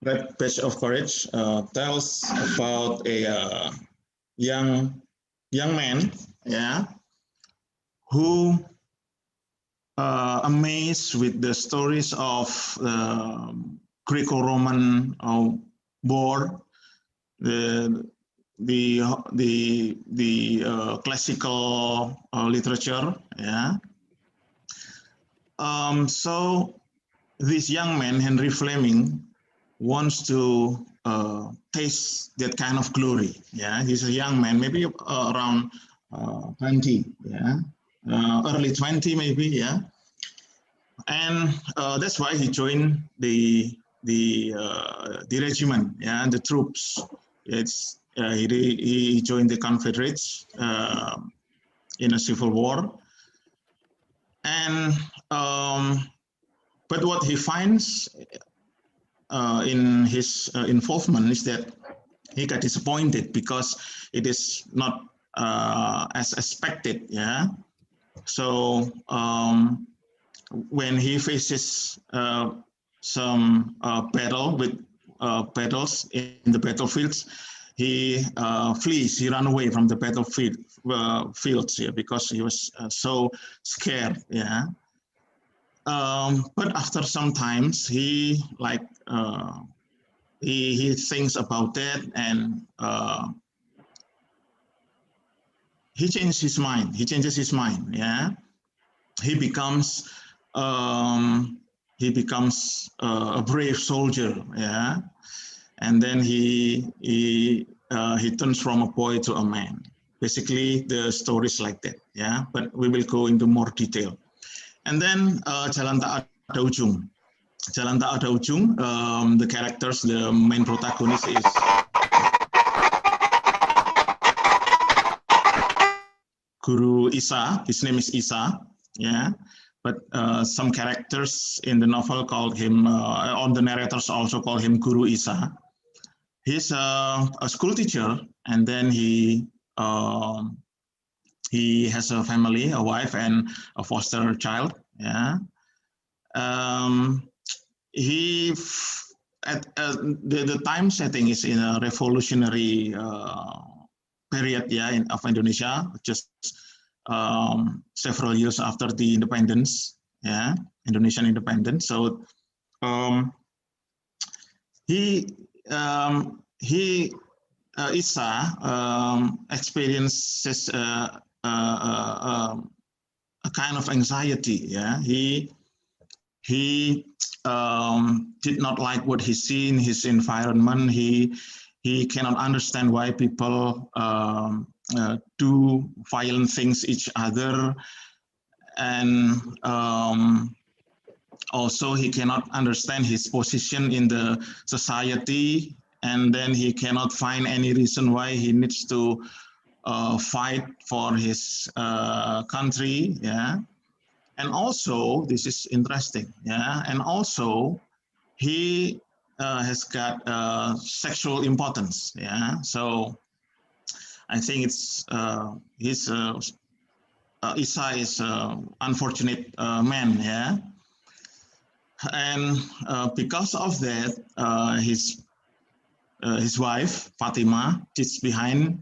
Red Badge of Courage tells about a young man, yeah, who amazed with the stories of Greco-Roman war, the classical literature, yeah. So this young man, Henry Fleming, wants to taste that kind of glory. Yeah, he's a young man, maybe around 20, yeah, early 20 maybe, yeah, and that's why he joined the regiment, yeah, the troops. It's he joined the Confederates in a civil war, and but what he finds in his involvement is that he got disappointed because it is not as expected. Yeah. So when he faces some battle with battles in the battlefields, he flees, he ran away from the battlefield fields, yeah, because he was so scared, yeah. But after some times, he like he thinks about that, and he changes his mind. He changes his mind, yeah. He becomes a brave soldier, yeah. And then he turns from a boy to a man. Basically, the story is like that, yeah. But we will go into more detail. And then Jalan Tak Ada Ujung. Jalan Tak Ada Ujung. The characters, the main protagonist is Guru Isa. His name is Isa, yeah. But some characters in the novel called him, on the narrators also call him Guru Isa. He's a school teacher, and then he has a family, a wife, and a foster child. Yeah. The time setting is in a revolutionary period, yeah, of Indonesia, just several years after the independence, yeah, Indonesian independence. So Isa experiences a kind of anxiety. Yeah, he did not like what he see in his environment. He cannot understand why people do violent things each other, and also he cannot understand his position in the society, and then he cannot find any reason why he needs to fight for his country, yeah. And also, this is interesting, yeah, and also he has got sexual impotence, yeah. So I think it's Isa is an unfortunate man, yeah. And because of that, his wife Fatima sits behind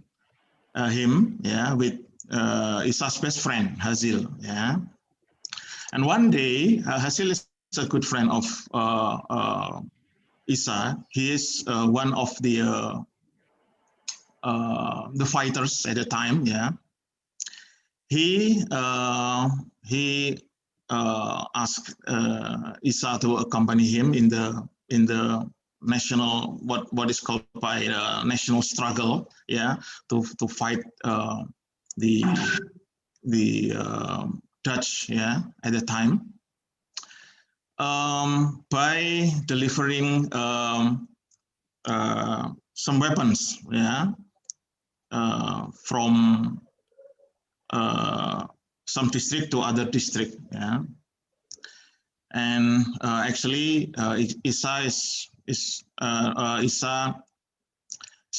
him, yeah, with Isa's best friend Hazil, yeah. And one day, Hazil is a good friend of Isa. He is one of the fighters at the time, yeah. He asked Isa to accompany him in the national, what is called by national struggle, yeah, to fight the Dutch, yeah, at the time, by delivering some weapons, yeah, from some district to other district, yeah. And actually, Isa is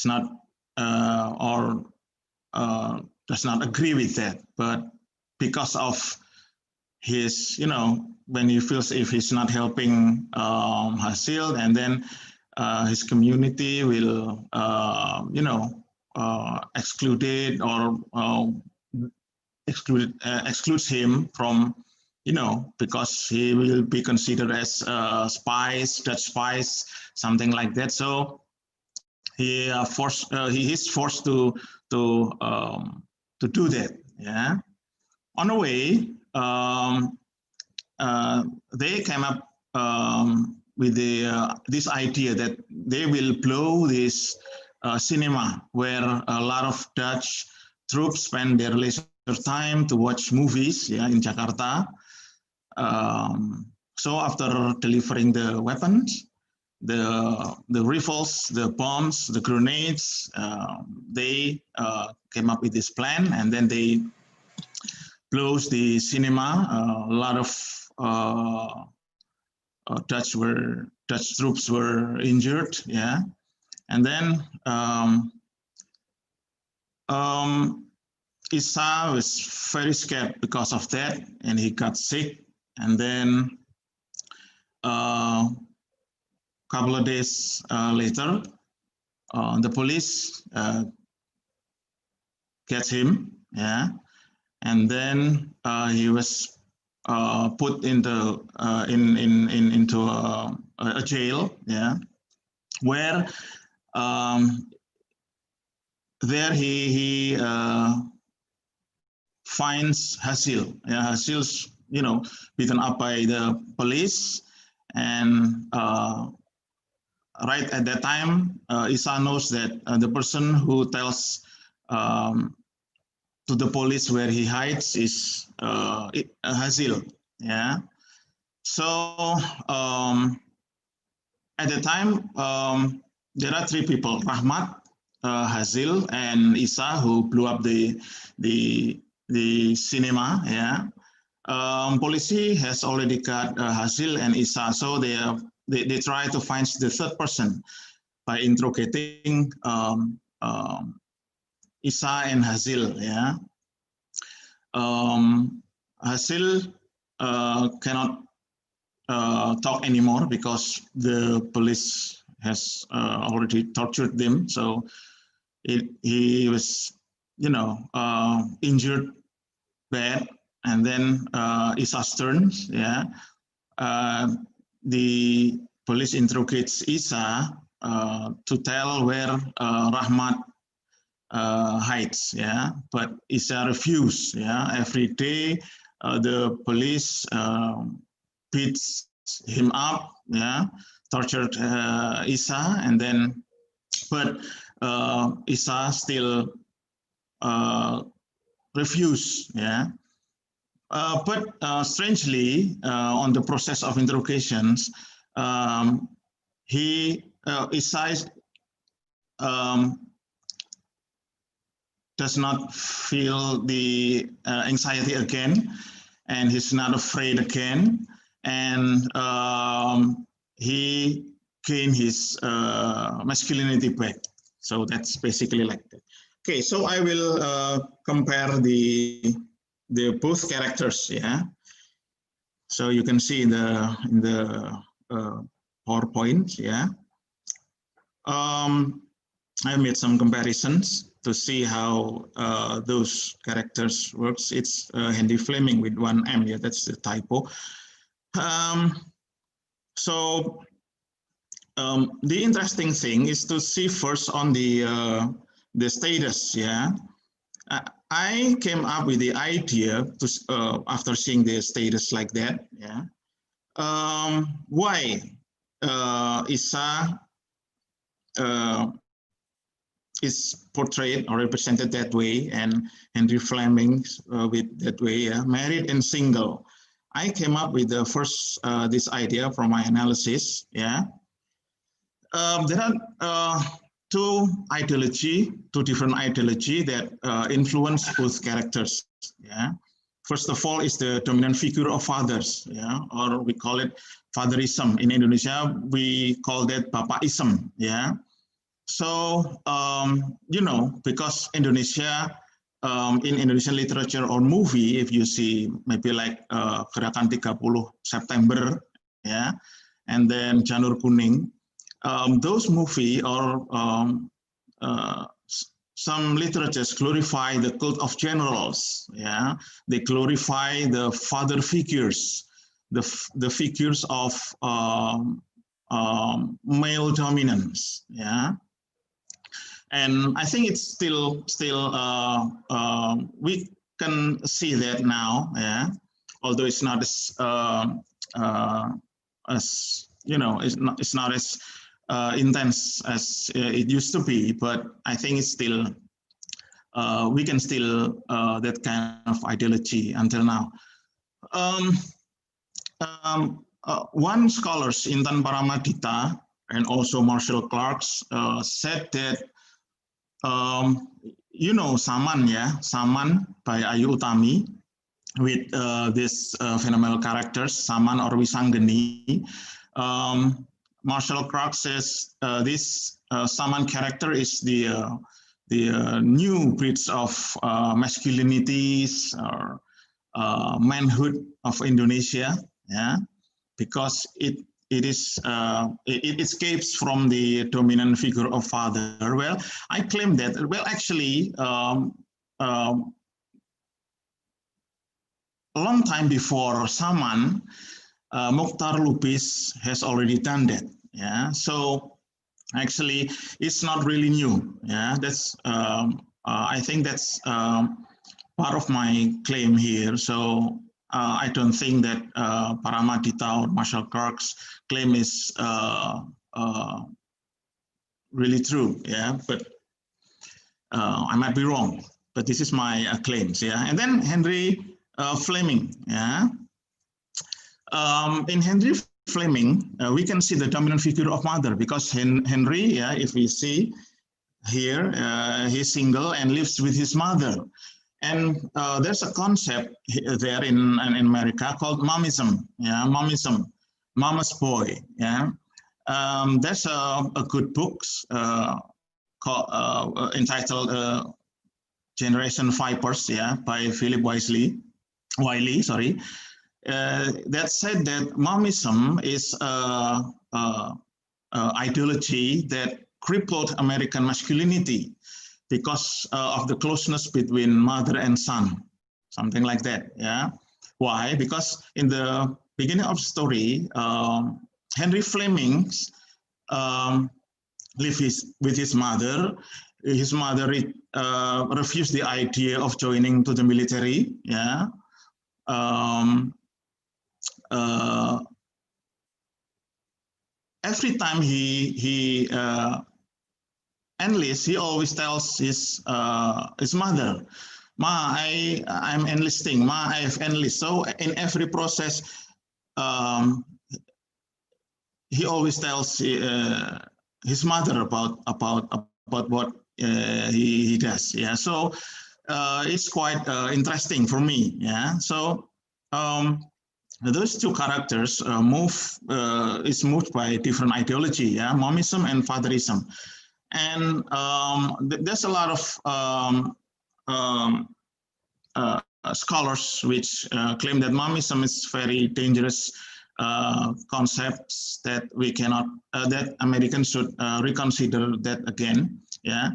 not or does not agree with that, but because of his, you know, when he feels if he's not helping Hasil, and then his community will, you know, excluded or excludes him from, you know, because he will be considered as spies, Dutch spies, something like that. So he is forced to do that. Yeah. On the way, they came up with this idea that they will blow this cinema where a lot of Dutch troops spend their leisure time to watch movies, yeah, in Jakarta. So after delivering the weapons, the rifles, the bombs, the grenades, they came up with this plan, and then they closed the cinema. A lot of Dutch troops were injured, yeah, and then Isa was very scared because of that, and he got sick. And then a couple of days later, the police gets him, yeah, and then he was put into into a jail, yeah, where there he finds Hasil. Yeah, Hasil's beaten up by the police, and right at that time, Isa knows that the person who tells to the police where he hides is Hasil. Yeah. So at the time, there are three people: Rahmat, Hasil, and Isa, who blew up the cinema. Yeah. Police has already got Hasil and Isa, so they try to find the third person by interrogating Isa and Hasil. Yeah. Hasil cannot talk anymore because the police has already tortured them. So he was, injured bad. And then Isa's turn. Yeah. The police interrogates Isa to tell where Rahmat hides. Yeah. But Isa refused. Yeah. Every day the police beats him up. Yeah. Tortured Isa, and then, but Isa still refused. Yeah. But strangely, on the process of interrogations, Isa does not feel the anxiety again, and he's not afraid again, and he gained his masculinity back. So that's basically like that. Okay, so I will compare the both characters, yeah. So you can see in the PowerPoint, yeah. I made some comparisons to see how those characters works. It's Henry Fleming with one M, yeah, that's the typo. So the interesting thing is to see first on the status, yeah. I came up with the idea to, after seeing the status like that, yeah. Why Isa is portrayed or represented that way, and Henry Fleming with that way, yeah, married and single. I came up with the first this idea from my analysis, yeah. There are two different ideology that influence both characters. Yeah, first of all is the dominant figure of fathers. Yeah, or we call it fatherism. In Indonesia, we call that bapaism. Yeah, so because Indonesia in Indonesian literature or movie, if you see maybe like Gerakan 30 September, yeah, and then Janur Kuning. Those movies or some literatures glorify the cult of generals. Yeah, they glorify the father figures, the figures of male dominance. Yeah, and I think it's still we can see that now. Yeah, although it's not as it's not as intense as it used to be, but I think it's still we can still that kind of ideology until now. One scholars, Intan Paramadita and also Marshall Clarks, said that Saman, yeah, Saman by Ayu Utami with this phenomenal characters, Saman or Wisanggeni. Marshall Clark says this Saman character is the new breeds of masculinities or manhood of Indonesia, yeah, because it it is it escapes from the dominant figure of father. Well, I claim that. Well, actually, a long time before Saman, Mokhtar Lubis has already done that. Yeah, so actually, it's not really new. Yeah, that's I think that's part of my claim here. So I don't think that Paramadita or Marshall Clark's claim is really true. Yeah, but I might be wrong. But this is my claims. Yeah, and then Henry Fleming. Yeah, in Henry Fleming, we can see the dominant figure of mother because Henry, yeah, if we see here, he's single and lives with his mother. And there's a concept there in America called momism, yeah, momism, mama's boy, yeah. There's a good book entitled Generation Vipers, yeah, by Philip Wiley, sorry, that said that momism is ideology that crippled American masculinity because of the closeness between mother and son, something like that. Yeah. Why? Because in the beginning of the story, Henry Fleming lived with his mother. His mother refused the idea of joining to the military. Yeah. Every time he enlists, he always tells his mother, "Ma, I'm enlisting. Ma, I've enlisted." So in every process, he always tells his mother about what he does. Yeah, so it's quite interesting for me. Yeah, so those two characters is moved by different ideology. Yeah, momism and fatherism. And there's a lot of scholars which claim that momism is very dangerous concepts that we cannot, that Americans should reconsider that again. Yeah,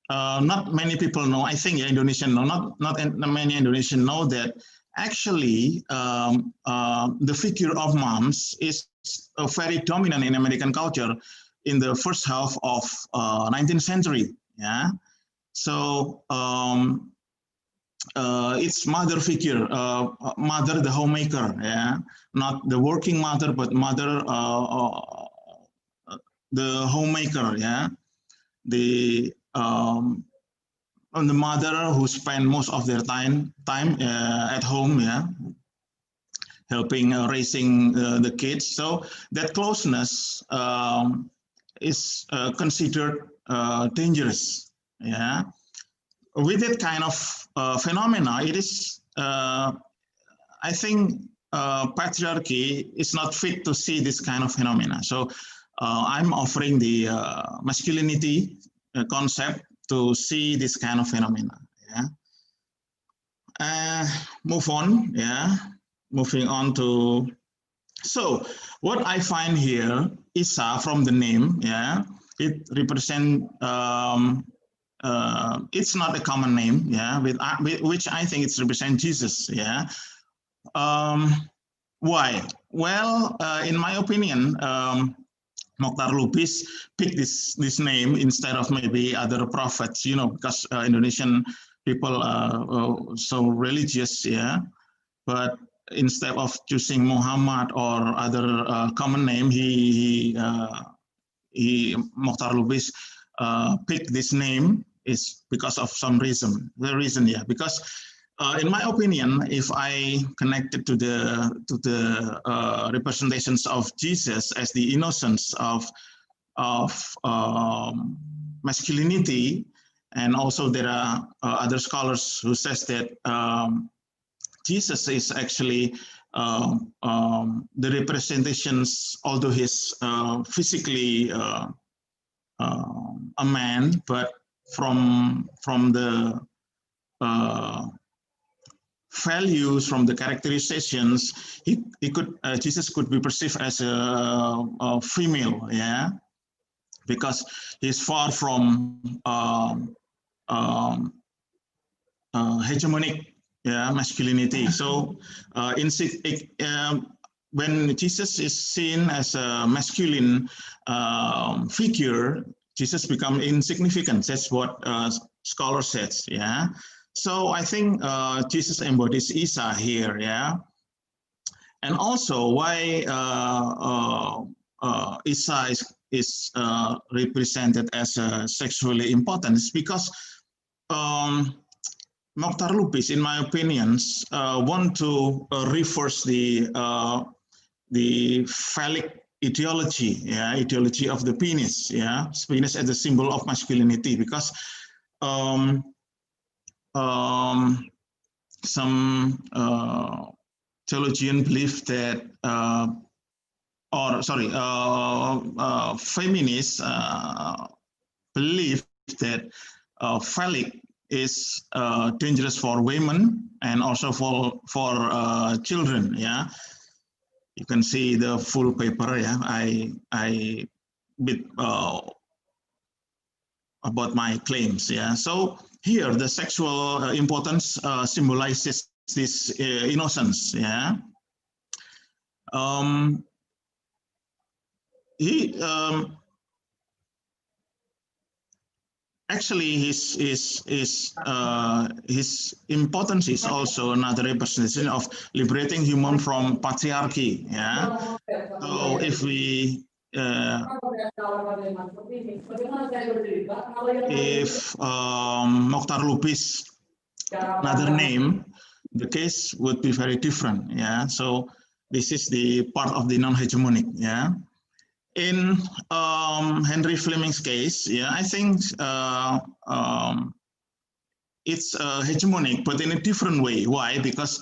not many people know. I think Indonesian know. Not many Indonesians know that actually the figure of moms is very dominant in American culture in the first half of 19th century. Yeah, so it's mother figure, mother the homemaker. Yeah, not the working mother, but mother the homemaker. Yeah, the mother who spend most of their time at home. Yeah, helping raising the kids. So that closeness is considered dangerous. Yeah, with that kind of phenomena, it is, I think, patriarchy is not fit to see this kind of phenomena. So I'm offering the masculinity concept to see this kind of phenomena. Yeah. Move on. Yeah. Moving on to, so what I find here, Isa from the name, yeah, it represents, it's not a common name, yeah, which I think it's represent Jesus, yeah. Why? Well, in my opinion, Mokhtar Lubis picked this name instead of maybe other prophets, you know, because Indonesian people are so religious, yeah. But instead of choosing Muhammad or other common name, Mokhtar Lubis picked this name is because of some reason. The reason, yeah, because in my opinion, if I connect it to the representations of Jesus as the innocence of masculinity, and also there are other scholars who says that Jesus is actually the representations, although he's physically a man, but from values, from the characterizations, Jesus could be perceived as a female, yeah, because he's far from hegemonic, yeah, masculinity. So when Jesus is seen as a masculine figure, Jesus becomes insignificant. That's what scholar says, yeah. So I think Jesus embodies Isa here, yeah. And also why Isa is represented as sexually important is because Mokhtar Lubis, in my opinions, want to reverse the phallic ideology, yeah, ideology of the penis, yeah, penis as a symbol of masculinity, because some theologian believe that, feminists believe that phallic is dangerous for women and also for children. Yeah, you can see the full paper. Yeah, I bit about my claims. Yeah, so here the sexual importance symbolizes this innocence. Yeah, he actually his importance is also another representation of liberating human from patriarchy. Yeah, so if we Mokhtar Lubis another name, the case would be very different. Yeah, so this is the part of the non-hegemonic. Yeah. In Henry Fleming's case, yeah, I think it's hegemonic, but in a different way. Why? Because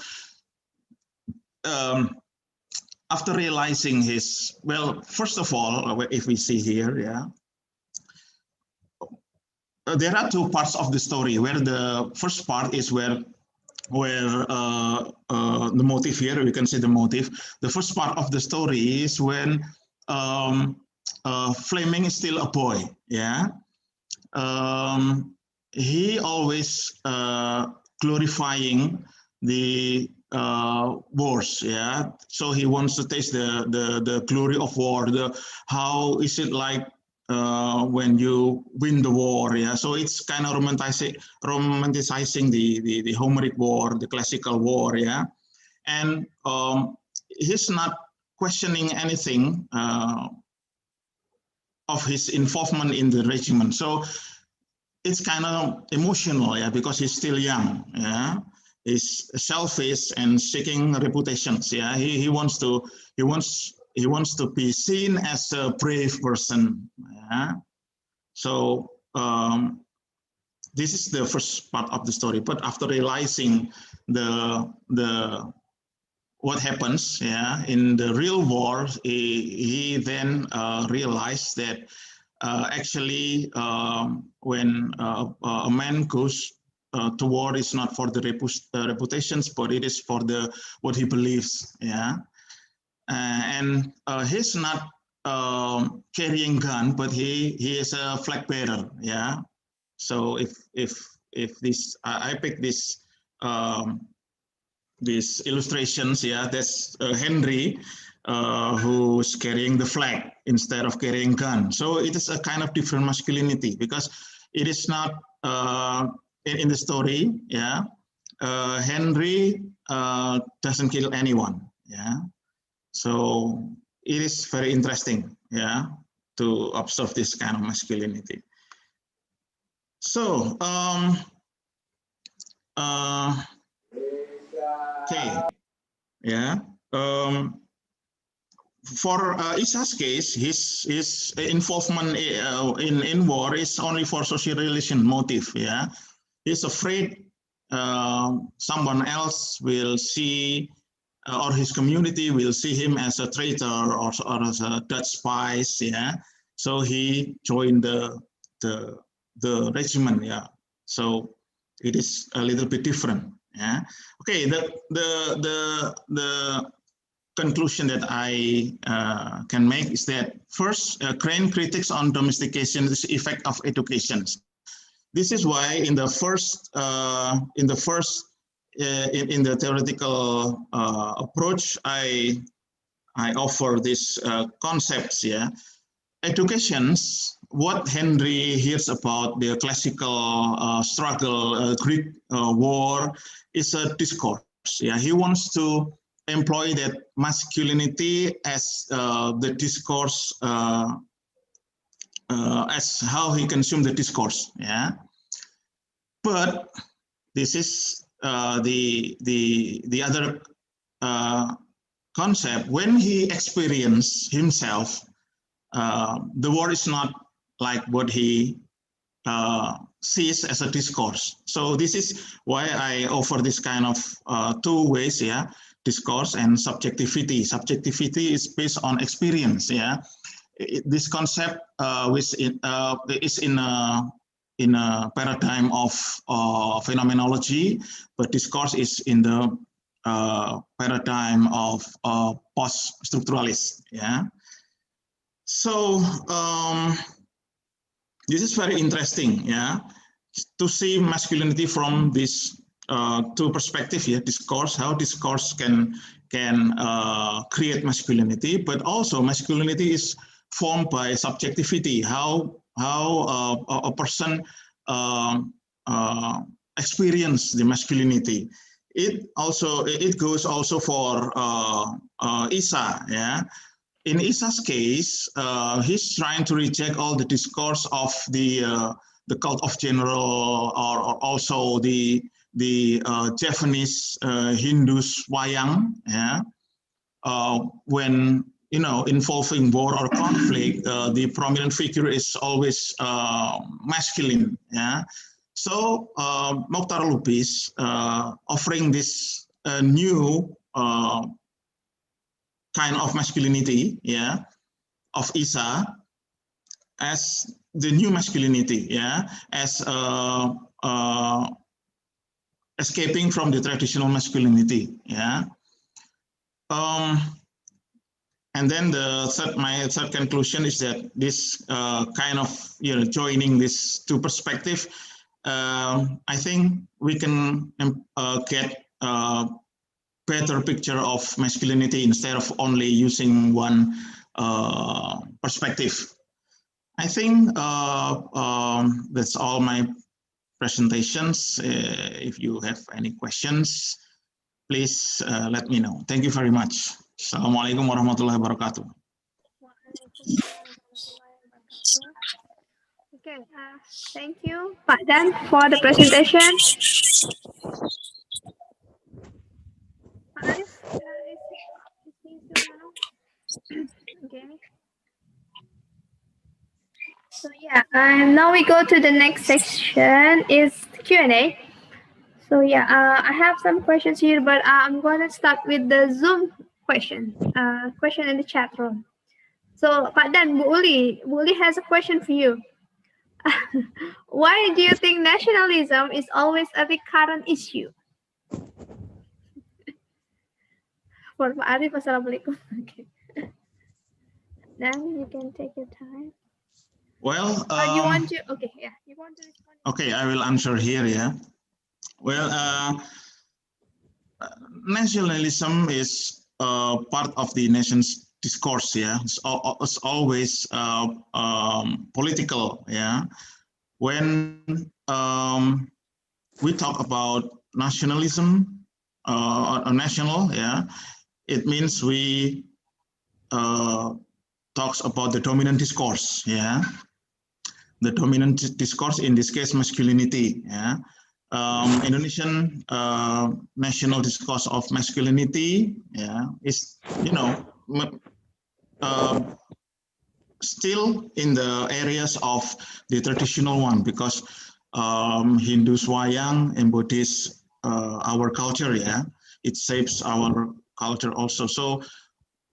after realizing his, well, first of all, if we see here, yeah, there are two parts of the story, where the first part is where the motive here, we can see the motive. The first part of the story is when Fleming is still a boy, yeah. He always glorifying the wars, yeah. So he wants to taste the glory of war. How is it like when you win the war, yeah? So it's kind of romanticizing the Homeric war, the classical war, yeah. And he's not questioning anything of his involvement in the regiment. So it's kind of emotional, yeah, because he's still young, yeah. He's selfish and seeking reputations, yeah. He wants to be seen as a brave person, yeah. So this is the first part of the story. But after realizing what happens, yeah, in the real war, he then realized that actually when a man goes to war, is not for the reputations, but it is for what he believes, yeah. And he's not carrying gun, but he is a flag bearer, yeah. So if this, I pick this these illustrations, yeah, that's Henry who's carrying the flag instead of carrying gun. So it is a kind of different masculinity, because it is not in the story, yeah. Henry doesn't kill anyone, yeah. So it is very interesting, yeah, to observe this kind of masculinity. So okay, yeah. For Isa's case, his involvement in war is only for social relation motive. Yeah, he's afraid someone else will see, or his community will see him as a traitor or as a Dutch spy. Yeah, so he joined the regiment. Yeah, so it is a little bit different. Yeah. Okay. The conclusion that I can make is that first, Crane critiques on domestication is the effect of education. This is why in the theoretical approach, I offer these concepts. Yeah, educations. What Henry hears about the classical struggle, Greek war, is a discourse. Yeah, he wants to employ that masculinity as the discourse, as how he consumed the discourse. Yeah, but this is the other concept. When he experienced himself, the war is not like what he sees as a discourse. So this is why I offer this kind of two ways, yeah, discourse and subjectivity. Subjectivity is based on experience, yeah. This concept is in a paradigm of phenomenology, but discourse is in the paradigm of post-structuralist, yeah. So this is very interesting, yeah, to see masculinity from this two perspectives, yeah, discourse, how discourse can create masculinity, but also masculinity is formed by subjectivity, how a person experience the masculinity. It goes also for Isa, yeah. In Isa's case, he's trying to reject all the discourse of the cult of general, or also the Japanese Hindus wayang, yeah. When involving war or conflict, the prominent figure is always masculine, yeah. So Mokhtar Lubis offering this new kind of masculinity, yeah, of Isa as the new masculinity, yeah, as escaping from the traditional masculinity, yeah. And then my third conclusion is that this kind of joining these two perspectives, I think we can get better picture of masculinity instead of only using one perspective. I think that's all my presentations. If you have any questions, please let me know. Thank you very much. Assalamualaikum warahmatullahi wabarakatuh.
Okay, thank you, Pak Dan, for the presentation. Pak Arif, okay. So yeah, now we go to the next section, is Q&A. So yeah, I have some questions here, but I'm going to start with the Zoom question in the chat room. So Pak Dan, Bu Uli has a question for you. Why do you think nationalism is always a recurrent issue? For Pak Arif, Assalamualaikum. Okay. Then you can take your time.
Well,
you want to? Okay, yeah, you want to respond?
Okay, I will answer here. Yeah. Well, nationalism is part of the nation's discourse. Yeah, it's always political. Yeah. When we talk about nationalism, national, yeah, it means we talks about the dominant discourse. Yeah. The dominant discourse, in this case, masculinity. Yeah, Indonesian national discourse of masculinity, yeah, is still in the areas of the traditional one, because Hindus wayang embodies our culture. Yeah, it shapes our culture also. So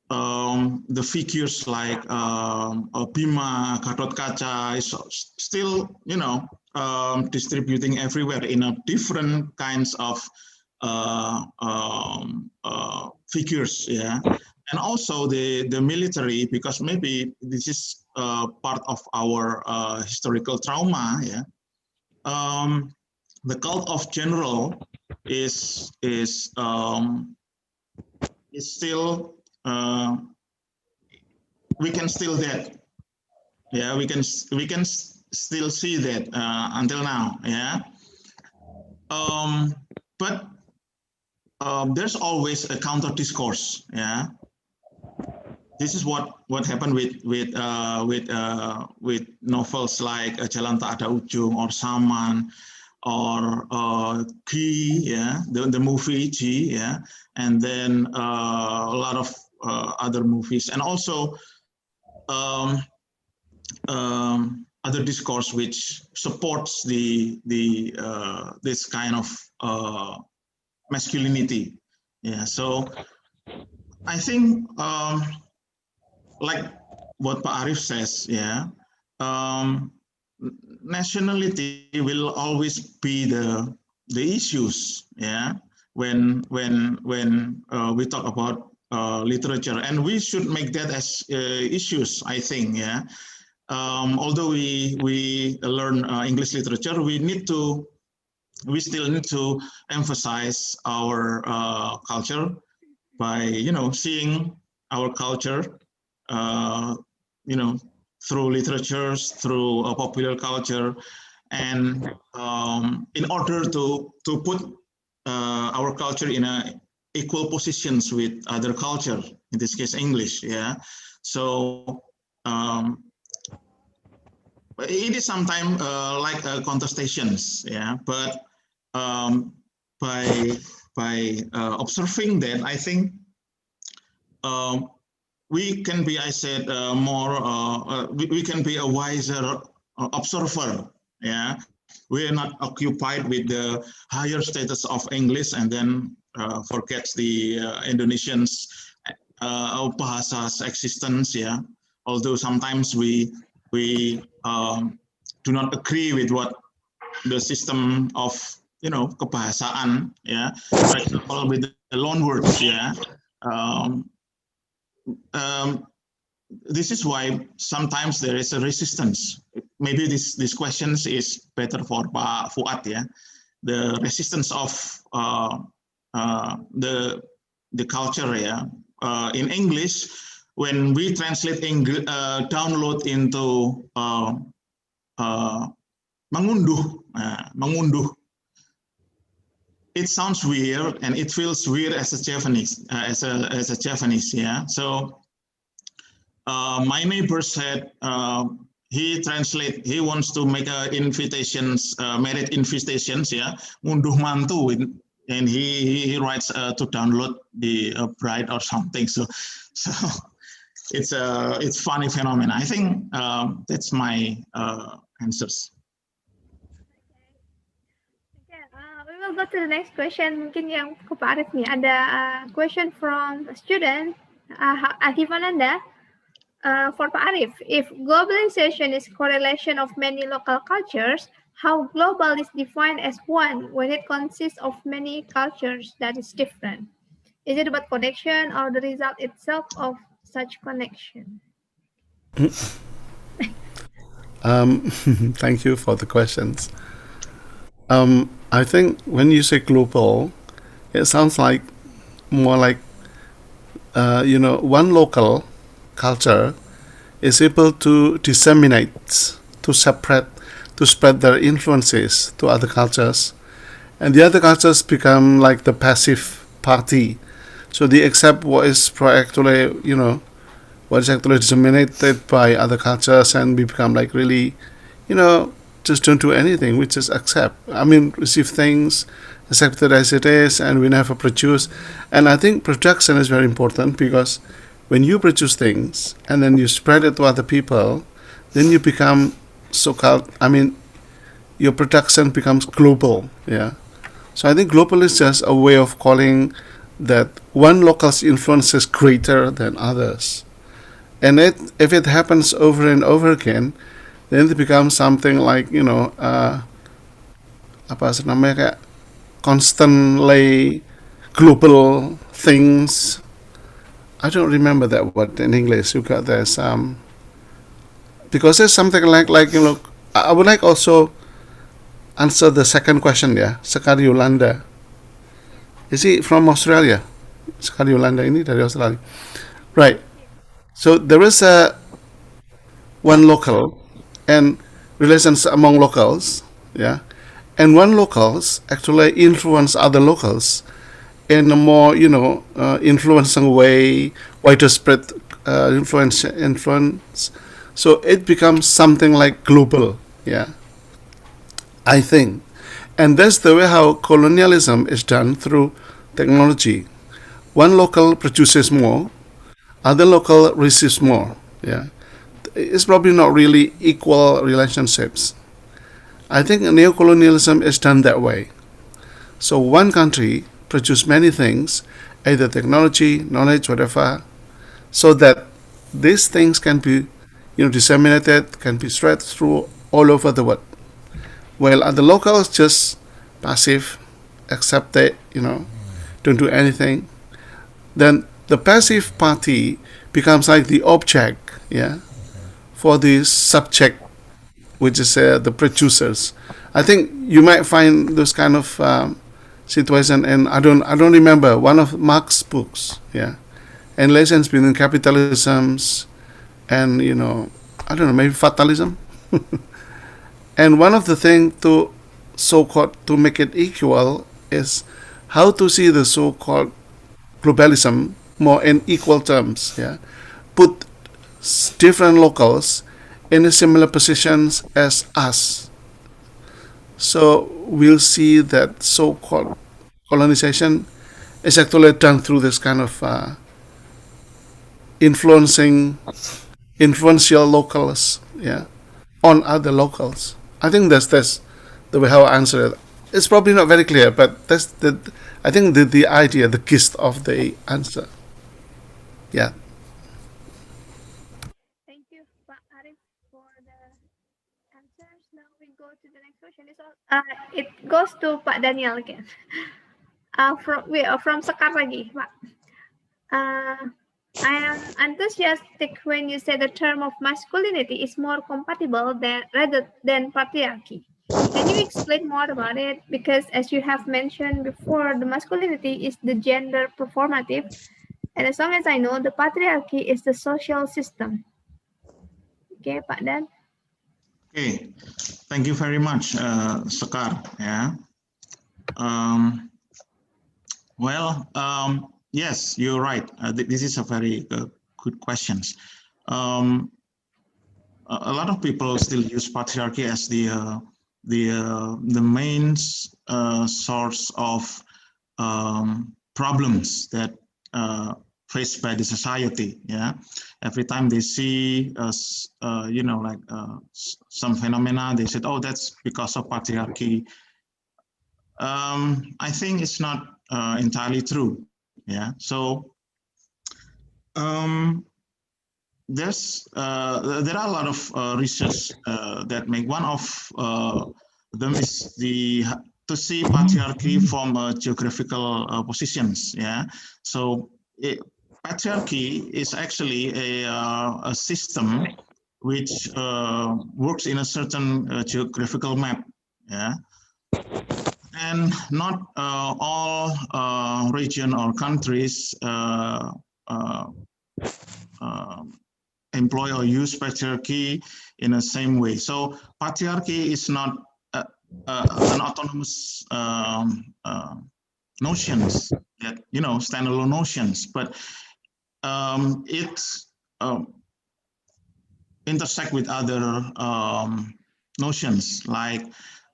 the figures like Bima, Gatot Kaca is still, distributing everywhere in a different kinds of figures, yeah, and also the military, because maybe this is part of our historical trauma, yeah. The cult of general is still we can still that, yeah, we can still see that until now, yeah. But there's always a counter discourse, yeah. This is what happened with novels like Jalan Tak Ada Ujung or Saman or G, yeah, the movie G, yeah, and then a lot of other movies, and also other discourse which supports this kind of masculinity, yeah. So I think like what Pak Arif says, yeah, nationality will always be the issues, yeah, when we talk about literature, and we should make that as issues, I think, yeah. Although we learn English literature, we still need to emphasize our culture by seeing our culture through literatures, through popular culture, and in order to put our culture in equal positions with other culture, in this case English, yeah. So it is sometimes like contestations, yeah, but by observing that, I think we can be, I said, we can be a wiser observer, yeah. We are not occupied with the higher status of English and then forgets the Indonesians bahasa's existence, yeah. Although sometimes we do not agree with what the system of kebahasaan, yeah. For example, with the loan words, yeah. This is why sometimes there is a resistance. Maybe this questions is better for Pak Fuad, yeah. The resistance of the culture, yeah. In English, when we translate download into mengunduh, it sounds weird and it feels weird as a Japanese, as a Japanese, yeah. So my neighbor said he wants to make invitations, marriage invitations, yeah, ngunduh mantu, and he writes to download the bride or something. So it's funny phenomenon. I think that's my answers.
We will go to the next question. Mungkin yang ke Pak Arif nih. Ada question from a student, Akivananda. For Pak Arif, if globalization is correlation of many local cultures, how global is defined as one when it consists of many cultures that is different? Is it about connection or the result itself of such connection?
Thank you for the questions. I think when you say global, it sounds like more like one local culture is able to disseminate, to spread their influences to other cultures, and the other cultures become like the passive party. So they accept what is actually disseminated by other cultures, and we become like really, just don't do anything. We just accept. I mean, receive things, accept it as it is, and we never produce. And I think production is very important, because when you produce things and then you spread it to other people, then you become so-called, your production becomes global, yeah. So I think global is just a way of calling that one local's influence is greater than others. And if it happens over and over again, then it becomes something like, constantly global things. I don't remember that word in English. You got this because there's something like you know. I would like also answer the second question ya. Sekar Yolanda, is he from Australia? Sekar Yolanda ini dari Australia, right? So there is a one local and relations among locals, yeah, and one locals actually influence other locals in a more influencing way, widespread influence. So it becomes something like global, yeah. I think, and that's the way how colonialism is done through technology. One local produces more, other local receives more, yeah. It's probably not really equal relationships. I think neocolonialism is done that way. So one country produces many things, either technology, knowledge, whatever, so that these things can be, disseminated, can be spread through all over the world. While other locals just passive, accept it, don't do anything. Then the passive party becomes like the object, yeah, for the subject, which is the producers. I think you might find those kind of situation, and I don't remember one of Marx's books, yeah, and relations between capitalisms and I don't know, maybe fatalism. And one of the things to so-called to make it equal is how to see the so-called globalism more in equal terms, yeah, put different locals in similar positions as us. So we'll see that so-called colonization is actually done through this kind of influencing influential locals, yeah, on other locals. I think that's the way how I answer it. It's probably not very clear, but that's the I think the idea, the gist of the answer. Yeah.
Thank you, Pak Arif, for the answers. Now we go to the next question. It goes to Pak Daniel again. From Sekar lagi, Pak. I am enthusiastic when you say the term of masculinity is more compatible rather than patriarchy. Can you explain more about it? Because as you have mentioned before, the masculinity is the gender performative, and as long as I know, the patriarchy is the social system. Okay, Pak Dan.
Okay, thank you very much, Sekar. Yeah. Yes, you're right. This is a very good question. A lot of people still use patriarchy as the main source of problems that faced by the society. Yeah, every time they see some phenomena, they said, "Oh, that's because of patriarchy." I think it's not entirely true. Yeah, so there are a lot of research that make one of them is to see patriarchy from geographical positions. Yeah, so patriarchy is actually a system which works in a certain geographical map. Yeah. And not all region or countries employ or use patriarchy in the same way. So patriarchy is not an autonomous notions that standalone notions, but it's intersect with other notions like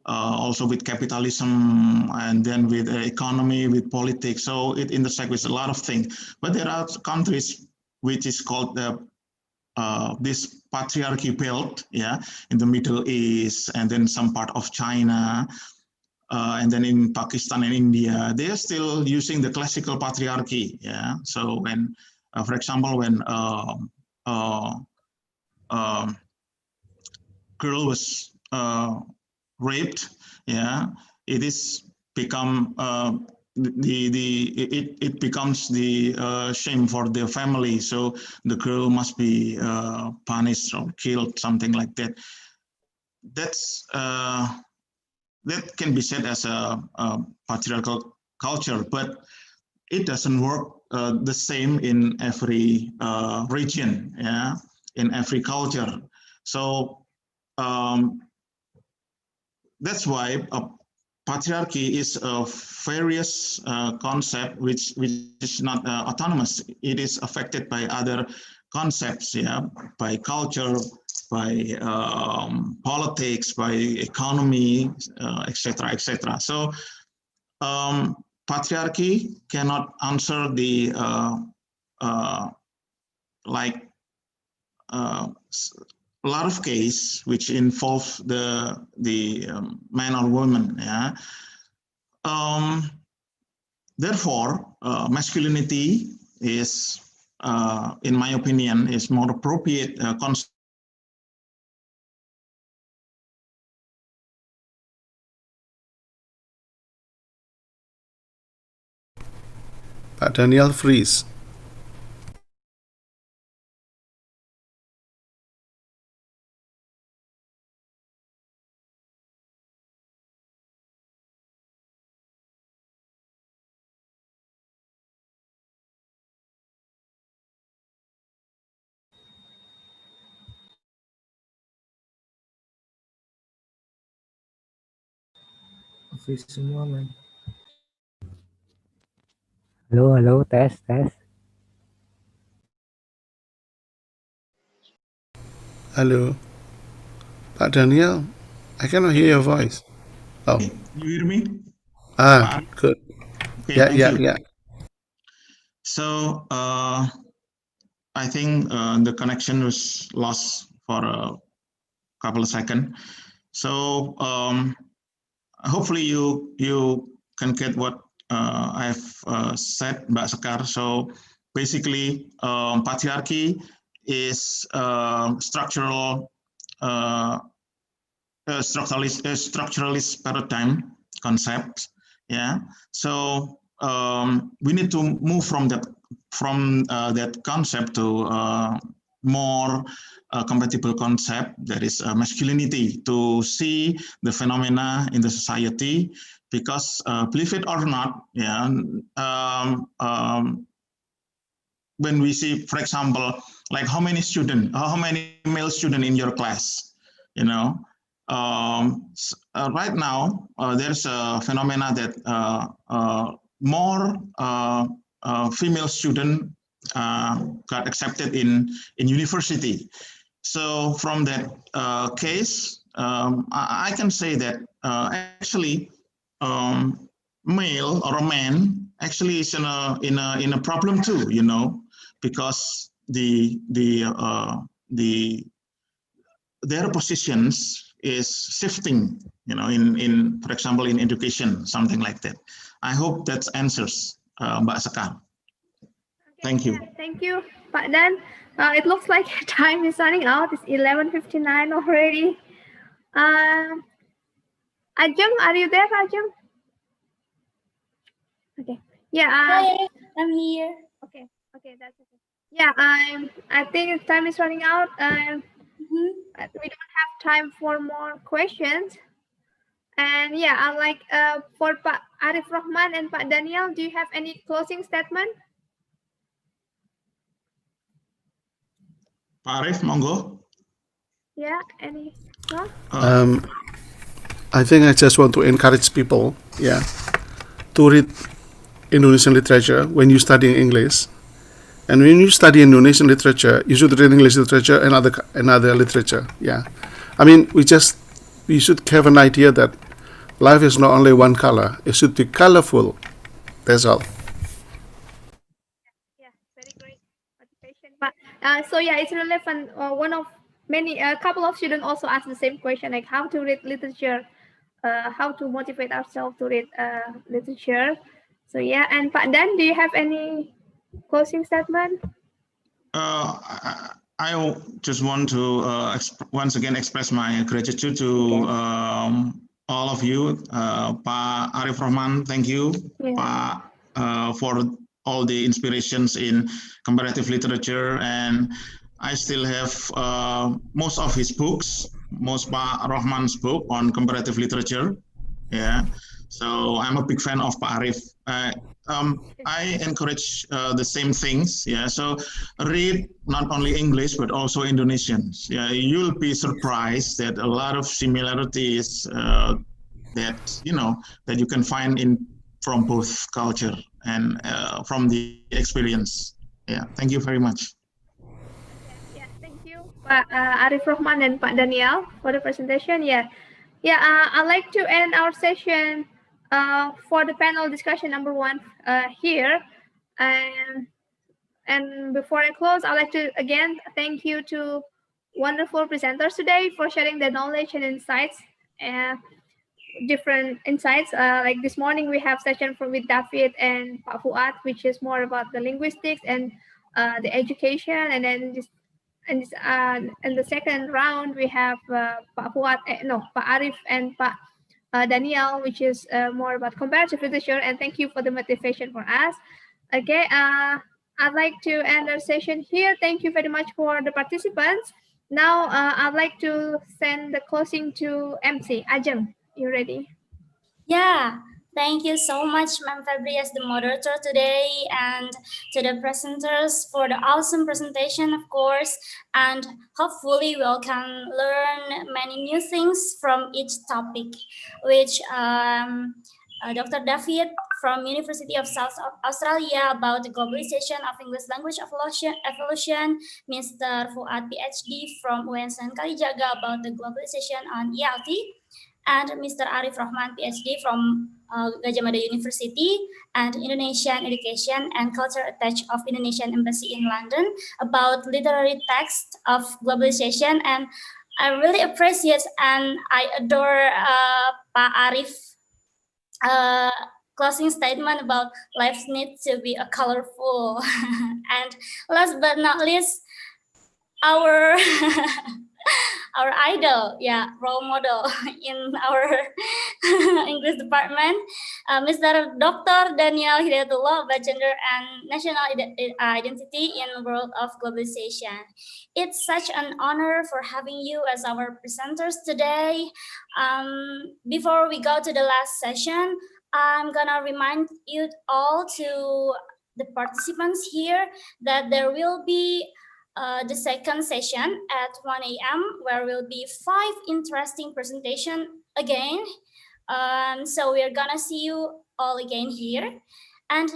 also with capitalism and then with economy, with politics. So it intersects with a lot of things. But there are countries which is called this patriarchy belt, yeah, in the Middle East, and then some part of China, and then in Pakistan and India, they are still using the classical patriarchy. Yeah. So when, for example, when girl was raped, yeah, it is become it becomes the shame for the family. So the girl must be punished or killed, something like that. That's that can be said as a patriarchal culture, but it doesn't work the same in every region, yeah, in every culture. So that's why patriarchy is a various concept which is not autonomous. It is affected by other concepts, yeah, by culture, by politics, by economy, etc., etc. So patriarchy cannot answer the like a lot of case which involve the man or woman. Yeah. Therefore, masculinity is, in my opinion, is more appropriate concept.
Pak Daniel freeze.
Freeze semua, man. Halo, halo, tes, tes.
Hello, Pak Daniel. I cannot hear your voice. Oh.
You hear me?
Good.
Okay,
Yeah,
thank
yeah,
you.
yeah.
So I think the connection was lost for a couple of seconds. So hopefully you can get what I've said, Mbak Sekar. So basically, patriarchy is structuralist paradigm concept. Yeah. So we need to move from that concept to more compatible concept, that is masculinity, to see the phenomena in the society, because believe it or not, yeah, when we see, for example, like how many male students in your class, you know, right now there's a phenomena that more female students got accepted in university. So from that case, I can say that actually male or a man actually is in a problem too, you know, because their positions is shifting, you know, in for example in education, something like that. I hope that answers Mbak Sekar. Thank you.
Thank you, Pak Dan. It looks like time is running out. It's 11:59 already. Ajeng, are you there, Ajeng? Okay. Yeah.
Hi, I'm here.
Okay. Okay, that's okay. Yeah. I think time is running out. We don't have time for more questions. And yeah, I like for Pak Arif Rahman and Pak Daniel, do you have any closing statement?
Pak Arif, monggo.
Yeah, any? No?
I think I just want to encourage people, yeah, to read Indonesian literature when you study English. And when you study Indonesian literature, you should read English literature and other literature. Yeah, I mean, we should have an idea that life is not only one color; it should be colorful. That's all.
Yeah, very great motivation. But so yeah, it's relevant. One of many, a couple of students also asked the same question, like how to read literature, how to motivate ourselves to read literature. So yeah, and Pak Dan, do you have any closing statement?
I just want to once again express my gratitude to all of you. Pak Arif Rahman, thank you.
Yeah.
Pak, for all the inspirations in comparative literature, and I still have most of his books, most Pak Rahman's book on comparative literature. Yeah, so I'm a big fan of Pak Arif. I encourage the same things. Yeah, so read not only English but also Indonesians. Yeah, you'll be surprised that a lot of similarities that that you can find from both culture and from the experience. Yeah, thank you very much.
Yeah, thank you, Pak Arif Rahman and Pak Daniel for the presentation. I'd like to end our session for the panel discussion number 1 here. And before I close, I'd like to again thank you to wonderful presenters today for sharing their knowledge and insights. Different insights. Like this morning, we have session with David and Pak Fuad, which is more about the linguistics and the education. And then in the second round, we have Pak Fuad, Pak Arif and Pak Daniel, which is more about comparative literature. And thank you for the motivation for us. Okay, I'd like to end our session here. Thank you very much for the participants. Now, I'd like to send the closing to MC Ajeng. You ready?
Yeah, thank you so much, Ma'am Febri, as the moderator today, and to the presenters for the awesome presentation, of course. And hopefully we all can learn many new things from each topic, which Dr. David from University of South Australia about the globalization of English language evolution, Mr. Fuad PhD from UNSN Kalijaga about the globalization on ELT, and Mr. Arif Rahman, PhD from Gajah Mada University and Indonesian Education and Culture Attached of Indonesian Embassy in London about literary text of globalization. And I really appreciate and I adore Pak Arif closing statement about life needs to be a colorful. And last but not least, our our idol, role model in our English department, Mr. Dr. Daniel Hidayatullah about gender and national identity in the world of globalization. It's such an honor for having you as our presenters today. Before we go to the last session, I'm gonna remind you all, to the participants here, that there will be the second session at 1 a.m. where will be 5 interesting presentations again. So we're gonna see you all again here. And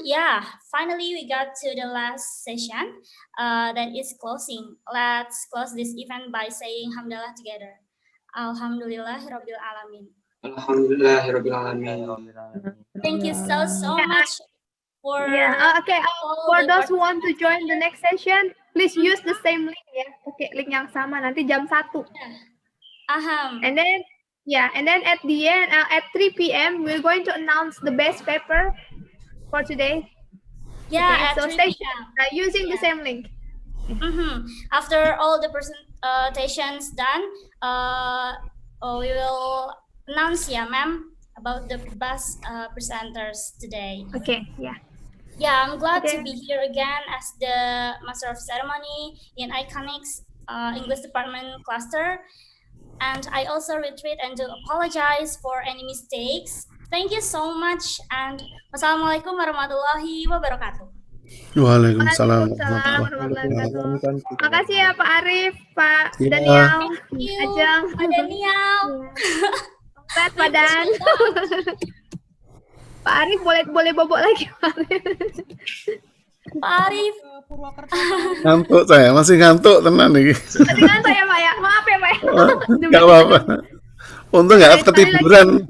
finally we got to the last session that is closing. Let's close this event by saying Alhamdulillah together. Alhamdulillahirabbil alamin.
Alhamdulillahirabbil alamin.
Thank you so much for
for those who want to join the next session, please use the same link ya. Oke, link yang sama nanti jam 1. And then at the end at 3 p.m. we're going to announce the best paper for today. So stay using the same link.
After all the presentations done, we will announce ma'am about the best presenters today. I'm glad to be here again as the Master of Ceremony in AICONICS English Department cluster. And I also retreat and do apologize for any mistakes. Thank you so much, and wassalamualaikum warahmatullahi wabarakatuh.
Waalaikumsalam.
Makasih ya Pak Arif, Pak Daniel, Ajeng,
Pak Daniel,
Pak Dan. Pak Arif boleh bobok lagi Pak
Arif.
Ngantuk saya, masih ngantuk tenan nih.
Masih ngantuk ya Pak ya, maaf ya Pak.
Gak apa-apa. Untung nggak ketiduran.